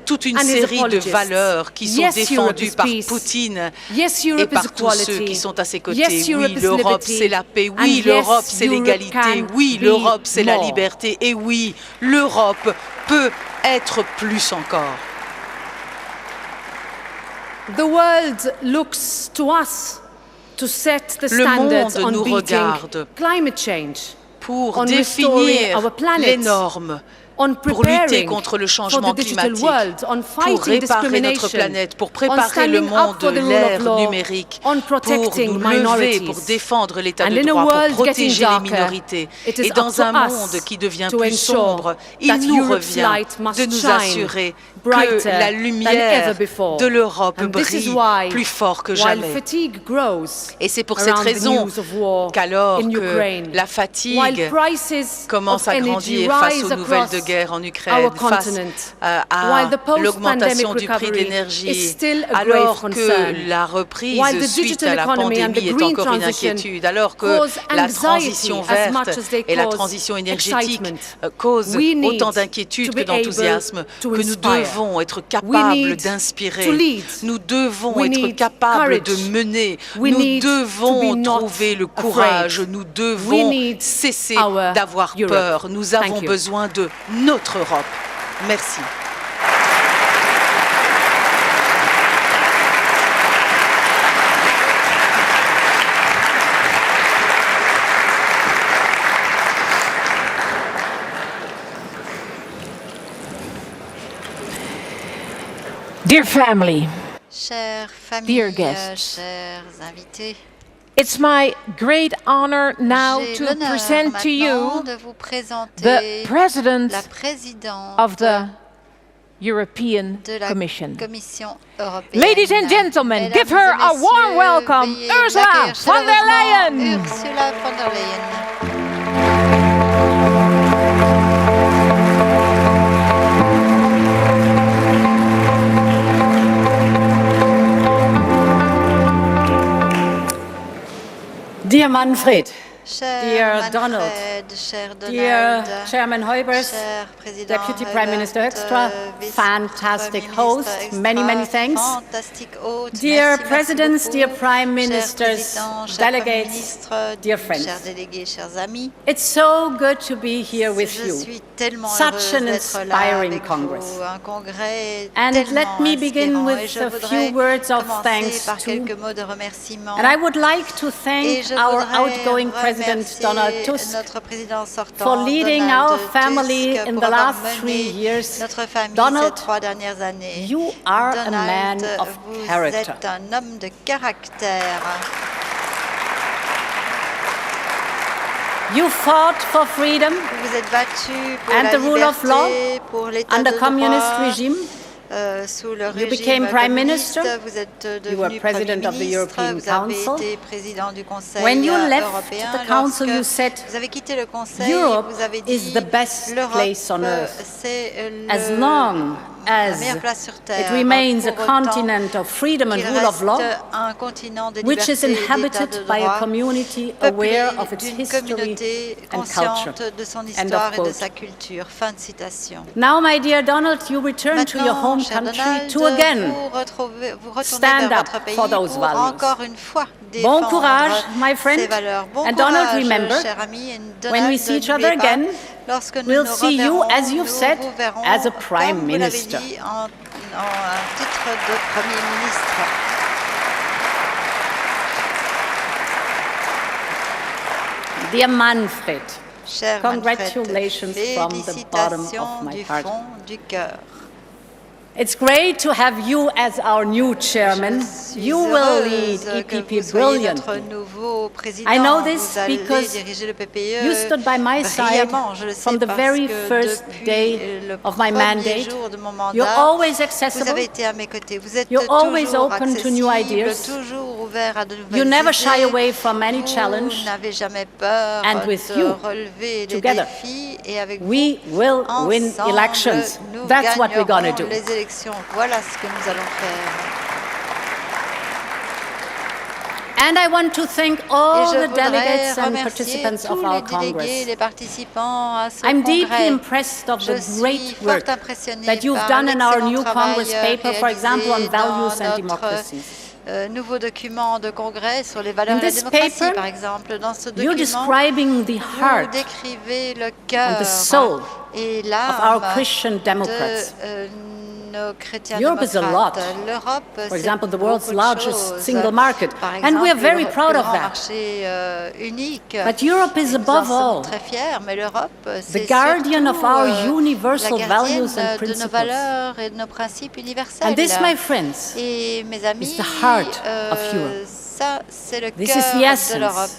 toute une série de valeurs qui sont défendues par Poutine et par tous ceux qui sont à ses côtés. Oui, l'Europe, c'est la paix. Oui, l'Europe, c'est l'égalité. Oui, l'Europe, c'est la liberté. Et oui, l'Europe peut être plus encore. The world looks to us to set the standards on beating regarde climate change, pour définir les normes pour lutter contre le changement climatique, pour réparer notre planète, pour préparer le monde de l'ère numérique, pour nous lever, pour défendre l'état de droit, pour protéger les minorités. Et dans un monde qui devient plus sombre, il nous revient de nous assurer que la lumière de l'Europe brille plus fort que jamais. Et c'est pour cette raison qu'alors que la fatigue commence à grandir face aux nouvelles de guerre en Ukraine, face à l'augmentation du prix de l'énergie, alors que la reprise suite à la pandémie est encore une inquiétude, alors que la transition verte et la transition énergétique causent autant d'inquiétude que d'enthousiasme, que nous devons être capables d'inspirer, nous devons être capables de mener, nous devons trouver le courage, nous devons cesser d'avoir peur. Nous avons besoin de notre Europe. Merci. Dear family, chère famille, dear guests, chers invités, it's my great honor now to present to you the President of the European Commission. Ladies and gentlemen, give her a warm welcome, Ursula von der Leyen. Ursula von der Leyen. Dear Manfred, dear Donald, dear Chairman Heubers, Deputy Prime Minister Hoekstra, fantastic host, many thanks. Dear Presidents, dear Prime Ministers, delegates, dear friends. It's so good to be here with you. Such an inspiring Congress. And let me begin with a few words of thanks too. And I would like to thank our outgoing President Donald Tusk for leading our family in the last 3 years. Donald, you are a man of character. You fought for freedom and the rule of law under communist regime. You became Prime Minister, you were President of the European Council. When you left the Council, you said, Europe is the best place on earth. As long as it remains a continent of freedom and rule of law, which is inhabited by a community aware of its history and culture. End of quote. Now, my dear Donald, you return to your home country to again stand up for those values. Bon courage, my friend. And Donald, remember, when we see each other again, we'll see you, as you've said, as a Prime Minister. Dear Manfred, congratulations from the bottom of my heart. It's great to have you as our new chairman. You will lead EPP brilliantly. I know this because you stood by my side from the very first day of my mandate. You're always accessible. You're always open to new ideas. You never shy away from any challenge. And with you, together, we will win elections. That's what we're going to do. Voilà ce que nous allons faire. And I want to thank all the delegates and participants of our Congress. I'm deeply impressed of the great work that you've done in our new Congress paper, for example, on values and democracy. Nouveau document de congrès sur les valeurs et la démocratie, par exemple. Dans ce document, vous décrivez le cœur and the soul et of our l'âme Christian democrats. nos chrétiens Europe is a lot. L'Europe, for example, the world's largest single market, and we are very proud of that. But Europe is above all the guardian of our universal values and principles. And this, my friends, is the heart of Europe. This is the essence.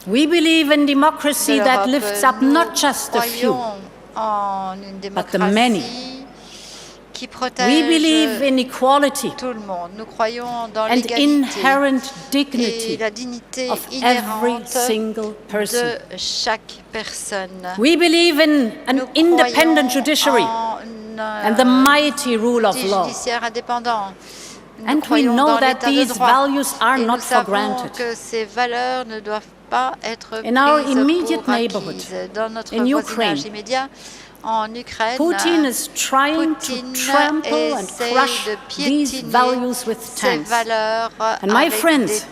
We believe in democracy that lifts up not just the few, but the many. We believe in equality and inherent dignity of every single person. We believe in an independent judiciary and the mighty rule of law. And we know that these values are not for granted. In our immediate neighborhood, in Ukraine, Putin is trying to trample and crush these values with tanks. And my friends,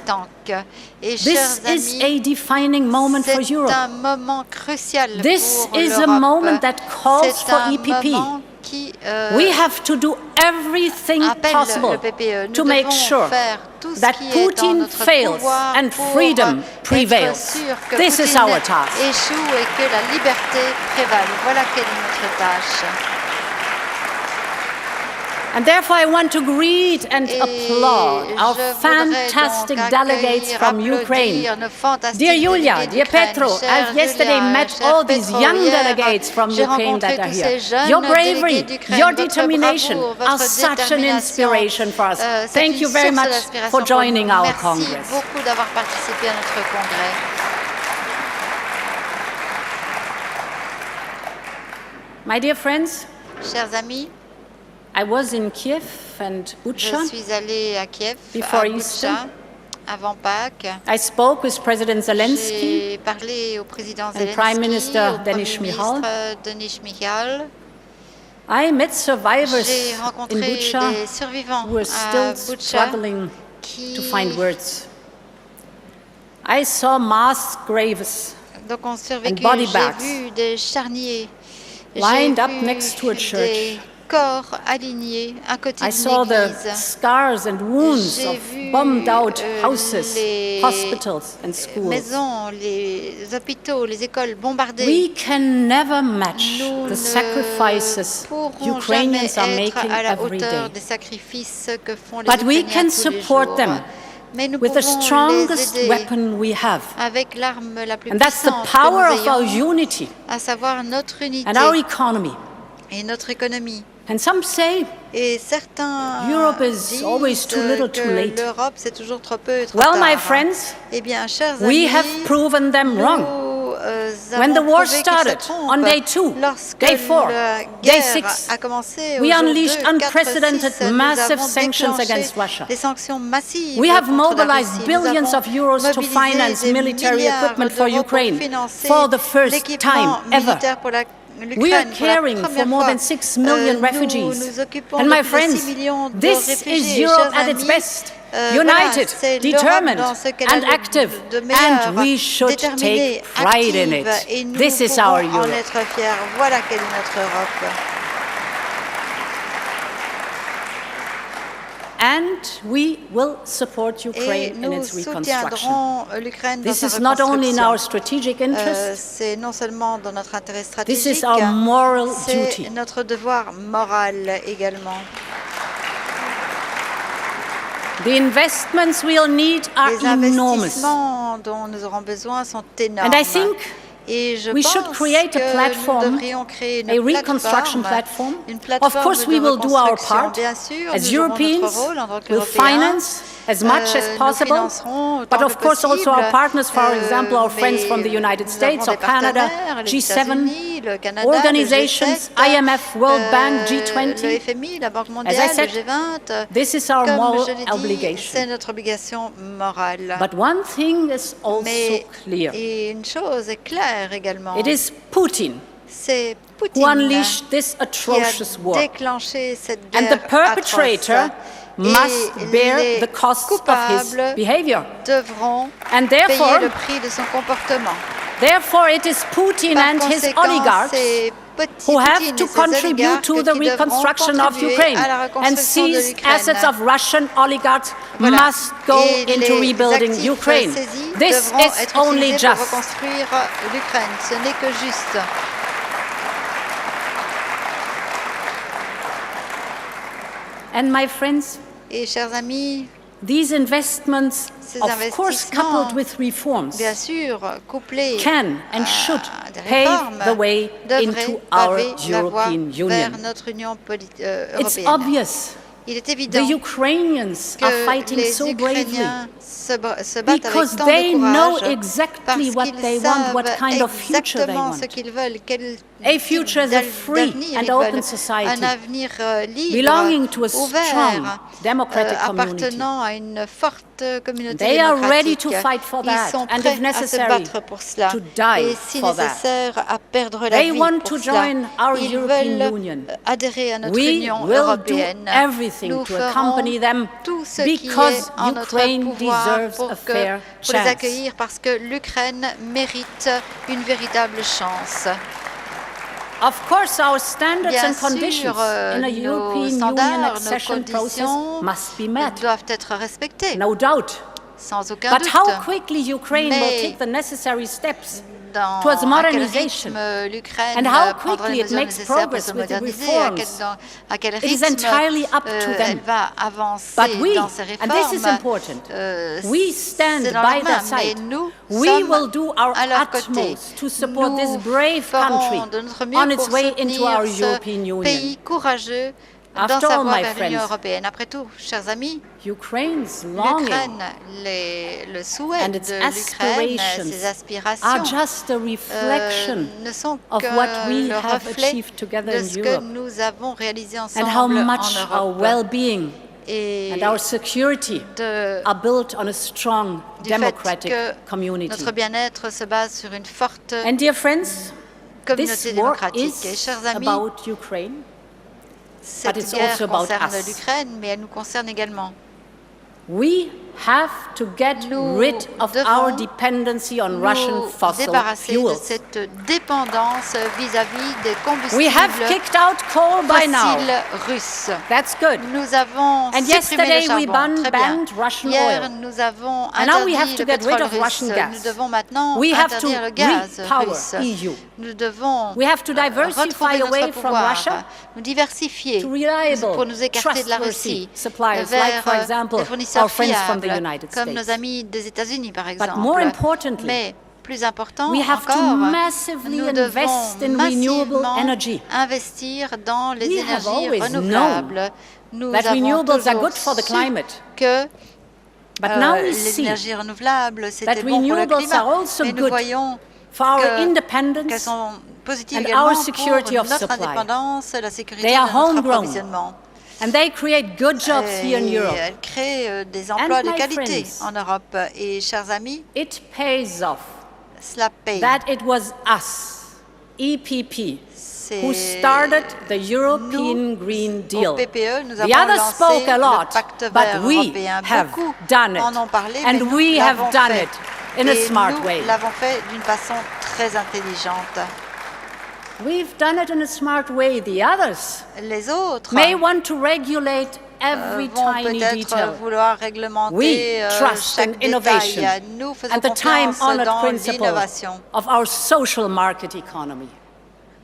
this is a defining moment for Europe. This is a moment that calls for EPP. We have to do everything possible to make sure that Putin fails and freedom prevails. This is our task. And therefore I want to greet and applaud our fantastic delegates from Ukraine. Dear Yulia, dear Petro, I've yesterday met all these young delegates from Ukraine that are here. Your bravery, your determination are such an inspiration for us. Thank you very much for joining our Congress. My dear friends, chers amis, I was in Kiev and Bucha je suis allée à Kiev, before à Easter. Bucha, avant Pâques. I spoke with President Zelensky J'ai parlé au président and Zelensky, Prime Minister au Denis Premier Shmyhal. ministre Denis Shmyhal. I met survivors J'ai in rencontré Bucha des survivants who are à still Bucha struggling to find words. I saw mass graves Donc on survécu. and body J'ai bags vu des charniers. lined J'ai up vu next to a church. des corps alignés à côté I d'une saw the église. scars and wounds J'ai of vu, bombed out houses, les hospitals and schools. maisons, les hôpitaux, les écoles bombardées. We can never match Nous the ne sacrifices pourrons Ukrainians are jamais être making à la every hauteur day. des sacrifices que font les But we Ukrainiens can tous les support jours. them Mais nous with the pouvons strongest les aider weapon we have. avec l'arme la plus And that's the puissante power que of nous our ayons, unity à savoir notre unité and our economy. et notre économie. And some say Et certains Europe is disent always too little, too que late. l'Europe c'est toujours trop peu et trop Well, tard. my friends, Eh bien, chers we amis, have proven them nous, wrong. When the avons war prouvé qu'ils se started trompent. on day 2, Lorsque day 4, la day guerre 6, a commencé we au jour unleashed 2, 4, unprecedented 6, nous massive avons sanctions déclenché against Russia. des sanctions massives We have contre la mobilized Russie. billions Nous of euros to avons mobilisé finance des military milliards equipment for d'euros pour Ukraine financer for the first time l'équipement ever. militaire pour We are l'Ukraine pour la caring for première more fois. than 6 million refugees. Nous occupons And my de plus de friends, 6 millions de this réfugiés. is Europe Chers at its amis, best, voilà, united, c'est l'Europe determined dans ce qu'elle a and active, de meilleur, and we should déterminée, take pride in active, it. et nous This is pouvons our en Europe. être fiers. Voilà quelle est notre Europe. And we will support Et Ukraine in nous its reconstruction. soutiendrons l'Ukraine dans This sa is not only in our reconstruction. strategic interest, C'est non seulement dans notre intérêt this is stratégique, our moral c'est duty. notre devoir moral également. The investments we'll need are Les enormous. investissements dont nous aurons besoin sont énormes. And I think Et je we pense should create a que platform, nous devrions créer une a reconstruction plateforme, platform. une plateforme Of course, de we will do our reconstruction. part. Bien sûr, As nous jouerons Europeans, notre rôle en tant we'll qu'Européens. finance as much as Nous possible, financerons autant but of que course also our possible. partners, for example, our friends Mais from the United nous States avons or des Canada, partenaires, les G7, États-Unis, le Canada, organizations, le G7, IMF, World Bank, le G20. FMI, la Banque As mondiale, I said, le G20. this is our Comme moral je l'ai dit, obligation. c'est notre obligation morale. But one thing is also Mais clear. et une chose est claire également. It is Putin C'est who Poutine unleashed this qui atrocious a war. déclenché cette And guerre the perpetrator atroce. must Et bear les the cost of his coupables behavior. devront And payer therefore, le prix de son comportement. Therefore, it is Putin Par and his conséquent, oligarchs c'est who have to contribute to the reconstruction of Ukraine. And seized assets of Russian oligarchs must go into rebuilding Ukraine. This is only just. Ce n'est que juste. And my friends, et chers amis, these investments, of course coupled with reforms, bien sûr, couplés can and should pave the way into our European Union. It's obvious. Il est évident the Ukrainians que are fighting les so bravely Ukrainiens se battent avec because tant they de know courage exactly parce what qu'ils they want, savent what kind of future they exactement want. ce qu'ils veulent, quel A future is a free d'avenir and ils open veulent, society, un avenir libre, belonging to a strong ouvert, democratic community. appartenant à une forte communauté They are ready démocratique. to fight for Ils that, sont and prêts if à se necessary, battre pour cela, to die et si for that. nécessaire à perdre la They vie want pour to cela. join our Ils European veulent Union. adhérer à notre We Union will européenne. do everything Nous to ferons accompany them tout ce qui because est en notre Ukraine pouvoir deserves pour a fair les chance. accueillir parce que l'Ukraine mérite une véritable chance. Of course, our standards Bien and conditions sûr, in a nos European Union standards, nos accession process conditions must be met. doivent être respectés, No doubt. sans aucun But doute. how quickly Ukraine will Mais take the necessary steps dans towards à quel modernization, rythme l'Ukraine and how prendra quickly les it mesures makes nécessaires pour se progress with the moderniser, à quel it is rythme entirely up to them. elle va avancer But we, dans ses réformes. and this is important, we stand c'est dans by leurs mains, their mais side. nous We sommes will do our à leur côté. utmost to support Nous this brave country ferons de notre mieux on its pour way into our soutenir European ce Union. pays courageux dans After sa all, voie my vers l'Union friends, européenne. Après tout, chers amis, Ukraine's longing l'Ukraine, le souhait and de its l'Ukraine, ses aspirations aspirations are just a reflection ne sont of que what we le have reflet achieved together de in ce que Europe nous avons réalisé and ensemble how en much our Europe. well-being Et and our security are built on a strong du fait democratic que community. notre bien-être se base sur une forte And dear friends, communauté this war démocratique. Et is chers amis, about Ukraine, but cette it's guerre also about concerne us. l'Ukraine, mais elle nous concerne également. We have to get rid of our devons dependency on Russian Nous fossil débarrasser de fuels. cette dépendance vis-à-vis des We have combustibles kicked out coal by now. fossiles russes. That's good. Nous avons And supprimé yesterday le we charbon. Très bien. banned Russian Hier, oil. nous avons And now we have interdit to le get rid pétrole of Russian russe. gas. Nous devons maintenant We have to interdire le gaz repower russe. EU. Nous devons We have to diversify retrouver away notre from pouvoir, Russia nous diversifier to reliable, pour nous écarter de la Russie suppliers, vers like for example des fournisseurs our friends from the fiables, United comme States. nos amis des États-Unis par But exemple. more importantly, Mais plus important we have to encore, massively nous devons invest in renewable massivement energy. investir dans les We have énergies always renouvelables. Nous that avons renewables are toujours good for the su climate. que But now we les see énergies renouvelables, that c'était bon pour le renewables climat. are also Mais nous good voyons for our qu'elles independence sont positives and également our pour security of notre supply. indépendance, la sécurité They de are notre homegrown. approvisionnement. And they create good jobs here in Et Europe. elles créent des emplois de my qualité friends, en Europe. Et chers amis, It pays off cela paye. that it was us, EPP, who C'est started the European Green Deal. Au PPE, nous The avons others lancé spoke a le lot, pacte but vert we européen. have Beaucoup done it. en ont parlé, mais And nous we l'avons have done fait. it in a Et smart nous way. l'avons fait d'une façon très intelligente. We've done it in a smart way. The others Les autres may want to regulate every vont tiny peut-être detail. vouloir réglementer We trust in chaque innovation détail. Nous faisons and the confiance time-honored dans principle l'innovation. of our social market economy.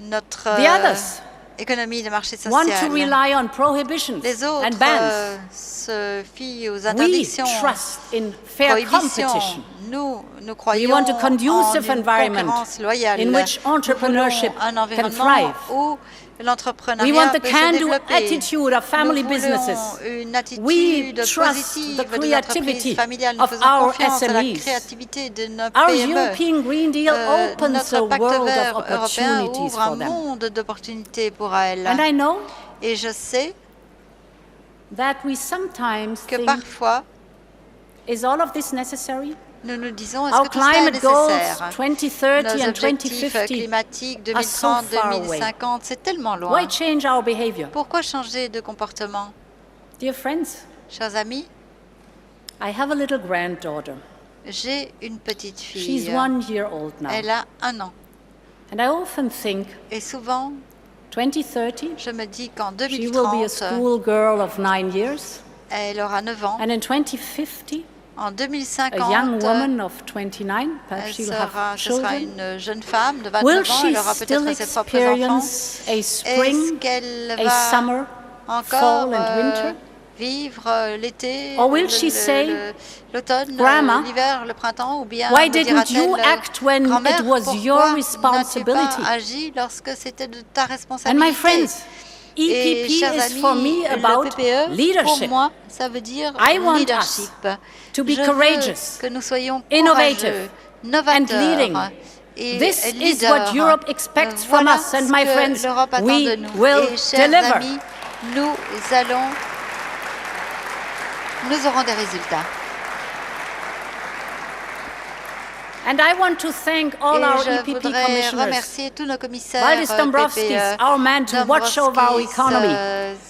Notre The others économie de marché want to social. rely on prohibitions Les and autres bans. se fient aux We interdictions, trust in fair prohibitions. competition. Nous croyons We want a en conducive une environment concurrence loyale. in which Nous entrepreneurship voulons un can environnement thrive. où We l'entrepreneuriat want the peut se can-do développer. attitude of family Nous businesses. voulons une We attitude trust positive the de l'entreprise creativity familiale. Nous of faisons our confiance à la SMEs. créativité de nos Our PME. European Green Deal opens a Notre pacte world vert of européen opportunities ouvre un for them. monde d'opportunités pour elles. And I know Et je sais that we sometimes que think, parfois, is all of this necessary? nous nous disons, est-ce Our que tout cela est climate goals nécessaire? 2030 Nos and objectifs 2050 climatiques are so 2030, far away. 2050, c'est tellement loin. Why change our behavior? Pourquoi changer de comportement? Dear friends, Chers amis, I have a little granddaughter. j'ai une petite She's fille. 1 year old now. Elle a 1 an. Et souvent, 2030, je me dis qu'en she will be a 2030, schoolgirl of 9 years. elle aura 9 ans. And in 2050, En 2050, a young woman of 29, perhaps she'll have ce sera children. une jeune femme de 29 Will ans, she elle aura still peut-être ses propres enfants. experience a spring, Est-ce qu'elle a va summer, encore fall and winter? vivre l'été, Or will she say, l'automne, Grandma, l'hiver, le printemps, ou bien why me didn't you dira-t-elle, act when grand-mère, it was your pourquoi responsibility? n'as-tu pas agi lorsque c'était de ta And responsabilité? my friends, Et EPP chers is amis, for me about le PPE, pour leadership. moi, ça veut dire I want leadership. us to be Je courageous, veux que nous soyons innovative, courageux, and leading. novateurs et This is leaders. what Europe expects from Voilà us, and ce my que friends, l'Europe attend we de nous. will Et chers deliver. amis, nous aurons des résultats. And I want to thank all Et our je EPP voudrais commissioners. remercier tous nos commissaires Valdis Dombrovskis, PPE, our man to watch over our economy.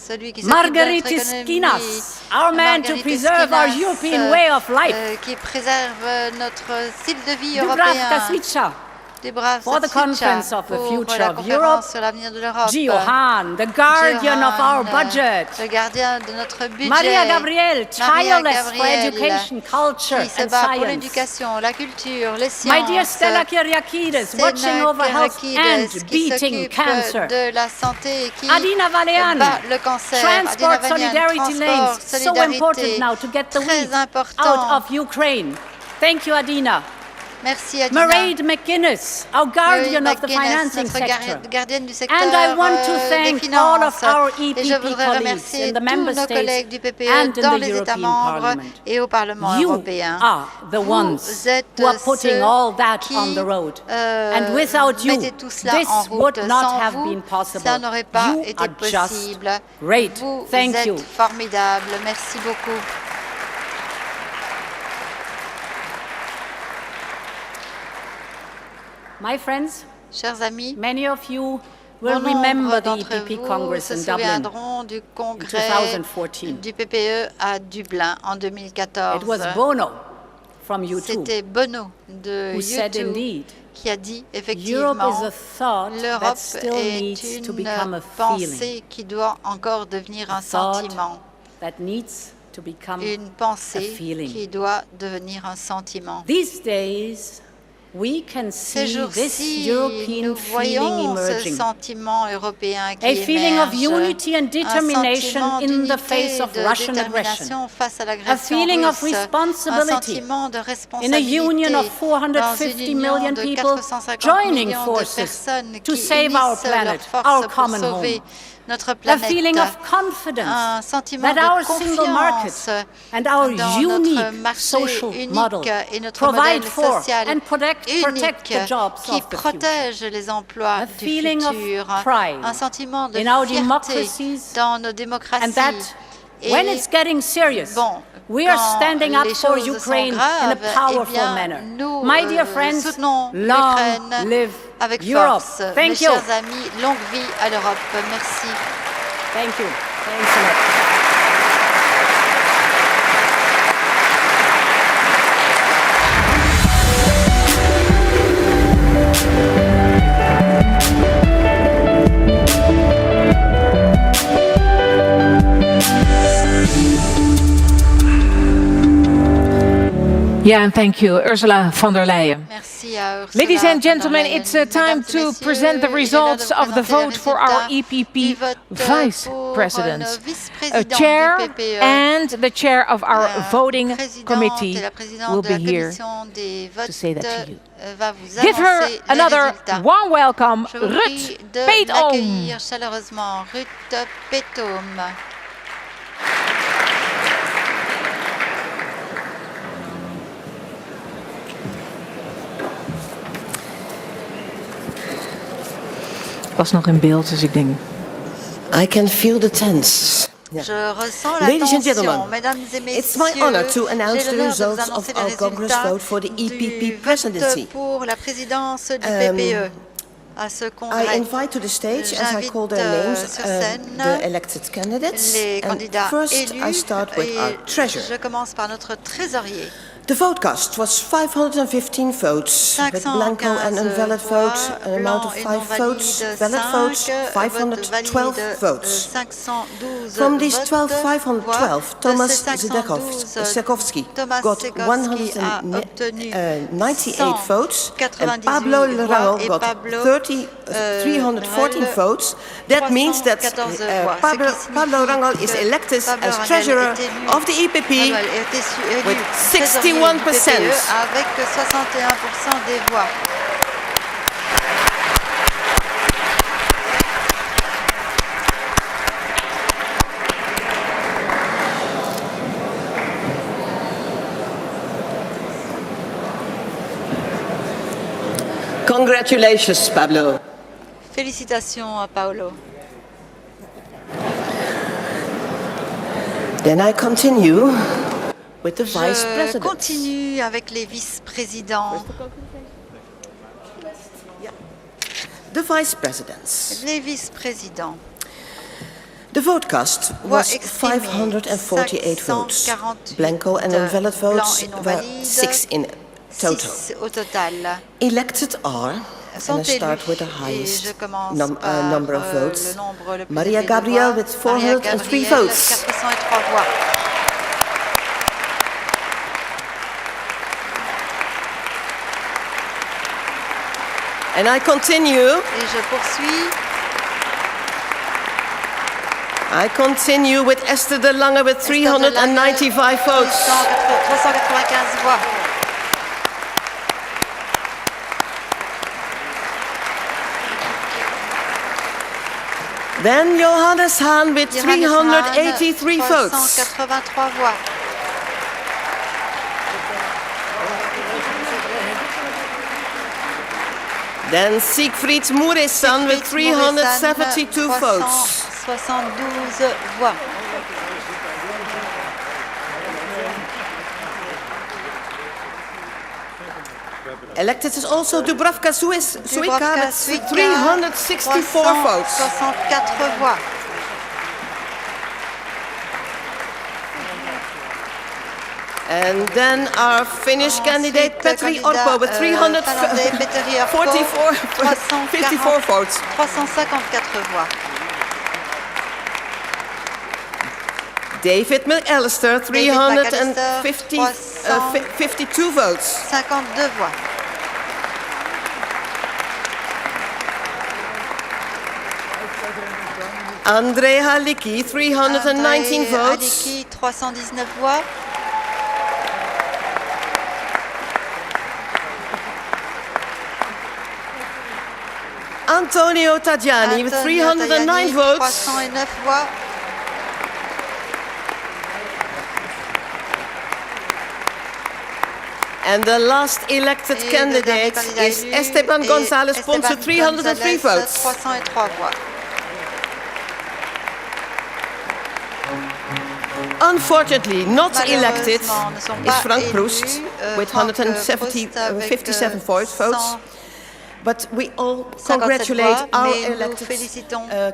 celui qui s'occupe de notre Margaritis économie, Skinas, our man to Margaritis preserve our Skinas, European way of life. qui préserve notre style de vie Dubravka européen. Svica, Dubravka for the conference of the pour future la of conférence Europe. sur l'avenir de l'Europe. Gio Hahn, the guardian of our budget. Le gardien de notre budget. Maria Gabriel, Maria tireless for Gabriel, education, culture qui se and bat pour science. l'éducation, la culture, les My sciences. dear Stella Kyriakides, watching over health and qui beating s'occupe cancer. de la santé et qui Adina Valian, bat le cancer. transport Adina Valian, solidarity lanes, so solidarité, important now to get the très wheat important. out of Ukraine. Thank you, Adina. Merci Adina. Mairead McGuinness, our guardian of the financing sector. Gardienne du secteur And I want to des thank finances. all of our Et je EPP voudrais colleagues remercier in the tous member nos states collègues du PPE and in dans the les États European membres Parliament. et au Parlement You européen. are the ones êtes who are putting ceux all that qui, on the road. And without you, mettez tout cela this en route. would not Sans have vous, been possible. ça n'aurait pas You été are just possible. great. Vous Thank êtes you. formidables. Merci beaucoup. My friends, chers amis, many of you will remember the EPP Congress in Dublin du congrès 2014. du PPE à Dublin en 2014. It was Bono from U2 C'était Bono de who said U2 indeed, qui a dit effectivement l'Europe est une pensée qui doit encore devenir un sentiment. Une pensée qui doit devenir un sentiment. These days, we can Ces see this jours-ci, European nous feeling voyons ce emerging. sentiment européen qui A feeling of émerge. unity and determination Un sentiment in the face of d'unité, Russian de aggression. détermination face à A l'agression feeling of russe. Un responsibility sentiment de in a responsabilité union of dans 450 une union million de people 450 joining millions de forces personnes to qui save our unissent leurs planet, forces our pour common sauver home. notre A planète. feeling of confidence Un sentiment that our de single market confiance and our dans unique notre marché social unique model et notre provide modèle for social and protect unique the jobs qui of the future. protège les emplois du feeling of futur. pride Un sentiment de in our fierté democracies, dans nos démocraties. and that when it's getting serious, we are standing up for Ukraine in a powerful manner. Nous My dear friends, soutenons long l'Ukraine live avec Europe. force. Thank Mes you. chers amis, longue vie à l'Europe. Merci. Thank you. Thanks a lot. Yeah, and thank you, Ursula von der Leyen. Merci à Ursula Ladies and gentlemen, von der it's Leyen. time Mesdames et to messieurs, present the il est results l'heure de of the présenter vote les for our résultats EPP du vote vice pour presidents. nos A vice-présidents chair du PPE. and the chair of our voting Présidente committee et la présidente will de be la here commission des to say that to you. votes va vous Give her annoncer les another résultats. warm welcome, Je vous Ruth prie de Petom. l'accueillir chaleureusement, Ruth Petom. Ik was nog in beeld, dus ik denk... I can feel the tense. Je ressens la Ladies and tension, gentlemen, mesdames et messieurs. it's my honor to announce J'ai the l'honneur de vous results annoncer of les our Congress résultats vote for the du EPP vote presidency. pour la présidence du PPE à ce congrès. I invite to the stage, as I call their names, sur scène the elected candidates. les And candidats first, élus. I start with our Et treasurer. je commence par notre trésorier. The vote cast was 515 votes, with blanco and invalid votes, an amount of 5 votes, valid votes, 512 votes. From these 512, Thomas Zdechowski got 198 votes, and Pablo Larangel got 314 votes. That means that Pablo Larangel is elected as treasurer of the EPP with 61%. Avec 61% des voix. Congratulations, Pablo. Félicitations à Paolo. Then I continue with the vice president. Je continue avec les vice-présidents. The vice presidents. Les vice-présidents. The vote cast was 548 votes. Blanco and invalid votes were 6 in total. Elected are, and I start with the highest number of votes, Maria Gabriel with 403 votes. And I continue. Et je poursuis. I continue with Esther de Lange with 395 votes. 395 voix. Then Johannes Hahn with 383 votes. 383 voix. Then Siegfried Muresan with 372 votes. 72 voix. Elected is also Dubravka Suica with 364 votes. 64 voix. And then our Finnish candidate Petri Orpo with 354 votes. 354 voix. David McAllister, 352 votes. 52 voix. André Halicki, 319 votes. Halicki, 319 voix. Antonio Tajani with 309 votes. 309 voix. And the last elected candidate is Esteban González Ponce, 303 votes. 303 voix. Unfortunately, not elected is Frank Proest with 157 votes. But we all congratulate our elected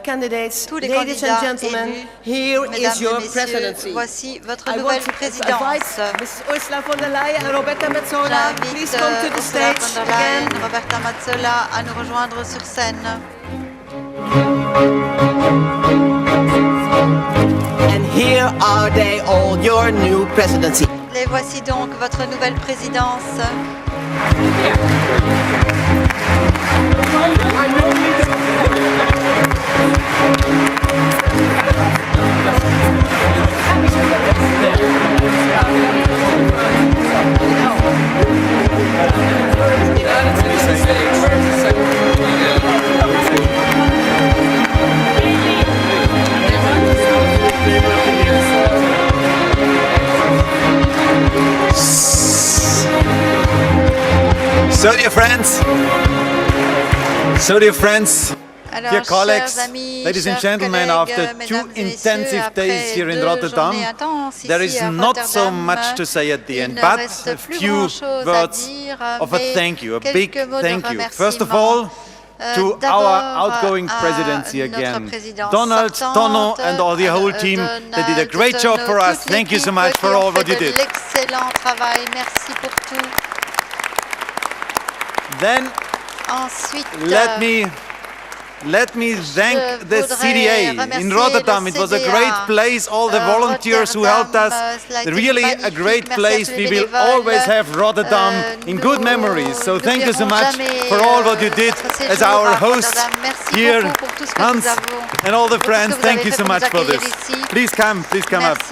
candidates. Ladies and gentlemen, here is your presidency. Voici votre nouvelle présidence. Ms. Ursula von der Leyen and Roberta Metsola, please come to the stage again. Roberta Metsola à nous rejoindre sur scène. And here are they all, your new presidency. Les voici donc votre nouvelle présidence. So dear friends, Alors, dear colleagues, amis, ladies and gentlemen, after 2 intensive days here in Rotterdam, there is not so much to say at the end, but a few words of a thank you, a big thank you. First of all, to our outgoing presidency again. Donald, Tono, and all the whole team, they did a great job for us. Thank you so much for all what you did. Excellent travail, merci pour tout. Then, let me thank the CDA in Rotterdam. It was a great place. All the volunteers who helped us. Really a great place. We will always have Rotterdam in good memories. So thank you so much for all what you did as our host here, Hans, and all the friends. Thank you so much for this. Please come up.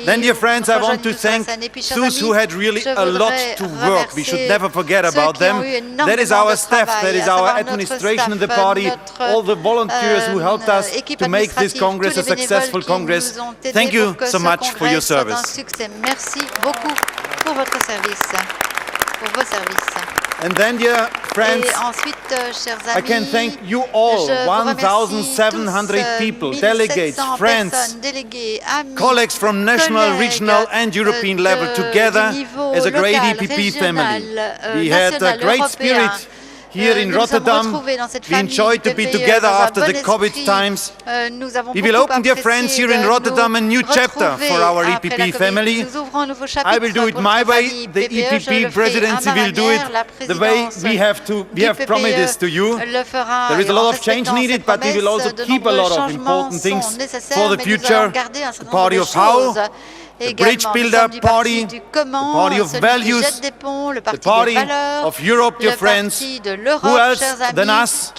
Then, dear friends, I want to thank those who had really a lot to work. We should never forget about them. That is our staff. That is our administration in the party, all the volunteers who helped us to make this Congress a successful Congress. Thank you so much for your service. Merci beaucoup pour votre service, pour vos services. And then, dear friends, I can thank you all, 1,700 people, delegates, friends, colleagues from national, regional and European level together as a great EPP family. We had a great spirit here in Rotterdam. We enjoyed to be together after the COVID times. We will open, dear friends, here in Rotterdam a new chapter for our EPP family. I will do it my way. The EPP presidency will do it the way we have promised this to you. There is a lot of change needed, but we will also keep a lot of important things for the future. The party of how, the bridge builder party, the party of values, the party of Europe, dear friends. Who else than us?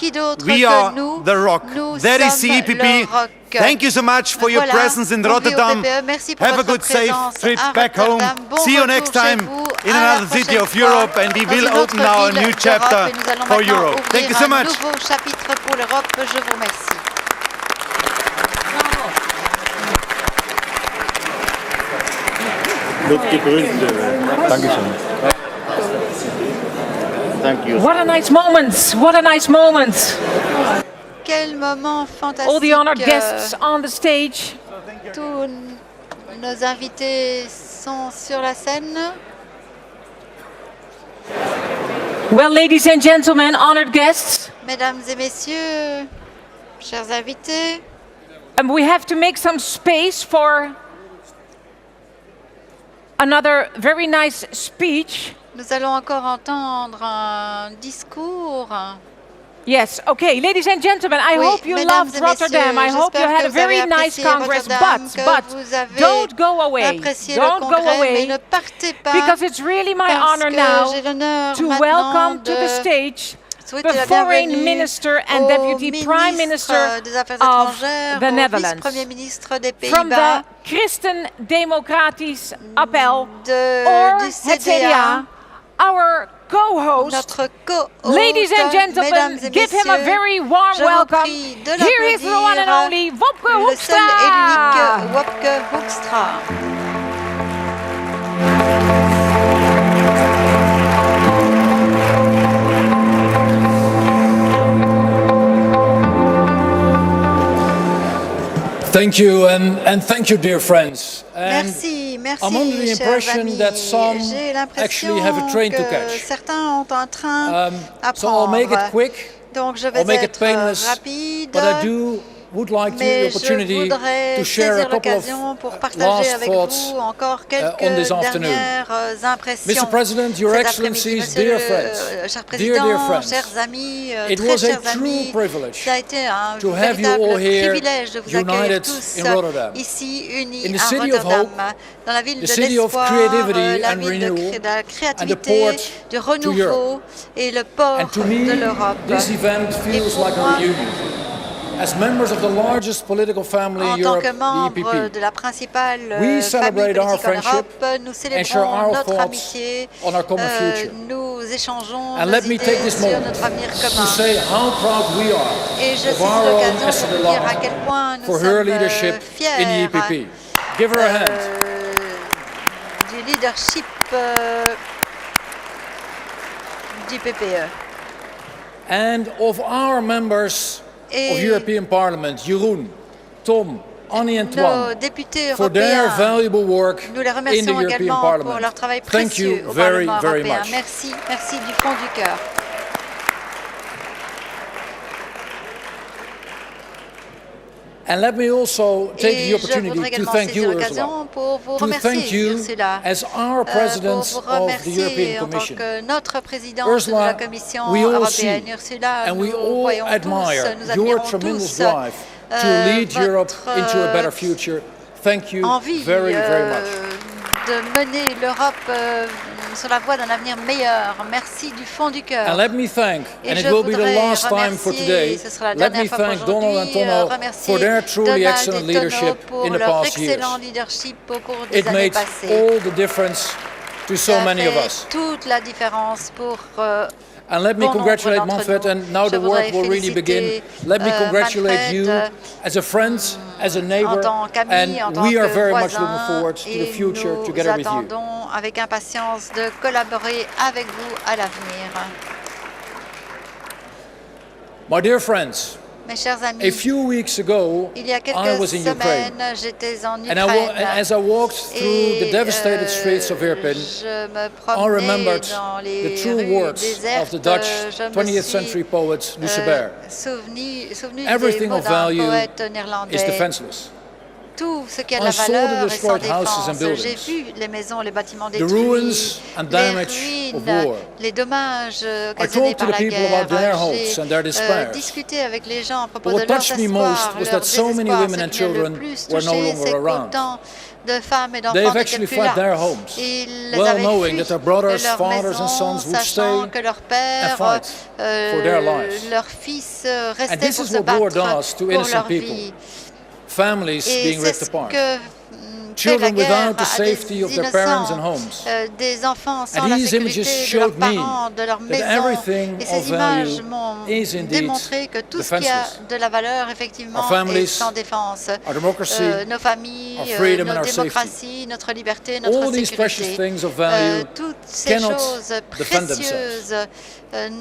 We are the rock. That is the EPP. Thank you so much for your presence in Rotterdam. Have a good, safe trip back home. See you next time in another city of Europe, and we will open now a new chapter for Europe. Thank you so much. Thank you. What a nice moment! What a nice moment! Quel moment fantastique! All the honored guests on the stage. Tous nos invités sont sur la scène. Well, ladies and gentlemen, honored guests. Mesdames et messieurs, chers invités. We have to make some space for another very nice speech. Nous allons encore entendre un discours. Yes, okay, ladies and gentlemen, I hope you loved Rotterdam. I hope you had a very nice Congress, but don't go away. Don't go away, because it's really my honor now to welcome to the stage the Foreign Minister and Deputy Prime Minister of the Netherlands. From the Christen-Democratisch Appel, or het CDA, our co-host, ladies and gentlemen, give him a very warm welcome. Here is the one and only Wopke Hoekstra. Thank you, and thank you, dear friends. And merci, I'm under the impression that some actually have a train to catch. Certains ont un train à prendre. So I'll make it quick. Donc je vais I'll make it être painless, rapide. but I would like the opportunity to share a couple of last thoughts on this afternoon. Mr. President, Your Excellencies, dear friends, dear friends, it was a true privilege to have you all here united in Rotterdam, in the city of hope, the city of creativity and renewal, and the port to Europe. And to me, this event feels like a reunion. As members of the largest political family in Europe, the EPP, we celebrate our friendship and share our thoughts on our common future. And let me take this moment to say how proud we are of our own Esther de Lange for her leadership in the EPP. Give her a hand. Du leadership du PPE. And of our members of European Parliament, Jeroen, Tom, Annie and Twan, for their valuable work in the European Parliament. Thank you very, very much. Merci, merci du fond du cœur. And let me also take the Et je opportunity voudrais to également thank saisir you, l'occasion Ursula, pour vous to thank remercier, you Ursula, as our President pour vous of the European remercier en tant Commission. que notre présidente de Ursula, la Commission we all européenne. see Ursula, and we nous all voyons admire tous, nous your admirons tremendous tous drive to lead Europe into a better future. Thank you envie very, very much. de mener l'Europe sur la voie d'un avenir meilleur. Merci du fond du cœur. And let me thank, Et and it je will be the voudrais last time for today, ce sera la let me dernière fois pour thank Donald and aujourd'hui, Tono for their truly Donald excellent et Tono leadership pour in the leur past years. excellent leadership au cours des It années made passées. all the difference to so Ça many of fait us. toute la différence pour And let me bon congratulate nombre d'entre Manfred, nous. and now Je the work will really voudrais begin. Let me congratulate you as a friend, as a neighbor, and we are very much looking forward to the future together with you. Nous attendons avec impatience de collaborer avec vous à l'avenir. My dear friends, Mes chers amis, a few weeks ago, il y a I quelques was in Ukraine. semaines, j'étais en And Ukraine. as I walked through the devastated streets of Irpin, je me I promenais remembered dans les the true rues words désertes. of the Dutch Je me 20th suis century poet Lucebert. souvenu des Everything mots of d'un value poète is néerlandais. defenseless. Tout ce qui a de I la saw the valeur est sans destroyed houses and défense. J'ai buildings, vu les maisons, les bâtiments the détruits, ruins and damage les of ruines, war. les dommages I occasionnés talked to par the la people guerre. about their hopes and their J'ai despairs. discuté avec les gens à propos But de what leurs touched me most espoirs, was leurs that so many désespoirs. women and Ce qui m'a le children plus were no touché, longer c'est around. qu'autant de femmes et They d'enfants have n'étaient actually plus fled là. their homes, Ils les well avaient knowing fui that their de brothers, leur fathers and maison, sons would sachant stay que leur and père, fight for their lives. leurs fils And restaient this pour is se what war battre does to pour innocent leur people. vie. Families Et being c'est ripped ce apart. que fait la Children guerre without the à safety des of their parents and innocents, homes. des enfants sans And la these images sécurité de leurs showed me parents, de leur that maison. everything Et ces of images value m'ont is indeed démontré que tout ce qui a defenseless. de la valeur, effectivement, Our families, est sans défense. our democracy, Nos familles, our freedom and nos our démocraties, notre liberté, notre All these precious sécurité. things of value Toutes ces cannot choses defend précieuses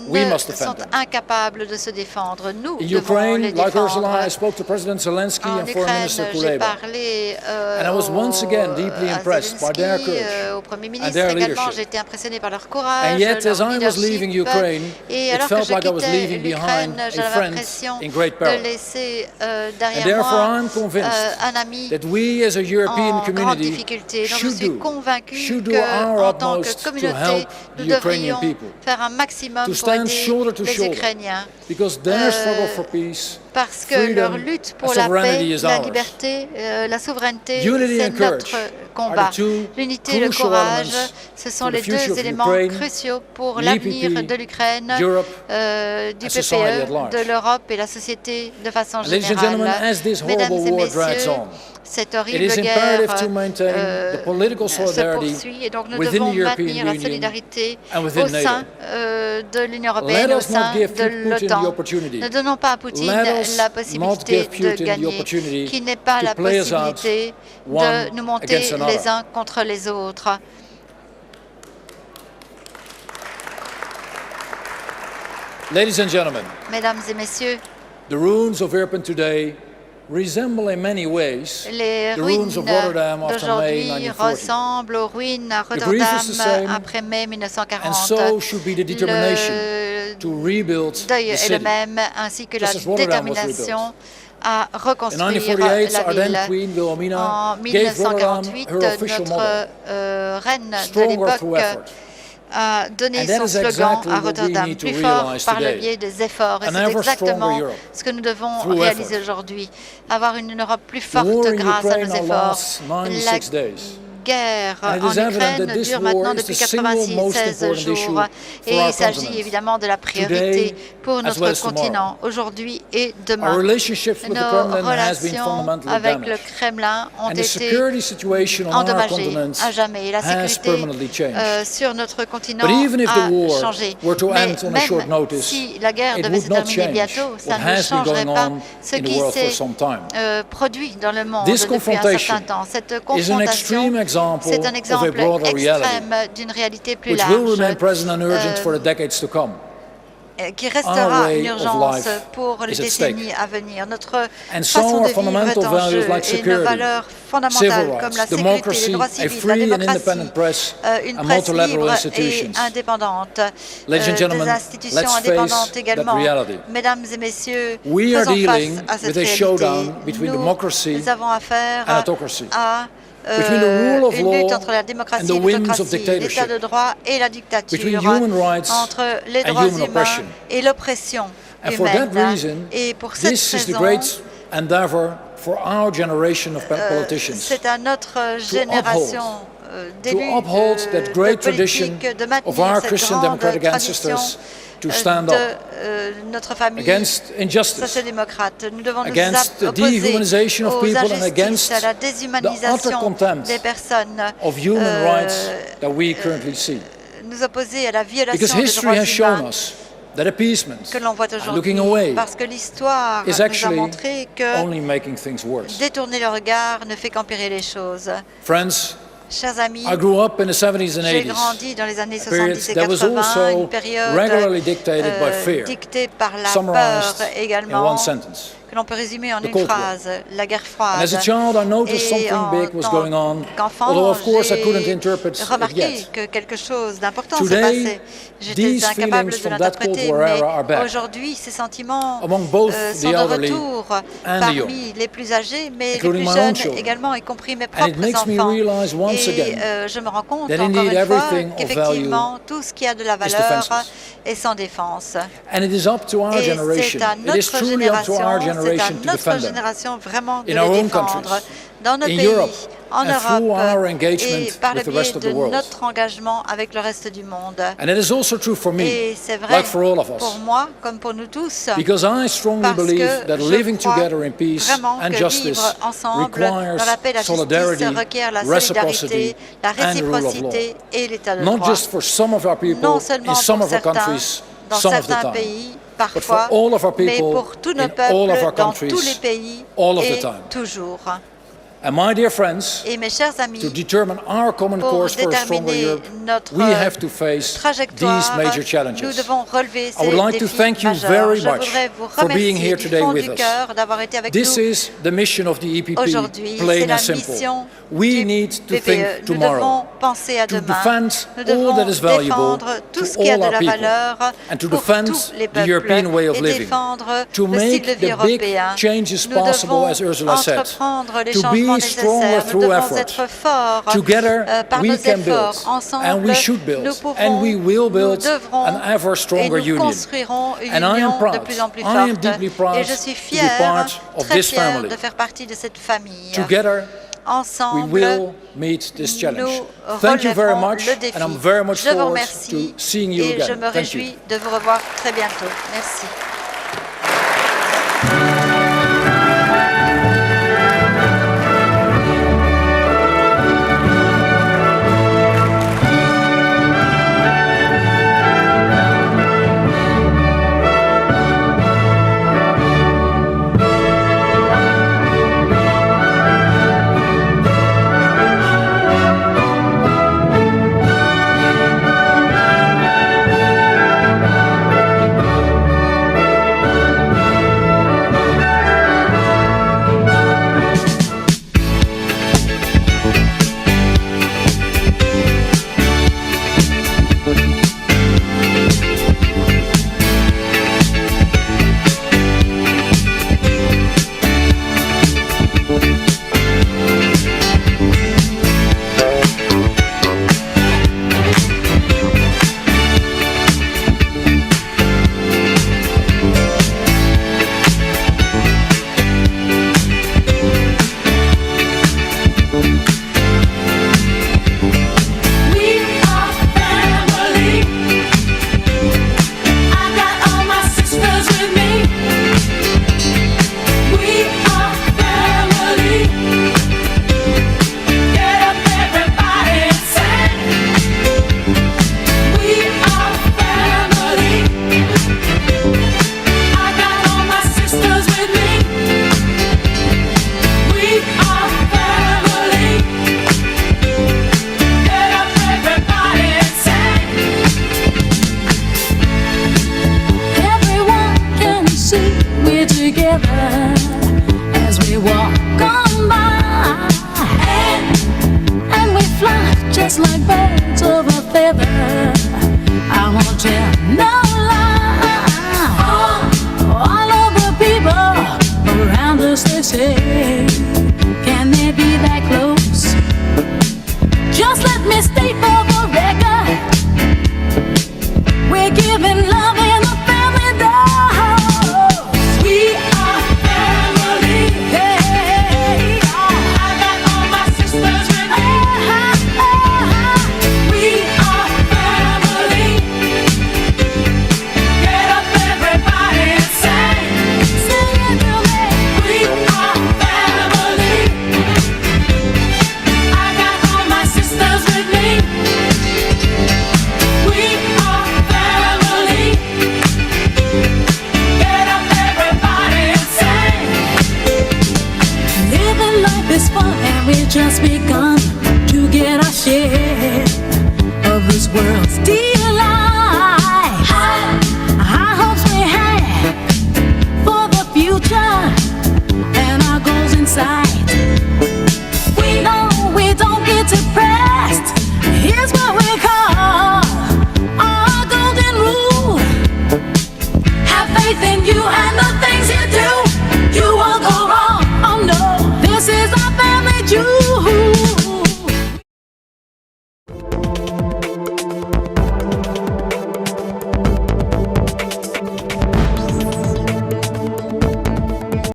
We must defend sont them. incapables de se défendre. Nous In devons Ukraine, les like défendre. Ursula, I spoke to President Zelensky En and Foreign Ukraine, Minister j'ai Kuleba. parlé And I was once again deeply à impressed by their Zelensky, courage au Premier and ministre their également. leadership. J'ai été impressionné par leur courage, And yet, as leur I was leaving leadership. Ukraine, Et it alors que felt je like I was quittais leaving behind l'Ukraine, a j'avais friend l'impression in great de peril. laisser And derrière therefore, moi I'm convinced un ami that we as a European en grande community difficulté. Donc je should suis do convaincu our qu'en tant que utmost to communauté, help nous the Ukrainian devrions people, faire un maximum to pour stand aider shoulder to les shoulder, Ukrainiens. because their struggle for peace, Parce que freedom, leur lutte and pour la paix, sovereignty is la ours. liberté, la souveraineté, Unity c'est and courage notre are combat. the two L'unité et le crucial courage, elements ce sont for les the future deux of éléments Ukraine, cruciaux pour the l'avenir EPP, de l'Ukraine, Europe, du and society at PPE, large. de l'Europe et la société de façon And ladies and gentlemen, générale. as this Mesdames horrible et war drags messieurs, on, cette it horrible is guerre imperative to maintain the political se solidarity poursuit et donc nous within devons the European maintenir la Union solidarité and within au sein NATO. de l'Union Let européenne, au us not sein give de Putin the l'OTAN. opportunity. Ne donnons pas à Poutine Let us la not possibilité give Putin de the gagner, opportunity qui n'est pas to la play us out possibilité one de nous monter against another. les uns contre les autres. Ladies and gentlemen, Mesdames et messieurs, the ruins of Irpin today resemble in many ways les the ruines ruins of Rotterdam after May d'aujourd'hui 1940. ressemblent aux ruines à The grief is the Rotterdam same, après mai 1940. and so should be the determination Le to rebuild deuil the est le city. même, ainsi que la Just as Rotterdam was détermination rebuilt. à In reconstruire 1948, la our then ville. Queen Wilhelmina En gave Rotterdam 1948, her official motto, notre reine de stronger through l'époque effort. a donné And that son is slogan exactly à what we Rotterdam, need to plus fort realize par le today. biais des efforts. Et An c'est ever exactement stronger Europe ce que nous devons through réaliser effort. aujourd'hui. Avoir une Europe plus The forte war in grâce à nos Ukraine now efforts. lasts 96 days. Guerre And it en is evident Ukraine that this dure war maintenant is depuis the single most 16 important issue jours for et our il s'agit continent. évidemment de la priorité Today, pour as notre well as tomorrow. continent aujourd'hui et Our demain. relationships with the Nos Kremlin has been relations fundamentally avec le damaged. Kremlin ont And the été security situation on our endommagées continent à jamais. Et la has sécurité permanently changed. sur notre continent But even if the a war changé. were to Mais end on a short même notice, si la guerre it devait would se not terminer change bientôt, ça what ne has been changerait going pas on ce in the qui world for s'est some time. produit dans le monde This depuis un confrontation certain temps. Cette is an confrontation, extreme example c'est un of a exemple broader reality, extrême d'une réalité plus which large will remain present and urgent for the decades to come. qui restera une urgence pour les décennies à venir. Notre façon de vivre est en jeu et nos valeurs fondamentales comme la sécurité, les droits civils, la démocratie, une presse libre et indépendante, des institutions indépendantes également. Mesdames et messieurs, faisons face à cette réalité. Nous avons affaire à une lutte entre la démocratie et l'autocratie, l'état de droit et la dictature, entre les droits humains et l'oppression humaine. Et pour cette raison, c'est à notre génération d'élus de politique de maintenir cette grande tradition de notre famille social-démocrate. Nous devons nous opposer aux injustices, à la déshumanisation des personnes, nous opposer à la violation des droits humains que l'on voit aujourd'hui, parce que l'histoire nous a montré que détourner le regard ne fait qu'empirer les choses. Chers amis, j'ai grandi dans les années 70 et 80, une période dictée par la peur également, que l'on peut résumer en une phrase, la guerre froide. Et en tant qu'enfant, j'ai remarqué que quelque chose d'important se passait. J'étais incapable de l'interpréter, mais aujourd'hui, ces sentiments sont de retour parmi les plus âgés, mais les plus jeunes également, y compris mes propres enfants. Et je me rends compte encore une fois qu'effectivement, tout ce qui a de la valeur est sans défense. Et c'est à notre génération vraiment de les défendre dans nos pays, en Europe, et par le biais de notre engagement avec le reste du monde. Et c'est vrai pour moi, comme pour nous tous, parce que je crois vraiment que vivre ensemble dans la paix et la justice requiert la solidarité, la réciprocité et l'état de droit. Non seulement pour certains, dans certains pays, parfois, mais pour tous nos peuples, dans tous les pays, et toujours. Et mes chers amis, pour déterminer notre trajectoire, nous devons relever ces défis majeurs. Je voudrais vous remercier du fond du cœur d'avoir été avec nous aujourd'hui. C'est la mission du PPE. Nous devons penser à demain. Nous devons défendre tout ce qui a de la valeur pour tous les peuples et défendre le style de vie européen. Nous devons entreprendre les changements nécessaires. Nous devons être forts par nos efforts. Ensemble, nous pouvons, nous devrons et nous construirons une union de plus en plus forte. Et je suis fier, très fier de faire partie de cette famille. Ensemble, nous relèverons le défi. Je vous remercie et je me réjouis de vous revoir très bientôt. Merci. just like birds.